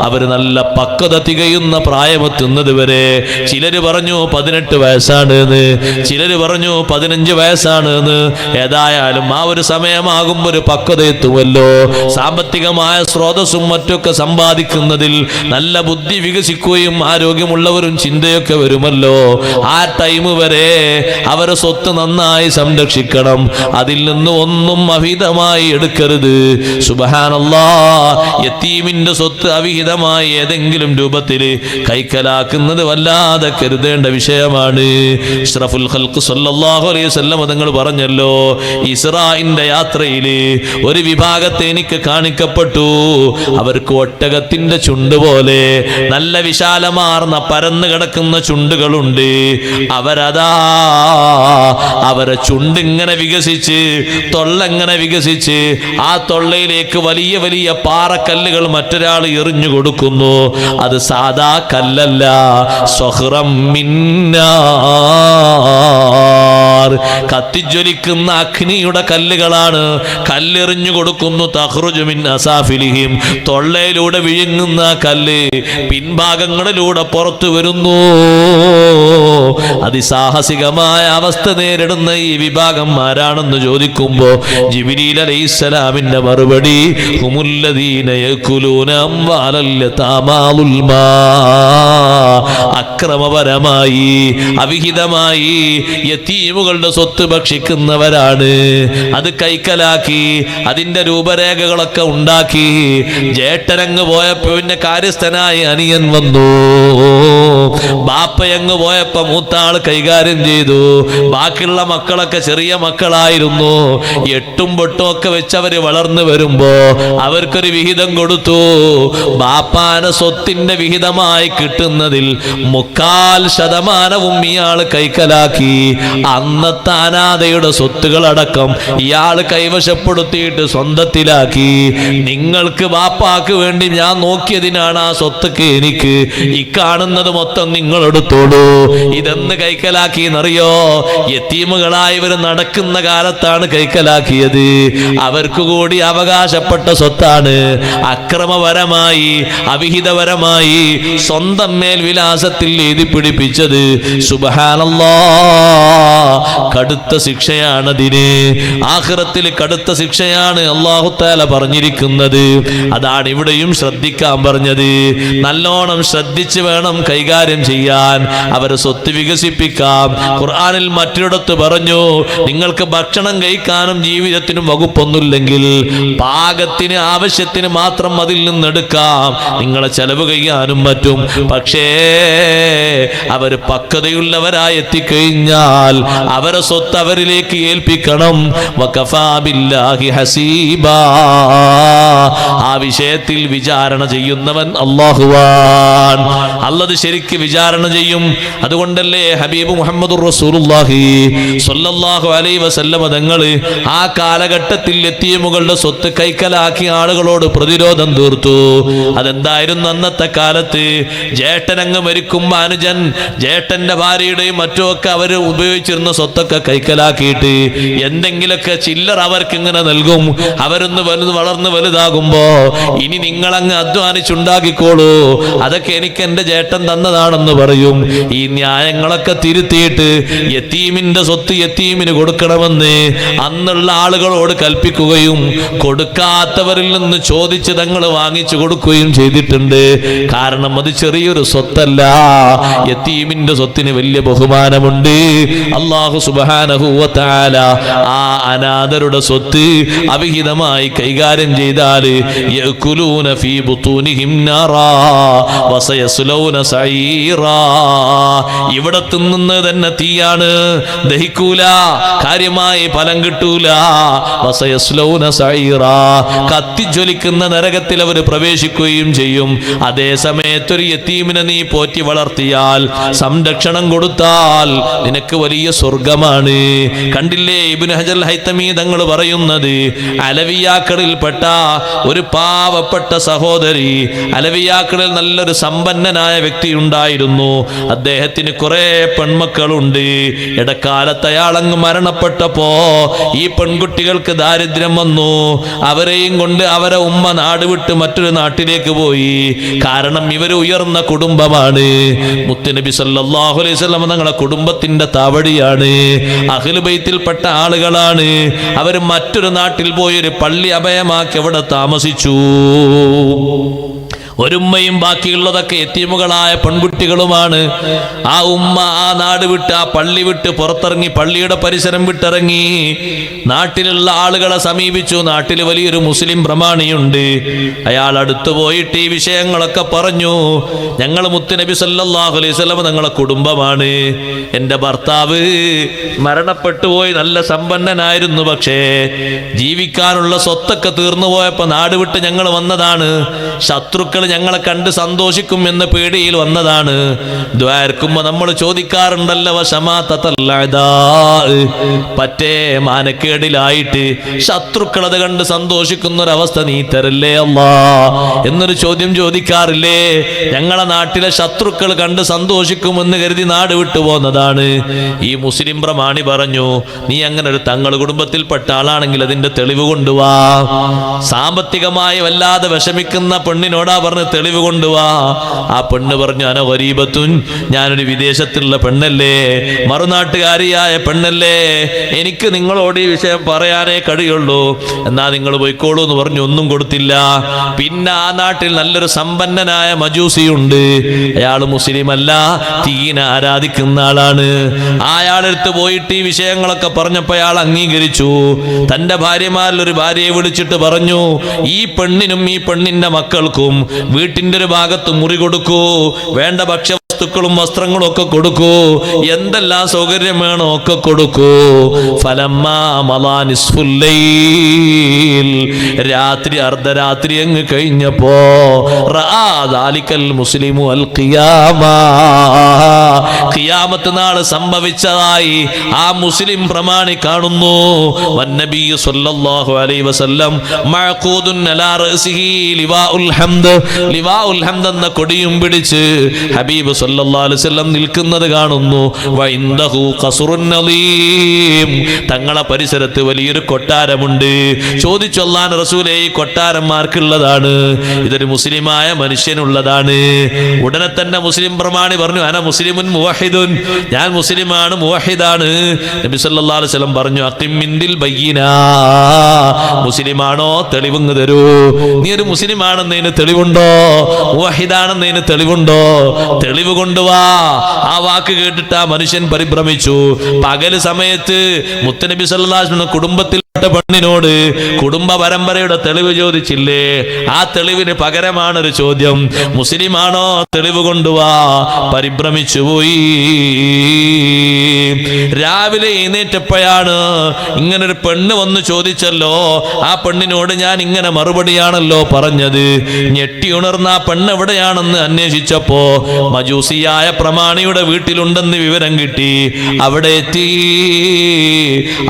അവർ നല്ല പക്വത തികയുന്ന പ്രായമെത്തുന്നത് വരെ. ചിലര് പറഞ്ഞു 18 വയസ്സാണ് എന്ന്, ചിലര് പറഞ്ഞു 15 വയസ്സാണ് എന്ന്. ഏതായാലും ആ ഒരു സമയമാകുമ്പോൾ ഒരു പക്വത എത്തുമല്ലോ. സാമ്പത്തികമായ സ്രോതസ്സും മറ്റൊക്കെ സമ്പാദിക്കുന്നതിൽ നല്ല ബുദ്ധി വികസിക്കുകയും ആരോഗ്യമുള്ളവരും ചിന്തയൊക്കെ വരുമല്ലോ. ആ ടൈം വരെ അവരെ സ്വത്ത് നന്നായി സംരക്ഷിക്കണം. അതിൽ നിന്ന് ഒന്നും അവിഹിതമായി എടുക്കരുത്. സുബ്ഹാനല്ലാഹ്, യതീമിന്റെ സ്വത്ത് അവിഹിതമായി ഏതെങ്കിലും രൂപത്തിൽ കൈക്കലാക്കുന്നത് വല്ലാതെ കരുതേണ്ട വിഷയമാണ്. ഇസ്റഫുൽ ഖൽഖ് സല്ലല്ലാഹു അലൈഹി വസല്ലം തങ്ങൾ പറഞ്ഞല്ലോ, ഇസ്രാഇന്റെ യാത്രയിൽ ഒരു വിഭാഗത്തെ എനിക്ക് കാണിക്കപ്പെട്ടു. അവർക്ക് ഒട്ടകത്തിന്റെ ചുണ്ട് പോലെ നല്ല വിശാലമാർന്ന പരന്നു കിടക്കുന്ന ചുണ്ടുകളുണ്ട്. അവരെ ചുണ്ടിങ്ങനെ വികസിച്ച്, തൊള്ളങ്ങനെ വികസിച്ച്, ആ തൊള്ളയിലേക്ക് വലിയ വലിയ പാറക്കല്ലുകൾ മറ്റൊരാൾ എറിഞ്ഞു കൊടുക്കുന്നു. അത് സാദാ കല്ലല്ല, സ്വഹ്റം മിന്നാർ, കത്തിജ്വലിക്കുന്ന അഗ്നിയുടെ കല്ലുകളാണ്. കല്ലെറിഞ്ഞു കൊടുക്കുന്നു. തഖ്റുജു മിൻ അസാഫിലിഹിം, തൊള്ളയിലൂടെ വിഴുങ്ങുന്ന കല്ല് പിൻഭാഗങ്ങളിലൂടെ പുറത്തു വരുന്നു. അതിസാഹസികമായ അവസ്ഥ നേരിടുന്ന ഈ വിഭാഗം ആരാണെന്ന് ചോദിക്കുമ്പോ ജിബ്രീൽ അലൈഹിസ്സലാമിന്റെ മറുപടി ഹുമുല്ലദീന യഅകുലൂന അംവാലൽ യതാമാ ളുൽമാ, അക്രമപരമായി അവിഹിതമായി യതീമുകളുടെ സ്വത്ത് ഭക്ഷിക്കുന്നവരാണ്. അത് കൈക്കലാക്കി അതിന്റെ രൂപരേഖകളൊക്കെ ഉണ്ടാക്കി ജേട്ടനങ്ങ് പോയപ്പോ പിന്നെ കാര്യസ്ഥനായി അനിയൻ വന്നു. ബാപ്പയങ്ങ് പോയപ്പോ മൂത്താള് കൈകാര്യം ചെയ്തു. ബാക്കിയുള്ള മക്കളൊക്കെ ചെറിയ മക്കളായിരുന്നു. 8ഉം 8ഉം ഒക്കെ വെച്ചവര് വളർന്നു വരുമ്പോ അവർക്കൊരു വിഹിതം കൊടുത്തു. ബാപ്പാന സ്വത്തിന്റെ വിഹിതമായി കിട്ടുന്നതിൽ 3/4% ഇയാള് കൈക്കലാക്കി. അന്നത്തെ അനാഥയുടെ സ്വത്തുകളടക്കം ഇയാള് കൈവശപ്പെടുത്തിയിട്ട് സ്വന്തത്തിലാക്കി. നിങ്ങൾക്ക് ബാപ്പാക്ക് വേണ്ടി ഞാൻ നോക്കിയതിനാണ് ആ സ്വത്തൊക്കെ എനിക്ക്, ഈ കാണുന്നത് മൊത്തം നിങ്ങൾ എടുത്തോളൂ. ഇതെന്ന് കൈക്കലാക്കി എന്നറിയോ? യതീമുകളായവർ നടക്കുന്ന കാലത്താണ് കൈക്കലാക്കിയത്. അവർക്ക് കൂടി അവകാശപ്പെട്ട സ്വത്താണ്. അക്രമപരമായി അവിഹിതപരമായി സ്വന്തം മേൽ വിലാസത്തിൽ എഴുതി പിടിപ്പിച്ചത്. സുബ്ഹാനല്ലാഹ്, കടുത്ത ശിക്ഷയാണതിന്. ആഖിറത്തിൽ കടുത്ത ശിക്ഷയാണ് അല്ലാഹു തആല പറഞ്ഞിരിക്കുന്നത്. അതാണ് ഇവിടെയും ശ്രദ്ധിക്കാൻ പറഞ്ഞത്. നല്ലോണം ശ്രദ്ധിച്ച് വേണം കൈകാര്യം ചെയ്യാൻ. അവരെ സ്വത്ത് വികസിപ്പിക്കാം. ഖുർആനിൽ മറ്റൊരിടത്ത് പറഞ്ഞു, നിങ്ങൾക്ക് ഭക്ഷണം കഴിക്കാനും ജീവിതത്തിനും വകുപ്പൊന്നുമില്ലെങ്കിൽ പാകത്തിന് ആവശ്യത്തിന് മാത്രം അതിൽ നിന്നെടുക്കാം. നിങ്ങളെ ചെലവ് കഴിയാനും പറ്റും. പക്ഷേ അവർ പക്വതയുള്ളവരായി എത്തിക്കഴിഞ്ഞാൽ അവരെ സ്വത്ത് അവരിലേക്ക് ഏൽപ്പിക്കണം. വകഫാ ബില്ലാഹി ഹസീബാ, ആ വിഷയത്തിൽ വിചാരണ ചെയ്യുന്നവൻ അല്ലാഹുവാൻ. അല്ലാഹു ശരിക്ക് വിചാരണ ചെയ്യും. അതുകൊണ്ടല്ലേ ഹബീബ് മുഹമ്മദുർ റസൂലുള്ളാഹി സ്വല്ലല്ലാഹു അലൈഹി വസല്ലമ തങ്ങൾ ആ കാലഘട്ടത്തിൽ യതീമുകളുടെ സ്വത്ത് കൈക്കലാക്കിയ ആളുകളോട് പ്രതിരോധം തീർത്തു. അതെന്തായിരുന്നു? അന്നത്തെ കാലത്ത് ജേട്ടനങ്ങ് മരിക്കുമ്പോ അനുജൻ ജേട്ടന്റെ ഭാര്യയുടെയും മറ്റുമൊക്കെ അവർ ഉപയോഗിച്ചിരുന്ന സ്വത്തൊക്കെ കൈക്കലാക്കിയിട്ട് എന്തെങ്കിലുമൊക്കെ ചില്ലർ അവർക്ക് ഇങ്ങനെ നൽകും. അവരൊന്ന് വളർന്ന് വലുതാകുമ്പോ ഇനി നിങ്ങളങ്ങ് അധ്വാനിച്ചുണ്ടാക്കിക്കോളൂ, അതൊക്കെ എനിക്ക് എന്റെ ചേട്ടൻ തന്നതാണെന്ന് പറയും. ഈ ന്യായങ്ങളൊക്കെ തിരുത്തിയിട്ട് യതീമിന്റെ സ്വത്ത് യതീമിന് കൊടുക്കണമെന്ന് അന്നുള്ള ആളുകളോട് കൽപ്പിക്കുകയും കൊടുക്കാത്തവരിൽ നിന്ന് ചോദിച്ച് തങ്ങൾ വാങ്ങിച്ചു കൊടുക്കുകയും ചെയ്തിട്ടുണ്ട്. കാരണം അത് ചെറിയൊരു സ്വത്തല്ല. യതീമിന്റെ സ്വത്തിന് വലിയ ബഹുമാനമുണ്ട്. അല്ലാഹു സുബ്ഹാനഹു വ തആല ആ അനാഥരുടെ സ്വത്ത് അവിഹിതമായി കൈകാര്യം ചെയ്താൽ യഅകുലൂന ഫീ ബുതൂനിഹിം നാറാ വസയസ്ലൗന സഈറാ, ഇവിടെ തിന്നുന്നത് തന്നെ തീയാണ്, ദഹിക്കൂല, കാര്യമായി ഫലം കിട്ടൂല. വസയസ്ലൗന സഈറാ, കത്തിജ്വലിക്കുന്ന നരകത്തിൽ അവർ പ്രവേശിക്കുകയും ചെയ്യും. അതേ സമയത്ത് ഒരു യതീമിനെ നീ പോറ്റി വളർത്തിയാൽ, സംരക്ഷണം കൊടുത്താൽ നിനക്ക് വലിയ സ്വർഗമാണ്. കണ്ടില്ലേ ഇബ്നു ഹജർ ഹൈതമി തങ്ങൾ പറയുന്നത്, അലവിയാക്കളിൽപ്പെട്ട ഒരു പാവപ്പെട്ട സഹോദരി, അലവിയാക്കളിൽ നല്ലൊരു സമ്പന്നനായ വ്യക്തി ഉണ്ടായിരുന്നു. അദ്ദേഹത്തിന് കുറെ പെൺമക്കളുണ്ട്. ഇടക്കാലത്ത് അയാളങ്ങ് മരണപ്പെട്ടപ്പോ ഈ പെൺകുട്ടികൾക്ക് ദാരിദ്ര്യം വന്നു. അവരെയും കൊണ്ട് അവരെ ഉമ്മ നാട് വിട്ട് മറ്റൊരു നാട്ടിലേക്ക് പോയി. കാരണം ഇവർ ഉയർന്ന കുടുംബമാണ്. മുത്തുനബി സല്ലല്ലാഹു അലൈഹി വസല്ലം തങ്ങളുടെ കുടുംബത്തിന്റെ താവടിയാണ്. അഹ്ലു ബൈത്തിൽപ്പെട്ട ആളുകളാണ്. അവർ മറ്റൊരു നാട്ടിൽ പോയി ഒരു പള്ളി അഭയമാക്കി അവിടെ താമസിച്ചു. ഒരുമ്മയും ബാക്കിയുള്ളതൊക്കെ യതീമുകളായ പെൺകുട്ടികളുമാണ്. ആ ഉമ്മ ആ നാട് വിട്ട് ആ പള്ളി വിട്ട് പുറത്തിറങ്ങി, പള്ളിയുടെ പരിസരം വിട്ടിറങ്ങി നാട്ടിലുള്ള ആളുകളെ സമീപിച്ചു. നാട്ടിൽ വലിയൊരു മുസ്ലിം പ്രമാണിയുണ്ട്. അയാൾ അടുത്തു പോയിട്ട് ഈ വിഷയങ്ങളൊക്കെ പറഞ്ഞു. ഞങ്ങൾ മുത്തുനബി സല്ലല്ലാഹു അലൈഹി വസല്ലം ഞങ്ങളെ കുടുംബമാണ്. എൻ്റെ ഭർത്താവ് മരണപ്പെട്ടു പോയി, നല്ല സമ്പന്നനായിരുന്നു. പക്ഷേ ജീവിക്കാനുള്ള സ്വത്തൊക്കെ തീർന്നു പോയപ്പോ നാട് വിട്ട് ഞങ്ങൾ വന്നതാണ്. ശത്രുക്കൾ ഞങ്ങളെ കണ്ട് സന്തോഷിക്കും എന്ന പേടിയിൽ വന്നതാണ്. ദ്വാരക്കുമ്പോ നമ്മൾ ചോദിക്കാറുണ്ടല്ലോ, പറ്റേ മാനക്കേടിലായിട്ട് ശത്രുക്കളത് കണ്ട് സന്തോഷിക്കുന്ന ഒരവസ്ഥ നീ തരല്ലേ അല്ലാ എന്നൊരു ചോദ്യം ചോദിക്കാറില്ലേ? ഞങ്ങളെ നാട്ടിലെ ശത്രുക്കൾ കണ്ട് സന്തോഷിക്കുമെന്ന് കരുതി നാട് വിട്ടു പോന്നതാണ്. ഈ മുസ്ലിം പ്രമാണി പറഞ്ഞു, നീ അങ്ങനെ ഒരു തങ്ങൾ കുടുംബത്തിൽപ്പെട്ട ആളാണെങ്കിൽ അതിന്റെ തെളിവ് കൊണ്ടുവാ. സാമ്പത്തികമായി വല്ലാതെ വിഷമിക്കുന്ന പെണ്ണിനോടാ പറഞ്ഞ് തെളിവ് കൊണ്ടുവാ. ആ പെണ്ണ് പറഞ്ഞു, അന ഗരീബത്തുൻ, ഞാനൊരു വിദേശത്തുള്ള പെണ്ണല്ലേ, മറുനാട്ടുകാരിയായ പെണ്ണല്ലേ, എനിക്ക് നിങ്ങളോട് ഈ വിഷയം പറയാനേ കഴിയുള്ളൂ, എന്നാ നിങ്ങൾ പോയിക്കോളൂ എന്ന് പറഞ്ഞു. ഒന്നും കൊടുത്തില്ല. പിന്നെ ആ നാട്ടിൽ നല്ലൊരു സമ്പന്നനായ മജൂസിയുണ്ട്. അയാൾ മുസ്ലിം അല്ല, തീന ആരാധിക്കുന്ന ആളാണ്. അയാളെടുത്ത് പോയിട്ട് ഈ വിഷയങ്ങളൊക്കെ പറഞ്ഞപ്പോ അയാൾ അംഗീകരിച്ചു. തന്റെ ഭാര്യമാരിൽ ഒരു ഭാര്യയെ വിളിച്ചിട്ട് പറഞ്ഞു, ഈ പെണ്ണിനും ഈ പെണ്ണിന്റെ മക്കൾക്കും വീട്ടിന്റെ ഒരു ഭാഗത്ത് മുറി കൊടുക്കൂ, വേണ്ട ഭക്ഷ്യവസ്തുക്കളും വസ്ത്രങ്ങളും ഒക്കെ കൊടുക്കൂ, എന്തെല്ലാം സൗകര്യം വേണോ ഒക്കെ കൊടുക്കൂ. രാത്രി അർദ്ധരാത്രി അങ്ങ് കഴിഞ്ഞപ്പോ മുസ്ലിമു അൽ ഖിയാമത്ത് നാള് സംഭവിച്ചതായി ആ മുസ്ലിം പ്രമാണി കാണുന്നു. വന്നബി സല്ലല്ലാഹു അലൈഹി വസല്ലം മഅഖൂദുൻ അലാ റഅസിഹി ലിവാഉൽ ഹംദ്, ലിവാഉൽ ഹംദ് എന്ന കൊടിയും പിടിച്ച് ഹബീബ് സല്ലല്ലാഹു അലൈഹി വസല്ലം നിൽക്കുന്നത് കാണുന്നു. വഇൻദഹു ഖസ്റുൻ നളീം, തങ്ങളെ പരിസരത്ത് വലിയൊരു കൊട്ടാരമുണ്ട്. ചോദിച്ചു, അല്ലാഹുവിന്റെ റസൂലേ, ഈ കൊട്ടാരന്മാർക്കുള്ളതാണ്? ഇതൊരു മുസ്ലിമായ മനുഷ്യനുള്ളതാണ്. ഉടനെ തന്നെ മുസ്ലിം പ്രമാണി പറഞ്ഞു, അന മുസ്ലിമുൻ മുവഹിദുൻ, ഞാൻ മുസ്ലിമാണ്, മുവഹിദാണ്. നബി സല്ലല്ലാഹു അലൈഹി വസല്ലം പറഞ്ഞു, അഖിം മിൻദിൽ ബയ്യിന, മുസ്ലിമാണോ തെളിവുങ്ങ് തരൂ. നീ ഒരു മുസ്ലിമാണെന്നതിന് തെളിവുണ്ടോ? മുവഹിദാണെന്നതിന് തെളിവുണ്ടോ? തെളിവ് കൊണ്ടുവാ. ആ വാക്ക് കേട്ടിട്ട് ആ മനുഷ്യൻ പരിഭ്രമിച്ചു. പകല് സമയത്ത് മുത്തനബി സല്ലല്ലാഹു അലൈഹി വസല്ലം കുടുംബത്തിൽ പെണ്ണിനോട് കുടുംബ പരമ്പരയുടെ തെളിവ് ചോദിച്ചില്ലേ? ആ തെളിവിന് പകരമാണൊരു ചോദ്യം, മുസ്ലിമാണോ തെളിവ് കൊണ്ടുവാ. പരിഭ്രമിച്ചു പോയി. രാവിലെ എഴുന്നേറ്റപ്പോഴാണ് ഇങ്ങനൊരു പെണ്ണ് വന്ന് ചോദിച്ചല്ലോ, ആ പെണ്ണിനോട് ഞാൻ ഇങ്ങനെ മറുപടിയാണല്ലോ പറഞ്ഞത്. ഞെട്ടി ഉണർന്ന ആ പെണ്ണ് എവിടെയാണെന്ന് അന്വേഷിച്ചപ്പോ മജൂസിയായ പ്രമാണിയുടെ വീട്ടിലുണ്ടെന്ന് വിവരം കിട്ടി. അവിടെ എത്തി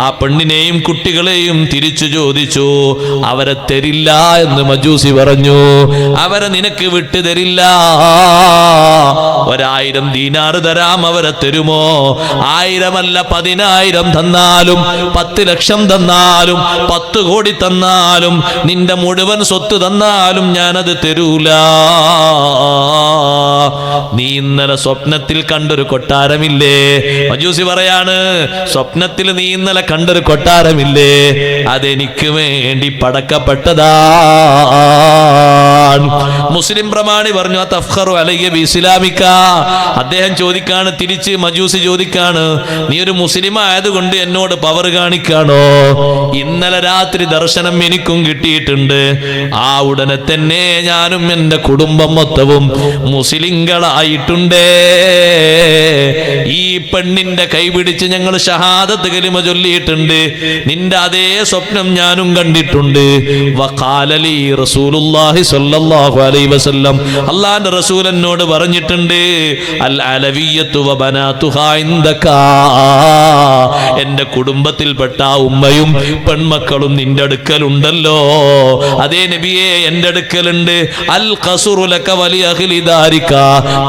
ആ പെണ്ണിനെയും കുട്ടികളെയും തിരിച്ചു ചോദിച്ചു. അവരെ തരില്ല എന്ന് മജൂസി പറഞ്ഞു. അവരെ നിനക്ക് വിട്ടു തരില്ല. 1000 ദീനാറ് തരാം, അവരെ തരുമോ? 1000 അല്ല 10,000 തന്നാലും, 10 ലക്ഷം തന്നാലും, 10 കോടി തന്നാലും, നിന്റെ മുഴുവൻ സ്വത്ത് തന്നാലും ഞാനത് തരൂല. നീ ഇന്നലെ സ്വപ്നത്തിൽ കണ്ടൊരു കൊട്ടാരമില്ലേ? മജൂസി പറയാണ്, സ്വപ്നത്തിൽ നീ ഇന്നലെ കണ്ടൊരു കൊട്ടാരമില്ലേ? അതെനിക്ക് വേണ്ടി പടക്കപ്പെട്ടതാ. മുസ്ലിം പ്രമാണി പറഞ്ഞു, തഫ്ഖറു അലയ്യ ബിഇസ്ലാമിക. അദ്ദേഹം ചോദിക്കാണ്, തിരിച്ച് മജൂസി ചോദിക്കാണ്, നീ ഒരു മുസ്ലിം ആയതുകൊണ്ട് എന്നോട് പവർ കാണിക്കാണോ? ഇന്നലെ രാത്രി ദർശനം എനിക്കും കിട്ടിയിട്ടുണ്ട്. ആ ഉടനെ തന്നെ ഞാനും എന്റെ കുടുംബം മൊത്തവും മുസ്ലിങ്ങളായിട്ടുണ്ടേ. ഈ പെണ്ണിന്റെ കൈപിടിച്ച് ഞങ്ങൾ ഷഹാദത്ത് കലിമ ചൊല്ലിയിട്ടുണ്ട്. നിന്റെ അതേ സ്വപ്നം ഞാനും കണ്ടിട്ടുണ്ട്. വഖാലലി റസൂലുള്ളാഹി സ്വല്ലല്ലാഹു അലൈഹി വസല്ലം, അല്ലാഹുവിന്റെ റസൂൽ എന്നോട് പറഞ്ഞിട്ടുണ്ട്, അൽ അലവിയ്യത്തു വ ബനാതുഹാ ഇൻദക, എന്റെ കുടുംബത്തിൽപ്പെട്ട ഉമ്മയും പെൺമക്കളും നിന്റെ അടുക്കലുണ്ടല്ലോ. അതേ നബിയെ, എന്റെ അടുക്കലുണ്ട്. അൽ ഖസ്റു ലക വലി അഹ്ലി ദാരിക,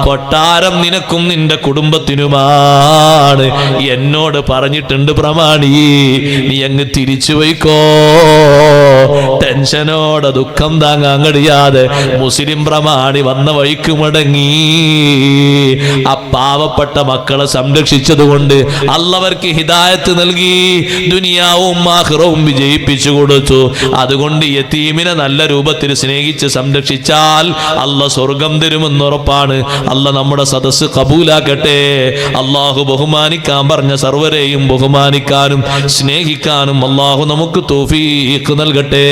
കൊട്ടാരം നിനക്കും നിന്റെ കുടുംബത്തിനുമാണ് എന്നോട് പറഞ്ഞിട്ടുണ്ട് പ്രമാണി. നീ അങ്ങ് തിരിച്ചു പോയിക്കോ. ടെൻഷനോടെ ദുഃഖം താങ്ങാൻ കഴിയാതെ മുസ്ലിം പ്രമാണി വന്ന വഴിക്ക് മടങ്ങി. ആ പാവപ്പെട്ട മക്കളെ സംരക്ഷിച്ചതുകൊണ്ട് അള്ളവർക്ക് ഹിദായത്ത് നൽകി, ദുനിയാവും ആഖിറവും വിജയിപ്പിച്ചു കൊടുത്തു. അതുകൊണ്ട് യതീമിനെ നല്ല രൂപത്തിൽ സ്നേഹിച്ച് സംരക്ഷിച്ചാൽ അല്ല സ്വർഗം തരുമെന്ന് ഉറപ്പാണ്. അല്ല നമ്മുടെ സദസ്സ് കബൂലാക്കട്ടെ. അള്ളാഹു ബഹുമാനിക്കാൻ പറഞ്ഞ സർവരെയും ബഹുമാനിക്കാനും സ്നേഹിക്കാനും അള്ളാഹു നമുക്ക് തൗഫീഖ് നൽകട്ടെ.